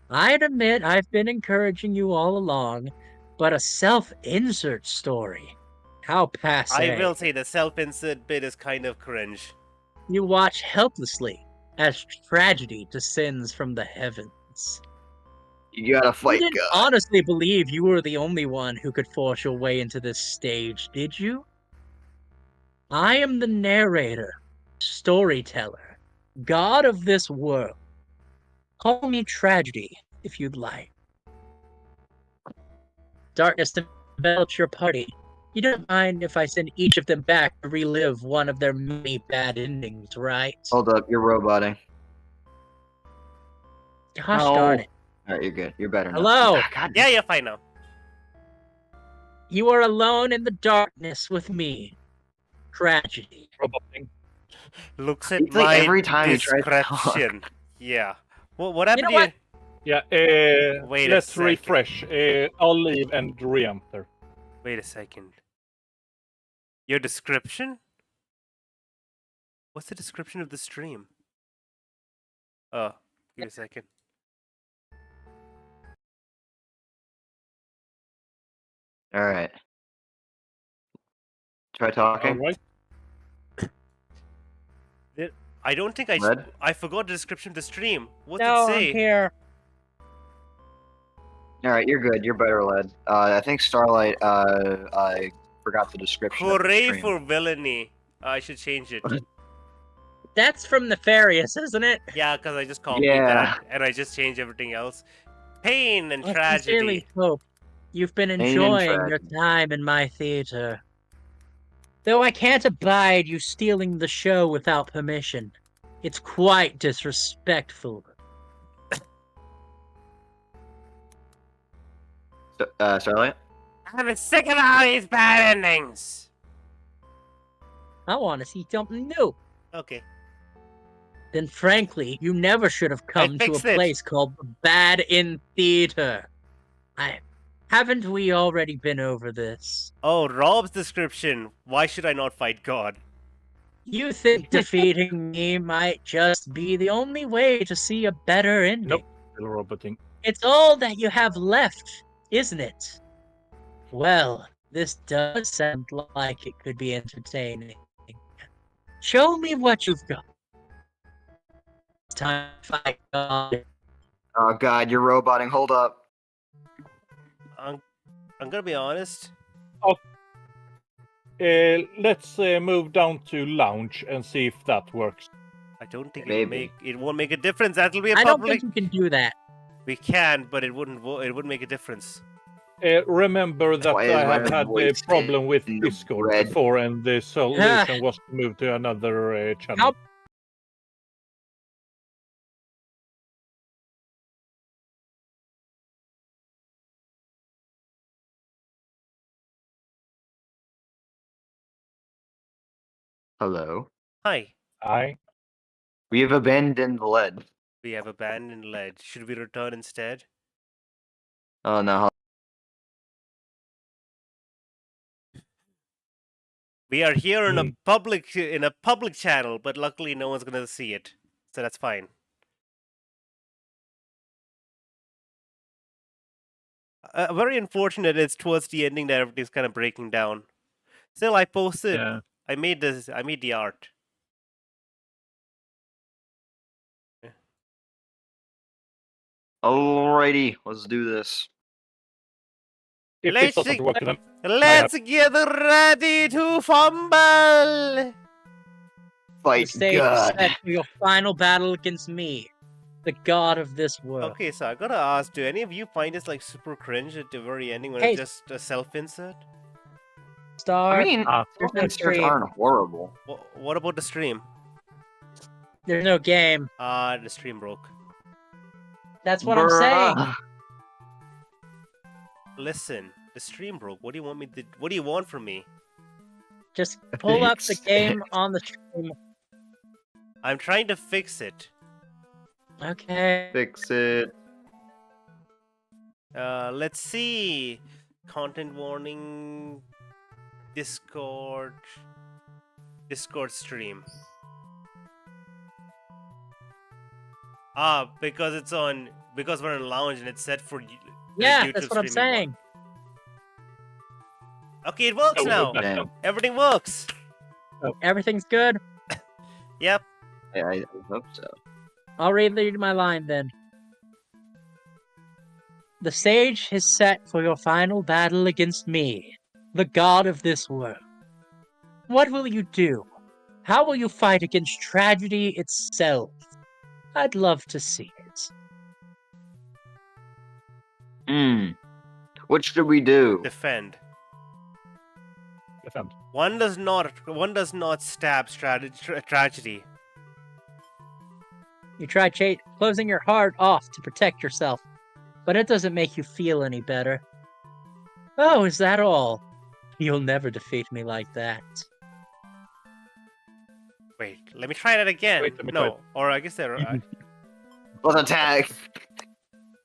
I'd admit I've been encouraging you all along, but a self-insert story. How passe. I will say the self-insert bit is kind of cringe. You watch helplessly as tragedy descends from the heavens. You gotta fight You didn't God. honestly believe you were the only one who could force your way into this stage, did you? I am the narrator, storyteller, god of this world. Call me tragedy, if you'd like. Darkness develops your party. You don't mind if I send each of them back to relive one of their many bad endings, right? Hold up, you're roboting. Gosh darn it. Alright, you're good. You're better now. Hello. God, Yeah, you're fine now. You are alone in the darkness with me. Tragedy. Roboting. Looks at It's my like every time he tries to talk. description. Yeah. What happened know to you? Yeah, Wait a let's second. refresh. I'll leave and re-enter. Wait a second. Your description? What's the description of the stream? Oh, give me a second. Alright. Try talking. Alright. I don't think Red? I forgot the description of the stream. What's No, it I'm say? here. Alright, you're good. You're better, Led. I think Starlight, I forgot the description. of the Hooray stream. for villainy. I should change it. That's from Nefarious, isn't it? Yeah, because I just copied Yeah. that and I just changed everything else. Pain and I tragedy. sincerely hope you've been and enjoying your tragedy. time in my theater. Though I can't abide you stealing the show without permission. It's quite disrespectful. Starlight? I'm sick of all these bad endings. I want to see something new. Okay. Then frankly, you never should have come to a fixed it. place called the Bad in Theater. Haven't we already been over this? Oh, Rob's description. Why should I not fight God? You think defeating me might just be the only way to see a better ending? Nope. Still roboting. It's all that you have left, isn't it? Well, this does sound like it could be entertaining. Show me what you've got. It's time to fight God. Oh god, you're roboting. Hold up. I'm gonna be honest. Let's move down to lounge and see if that works. I don't think Maybe. it won't make a difference. That'll be a I don't public. think you can do that. We can, but it wouldn't make a difference. Remember that Why is I my have had a voice problem with in Discord red? before, and the solution was to move to another channel. How- Hello? Hi. We have abandoned the lead. We have abandoned lead. Should we return instead? Oh no. We are here in a public channel, but luckily no one's gonna see it, so that's fine. Very unfortunate. It's towards the ending that everything's kind of breaking down. Still, I posted. Yeah. I made the art. Alrighty, let's do this. If Let's it doesn't see- work, then Let's get ready to fumble. The Fight stage is God. set for your final battle against me, the god of this world. Okay, so I gotta ask: do any of you find this like super cringe at the very ending when Hey. it's just a self-insert? Star, I mean, there's no inserts stream. aren't horrible. What about the stream? There's no game. The stream broke. That's what I'm saying. Bruh. Listen, the stream broke. What do you want me to? What do you want from me? Just pull up the Fix game it. on the stream. I'm trying to fix it. Okay. Fix it. Let's see. Content warning. Discord stream. Because we're in lounge and it's set for Yeah, YouTube that's what I'm streaming saying. Okay, it works now. Damn. Everything works. Everything's good? Yep. I hope so. I'll read my line then. The stage is set for your final battle against me, the god of this world. What will you do? How will you fight against tragedy itself? I'd love to see it. What should we do? Defend. Defend. One does not stab tragedy. You try closing your heart off to protect yourself, but it doesn't make you feel any better. Oh, is that all? You'll never defeat me like that. Wait, let me try that again. Wait, let me no, try. or I guess they're. Let's attack.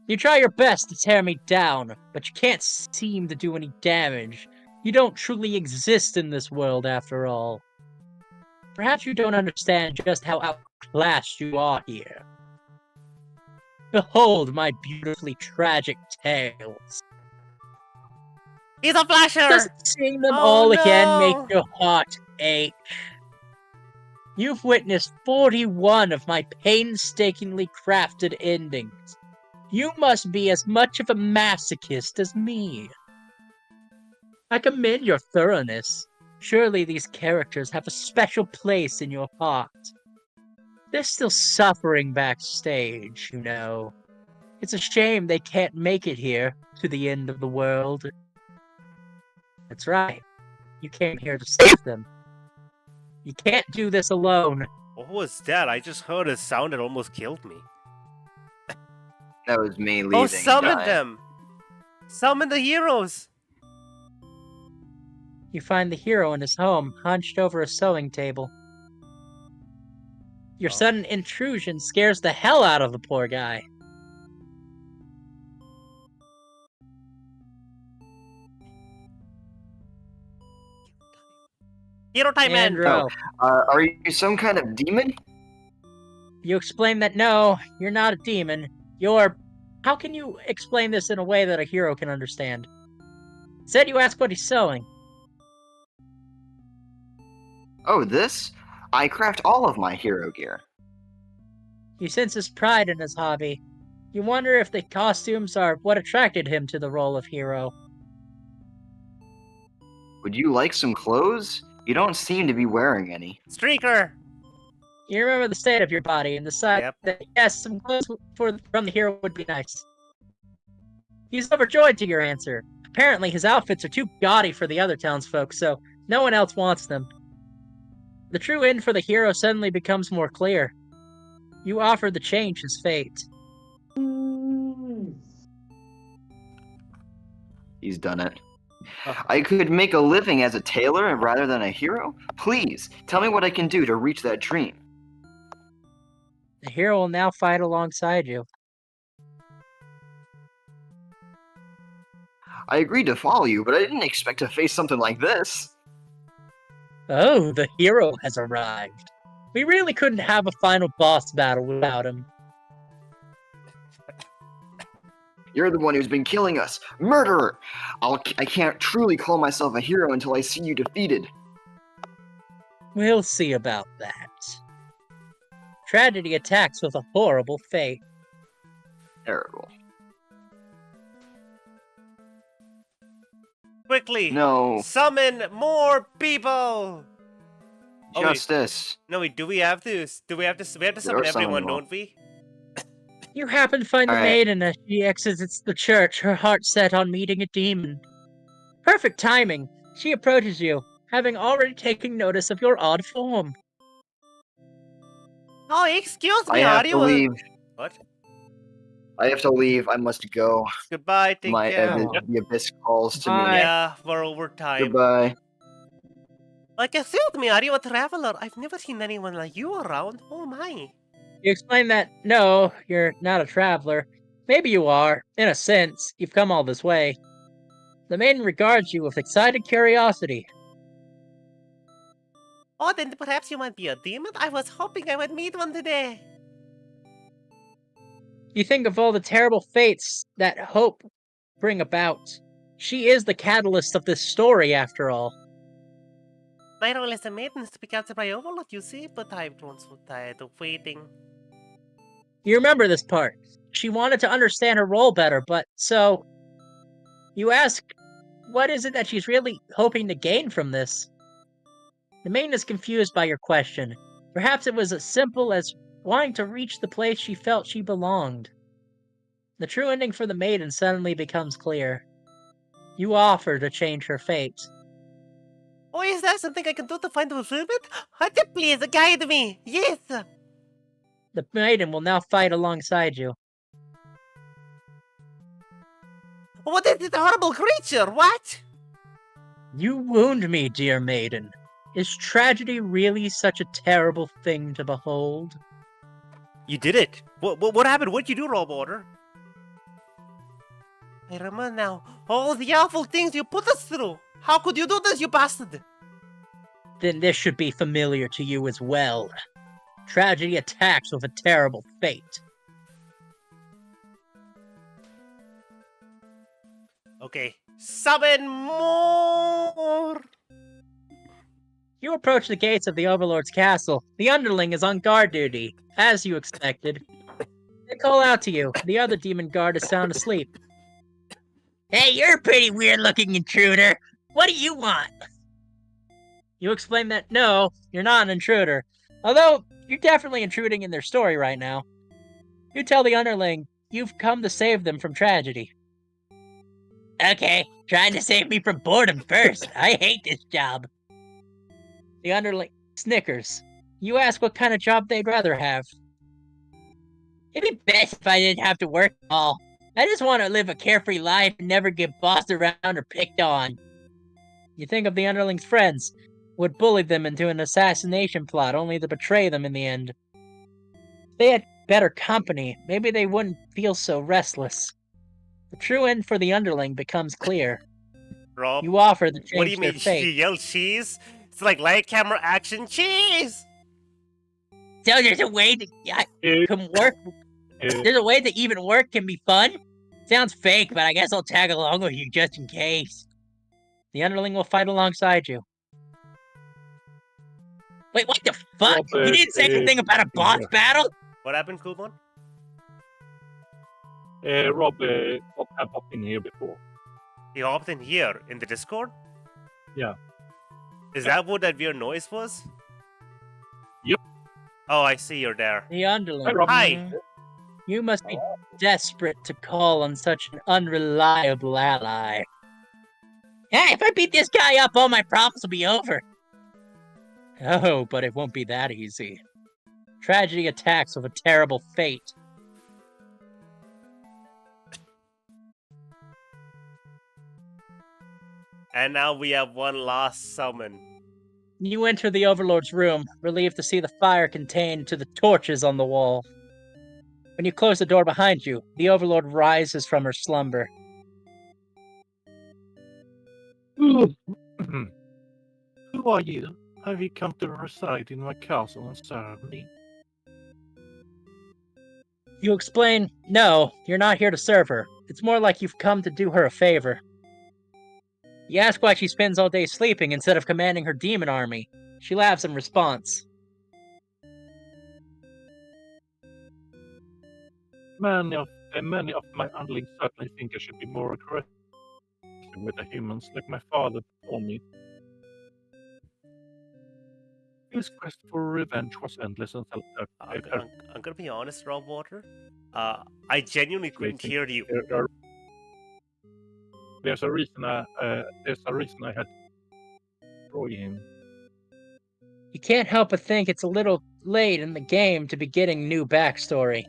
You try your best to tear me down, but you can't seem to do any damage. You don't truly exist in this world after all. Perhaps you don't understand just how outclassed you are here. Behold my beautifully tragic tales. He's a flasher! Does seeing them Oh, all again no! make your heart ache? You've witnessed 41 of my painstakingly crafted endings. You must be as much of a masochist as me. I commend your thoroughness. Surely these characters have a special place in your heart. They're still suffering backstage, you know. It's a shame they can't make it here to the end of the world. That's right. You came here to save them. You can't do this alone. What was that? I just heard a sound that almost killed me. That was me leaving. Oh, summon dying. them! Summon the heroes! You find the hero in his home, hunched over a sewing table. Your sudden intrusion scares the hell out of the poor guy. Hero time, man! Andrew, Are you some kind of demon? you explain that no, you're not a demon. You're... How can you explain this in a way that a hero can understand? Said you ask what he's sewing. Oh, this? I craft all of my hero gear. You sense his pride in his hobby. You wonder if the costumes are what attracted him to the role of hero. Would you like some clothes? You don't seem to be wearing any. Streaker! You remember the state of your body and decide Yep. that yes, some clothes from the hero would be nice. He's overjoyed to your answer. Apparently his outfits are too gaudy for the other townsfolk, so no one else wants them. The true end for the hero suddenly becomes more clear. You offer to change his fate. He's done it. I could make a living as a tailor rather than a hero? Please, tell me what I can do to reach that dream. The hero will now fight alongside you. I agreed to follow you, but I didn't expect to face something like this. Oh, the hero has arrived. We really couldn't have a final boss battle without him. You're the one who's been killing us. Murderer! I can't truly call myself a hero until I see you defeated. We'll see about that. Tragedy attacks with a horrible fate. Terrible. Quickly! No. Summon more people! Oh, wait. Justice. No, wait, do we have to summon summon everyone, them all. don't we? You happen to find the All right. maiden as she exits the church, her heart set on meeting a demon. Perfect timing. She approaches you, having already taken notice of your odd form. Oh, excuse I me, have are to you leave. What? I have to leave. I must go. Goodbye, take My care. the abyss calls to Bye. me. Yeah, we're over time. Goodbye. Like, excuse me, are you a traveler? I've never seen anyone like you around. Oh my. You explain that, no, you're not a traveler. Maybe you are, in a sense. You've come all this way. The maiden regards you with excited curiosity. Oh, then perhaps you might be a demon? I was hoping I would meet one today. You think of all the terrible fates that hope bring about. She is the catalyst of this story, after all. My role as a maiden is to be captured by Overlord, you see, but I've grown so tired of waiting. You remember this part. She wanted to understand her role better, but so... You ask, what is it that she's really hoping to gain from this? The maiden is confused by your question. Perhaps it was as simple as wanting to reach the place she felt she belonged. The true ending for the maiden suddenly becomes clear. You offer to change her fate. Oh, is there something I can do to find fulfillment? Please guide me. Yes. The maiden will now fight alongside you. What is this horrible creature? What? You wound me, dear maiden. Is tragedy really such a terrible thing to behold? You did it. What happened? What'd you do, Rob Order? I remember now. All the awful things you put us through. How could you do this, you bastard? Then this should be familiar to you as well. Tragedy attacks with a terrible fate. Okay, summon more! You approach the gates of the Overlord's castle. The underling is on guard duty, as you expected. They call out to you. The other demon guard is sound asleep. Hey, you're a pretty weird-looking intruder. What do you want? You explain that no, you're not an intruder. Although, you're definitely intruding in their story right now. You tell the underling you've come to save them from tragedy. Okay, trying to save me from boredom first. I hate this job. The underling snickers. You ask what kind of job they'd rather have. It'd be best if I didn't have to work at all. I just want to live a carefree life and never get bossed around or picked on. You think of the underling's friends, would bully them into an assassination plot only to betray them in the end. If they had better company, maybe they wouldn't feel so restless. The true end for the underling becomes clear. Rob, you offer to change what do you mean? their fate. You yell cheese? It's like light camera action cheese! So there's a way that can work. There's a way that even work can be fun? Sounds fake, but I guess I'll tag along with you just in case. The underling will fight alongside you. Wait, what the fuck? You didn't say anything about a boss battle? What happened, Kumon? Rob have hopped in here before. He hopped in here, in the Discord? Yeah. Is that what that weird noise was? Yep. Oh, I see you're there. The underling. Hi! You must be desperate to call on such an unreliable ally. Hey, if I beat this guy up, all my problems will be over. Oh, but it won't be that easy. Tragedy attacks with a terrible fate. And now we have one last summon. You enter the Overlord's room, relieved to see the fire contained to the torches on the wall. When you close the door behind you, the Overlord rises from her slumber. Who are you? Have you come to reside in my castle and serve me? You explain, no, you're not here to serve her. It's more like you've come to do her a favor. You ask why she spends all day sleeping instead of commanding her demon army. She laughs in response. Many of my underlings certainly think I should be more aggressive with the humans, like my father told me. His quest for revenge was endless until I'm gonna be honest, Rob Water. I genuinely couldn't hear you. There's a reason I had to destroy him. You can't help but think it's a little late in the game to be getting new backstory.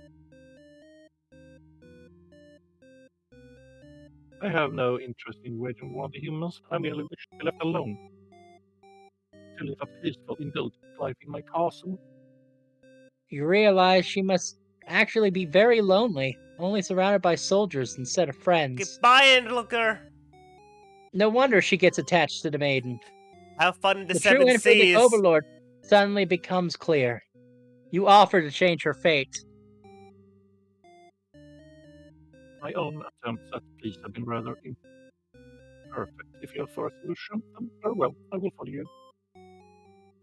I have no interest in waging war on the humans. I merely wish to be left alone. To live a peaceful, indulgent life in my castle. You realize she must actually be very lonely, only surrounded by soldiers instead of friends. Goodbye, Endlooker! No wonder she gets attached to the maiden. Have fun in the true seven end for the seas! Overlord suddenly becomes clear. You offer to change her fate. My own attempts at peace have been rather Perfect. If you're for a solution, then very well, I will follow you.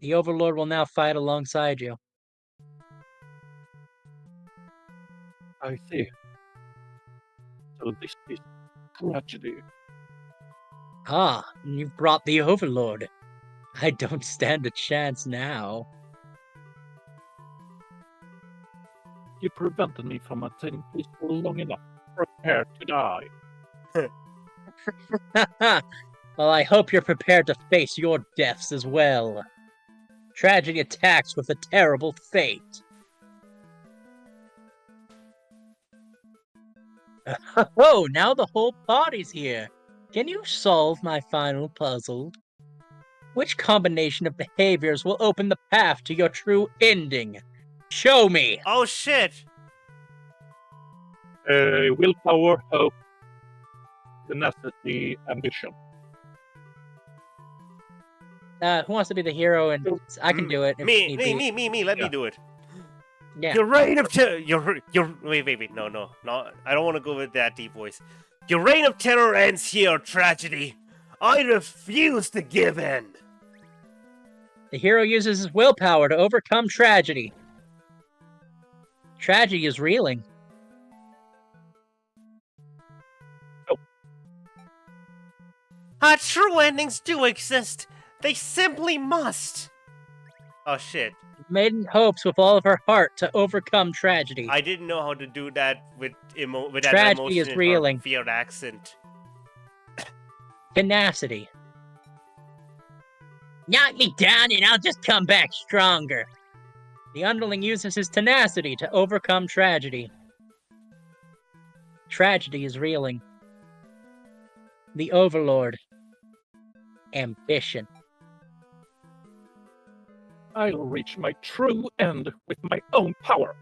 The Overlord will now fight alongside you. I see. So this is tragedy. Ah, you've brought the Overlord. I don't stand a chance now. You prevented me from attaining peace for long enough. Prepare to die. Well, I hope you're prepared to face your deaths as well. Tragedy attacks with a terrible fate. Oh, now the whole party's here. Can you solve my final puzzle? Which combination of behaviors will open the path to your true ending? Show me! Oh shit! Willpower, hope, tenacity, ambition. Who wants to be the hero? And I can do it. If Me. need be. Let me Yeah. do it. Yeah. Your reign of terror. Wait. No. I don't want to go with that deep voice. Your reign of terror ends here, tragedy. I refuse to give in. The hero uses his willpower to overcome tragedy. Tragedy is reeling. True endings do exist. They simply must. Oh shit. Maiden hopes with all of her heart to overcome tragedy. I didn't know how to do that with that Tragedy emotion is in her reeling. feared accent. Tenacity. Knock me down and I'll just come back stronger. The underling uses his tenacity to overcome tragedy. Tragedy is reeling. The Overlord. Ambition. I'll reach my true end with my own power.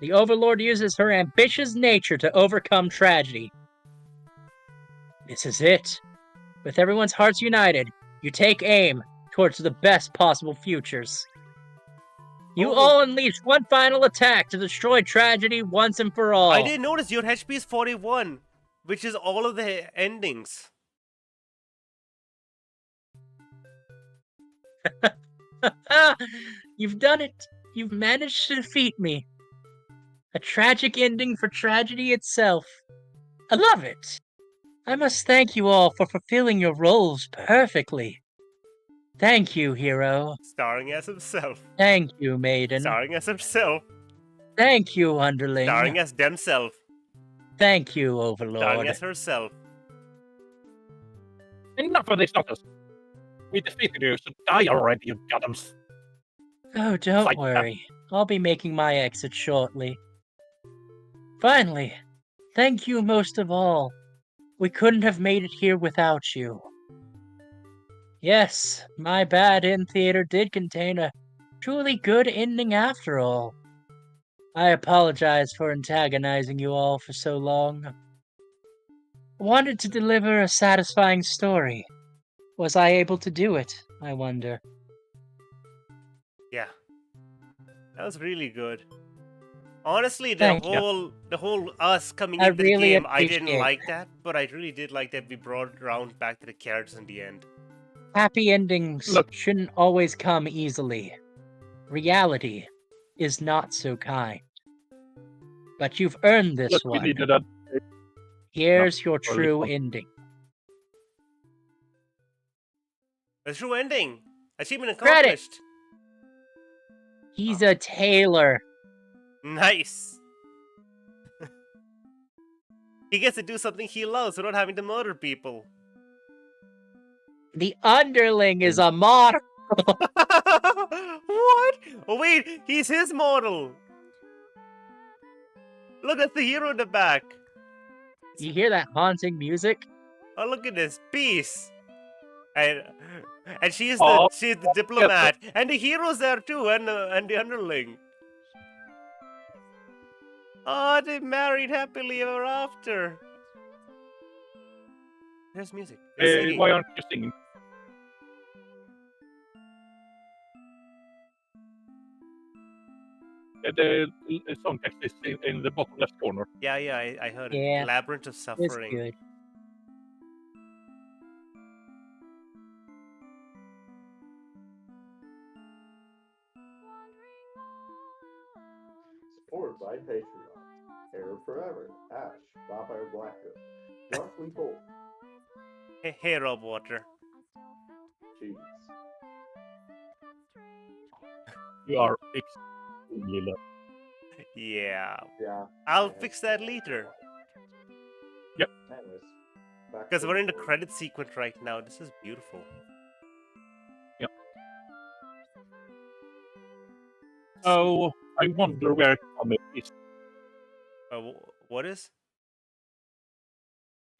The Overlord uses her ambitious nature to overcome tragedy. This is it. With everyone's hearts united, you take aim towards the best possible futures. You all unleash one final attack to destroy tragedy once and for all. I didn't notice your HP is 41, which is all of the endings. You've done it. You've managed to defeat me. A tragic ending for tragedy itself. I love it. I must thank you all for fulfilling your roles perfectly. Thank you, hero. Starring as himself. Thank you, maiden. Starring as himself. Thank you, underling. Starring as themself. Thank you, Overlord. Starring as herself. Enough of this nonsense. We defeated you, so die already, you goddams. Oh, don't Fight worry. I'll be making my exit shortly. Finally, thank you most of all. We couldn't have made it here without you. Yes, my bad in theater did contain a truly good ending after all. I apologize for antagonizing you all for so long. I wanted to deliver a satisfying story. Was I able to do it, I wonder? Yeah. That was really good. Honestly, Thank the whole us coming I into really the game, I didn't appreciate like that, but I really did like that we brought it around back to the characters in the end. Happy endings Look. shouldn't always come easily. Reality is not so kind. But you've earned this Look, we one. needed that. Here's your Not true really. ending. A true ending. Achievement Credit. accomplished. He's a tailor. Nice. He gets to do something he loves without having to murder people. The underling is a model. What? Oh wait, he's his model. Look at the hero in the back. You hear that haunting music? Oh, look at this piece. And she's Oh, the diplomat, and the hero's there too, and the underling. Oh, they married happily ever after. There's music. There's singing. Why aren't you singing? The song text is in the bottom left corner. Yeah, I heard Yeah, it. Labyrinth of It's Suffering. good. Supported by Patreon. Hair Forever, Ash, Vampire Blackwood, Roughly Bolt, Hey, Rob Water. Cheese. You are extremely lucky. Yeah. Yeah. I'll I have fix that later. Anyways, back Because to we're in the story. credit sequence right now. This is beautiful. So I wonder where comedy is. What is?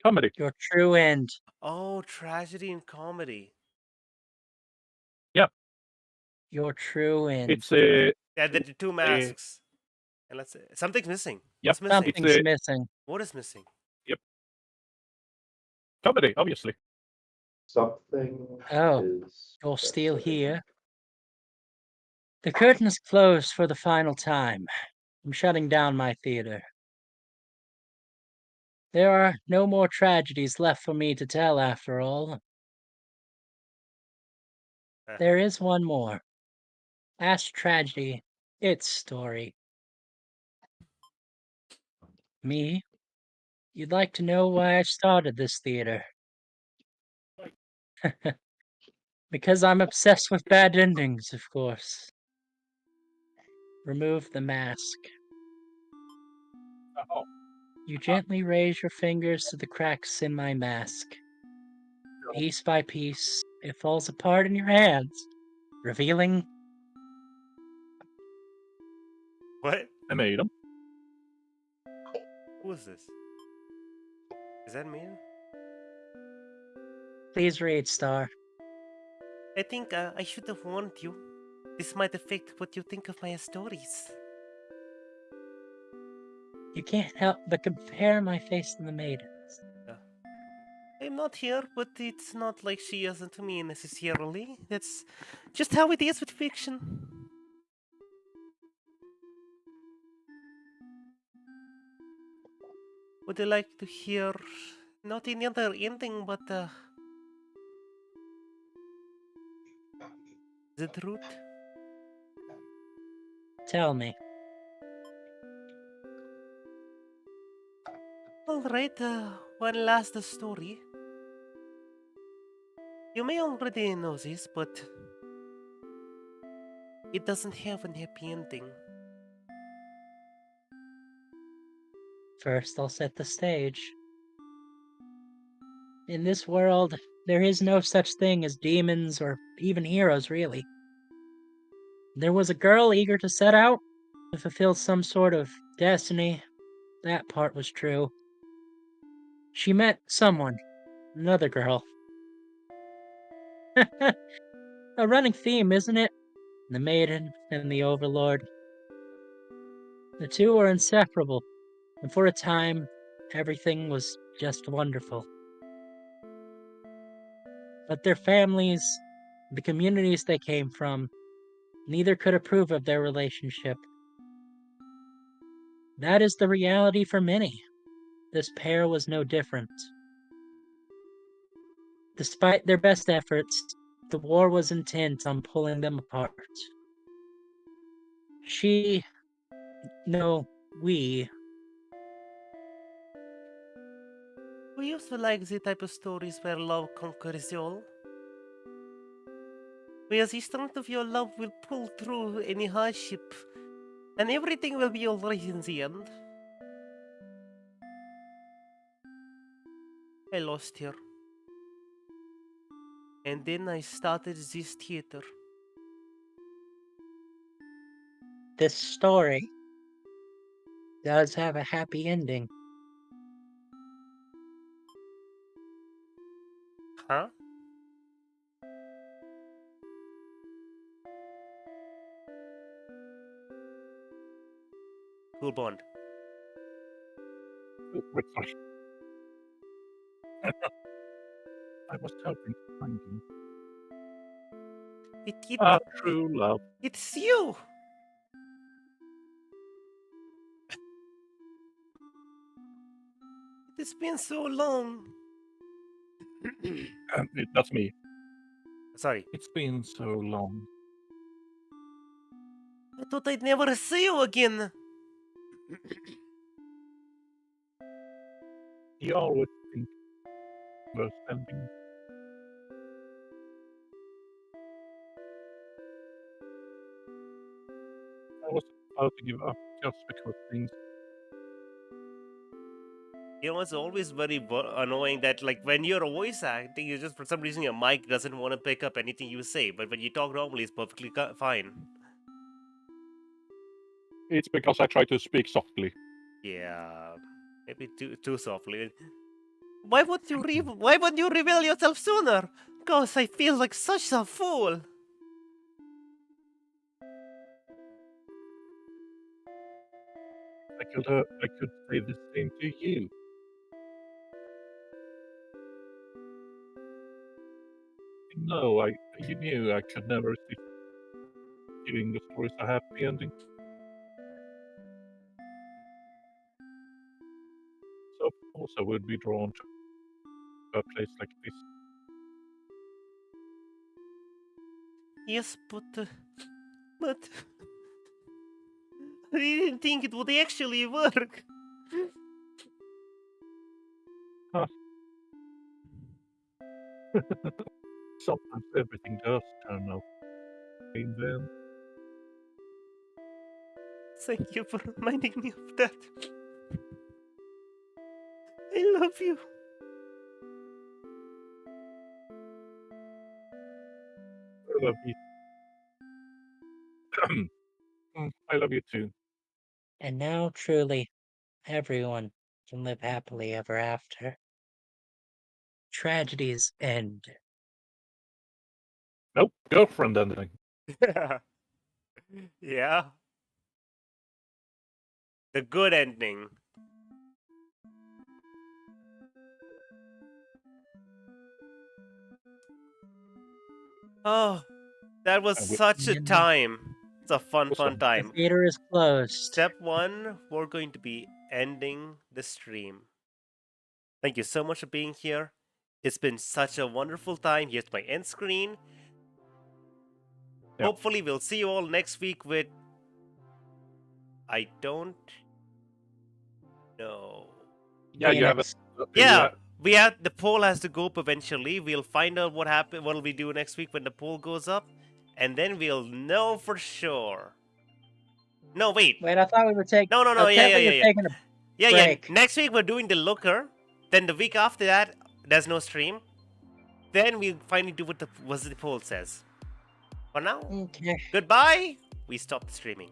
Comedy. Your true end. Oh, tragedy and comedy. Your true end. It's a Yeah, the two masks. And let's something's missing. Yep. What's missing? Something's missing. What is missing? comedy, obviously. Something Oh, is. you're still here. The curtain is closed for the final time. I'm shutting down my theater. There are no more tragedies left for me to tell after all. There is one more. Ask Tragedy its story. Me? You'd like to know why I started this theater? Because I'm obsessed with bad endings, of course. Remove the mask. Oh, You gently raise your fingers to the cracks in my mask. Piece by piece, it falls apart in your hands, revealing What? I made them. Who is this? Is that me? Please read, Star. I think I should have warned you. This might affect what you think of my stories. You can't help but compare my face to the maidens. I'm not here, but it's not like she isn't to me necessarily. That's just how it is with fiction. Would you like to hear not another ending, but the truth? Tell me. Alright, one last story. You may already know this, but it doesn't have a happy ending. First, I'll set the stage. In this world, there is no such thing as demons or even heroes, really. There was a girl eager to set out to fulfill some sort of destiny. That part was true. She met someone, another girl. A running theme, isn't it? The maiden and the overlord. The two were inseparable, and for a time, everything was just wonderful. But their families, the communities they came from, neither could approve of their relationship. That is the reality for many. This pair was no different. Despite their best efforts, the war was intent on pulling them apart. We. We used to like the type of stories where love conquers all. Where the strength of your love will pull through any hardship, and everything will be alright in the end. I lost her. And then I started this theater. This story does have a happy ending. Huh? Cool Bond. Wait, sorry. I was hoping to find you. True love. It's you! It has been so long. That's me. Sorry. It's been so long. I thought I'd never see you again. You always think about ending. I was about to give up just because things. You know, it's always very annoying that, like, when you're voice acting, you just, for some reason, your mic doesn't want to pick up anything you say, but when you talk normally, it's perfectly fine. It's because I try to speak softly. Yeah, maybe too softly. Why wouldn't you reveal yourself sooner? Cause I feel like such a fool. I could say the same to you. No, you knew I could never see giving the stories a happy ending. So of course I would be drawn to a place like this. Yes, but I didn't think it would actually work. Huh. Sometimes everything does turn out in the end. Thank you for reminding me of that. I love you. I love you. I love you too. And now, truly, everyone can live happily ever after. Tragedies end. Nope, girlfriend ending. Yeah. The good ending. Oh, that was such a time. It's a fun The time. theater is closed. Step 1, we're going to be ending the stream. Thank you so much for being here. It's been such a wonderful time. Here's my end screen. Yep. Hopefully we'll see you all next week with... I don't know. Yeah, you have a... Yeah, the poll has to go up eventually. We'll find out what will we do next week when the poll goes up, and then we'll know for sure. No, wait. Wait, I thought we were taking. No. Taking a break. Next week we're doing the looker. Then the week after that, there's no stream. Then we'll finally do what the poll says. For now, Okay. goodbye. We stopped streaming.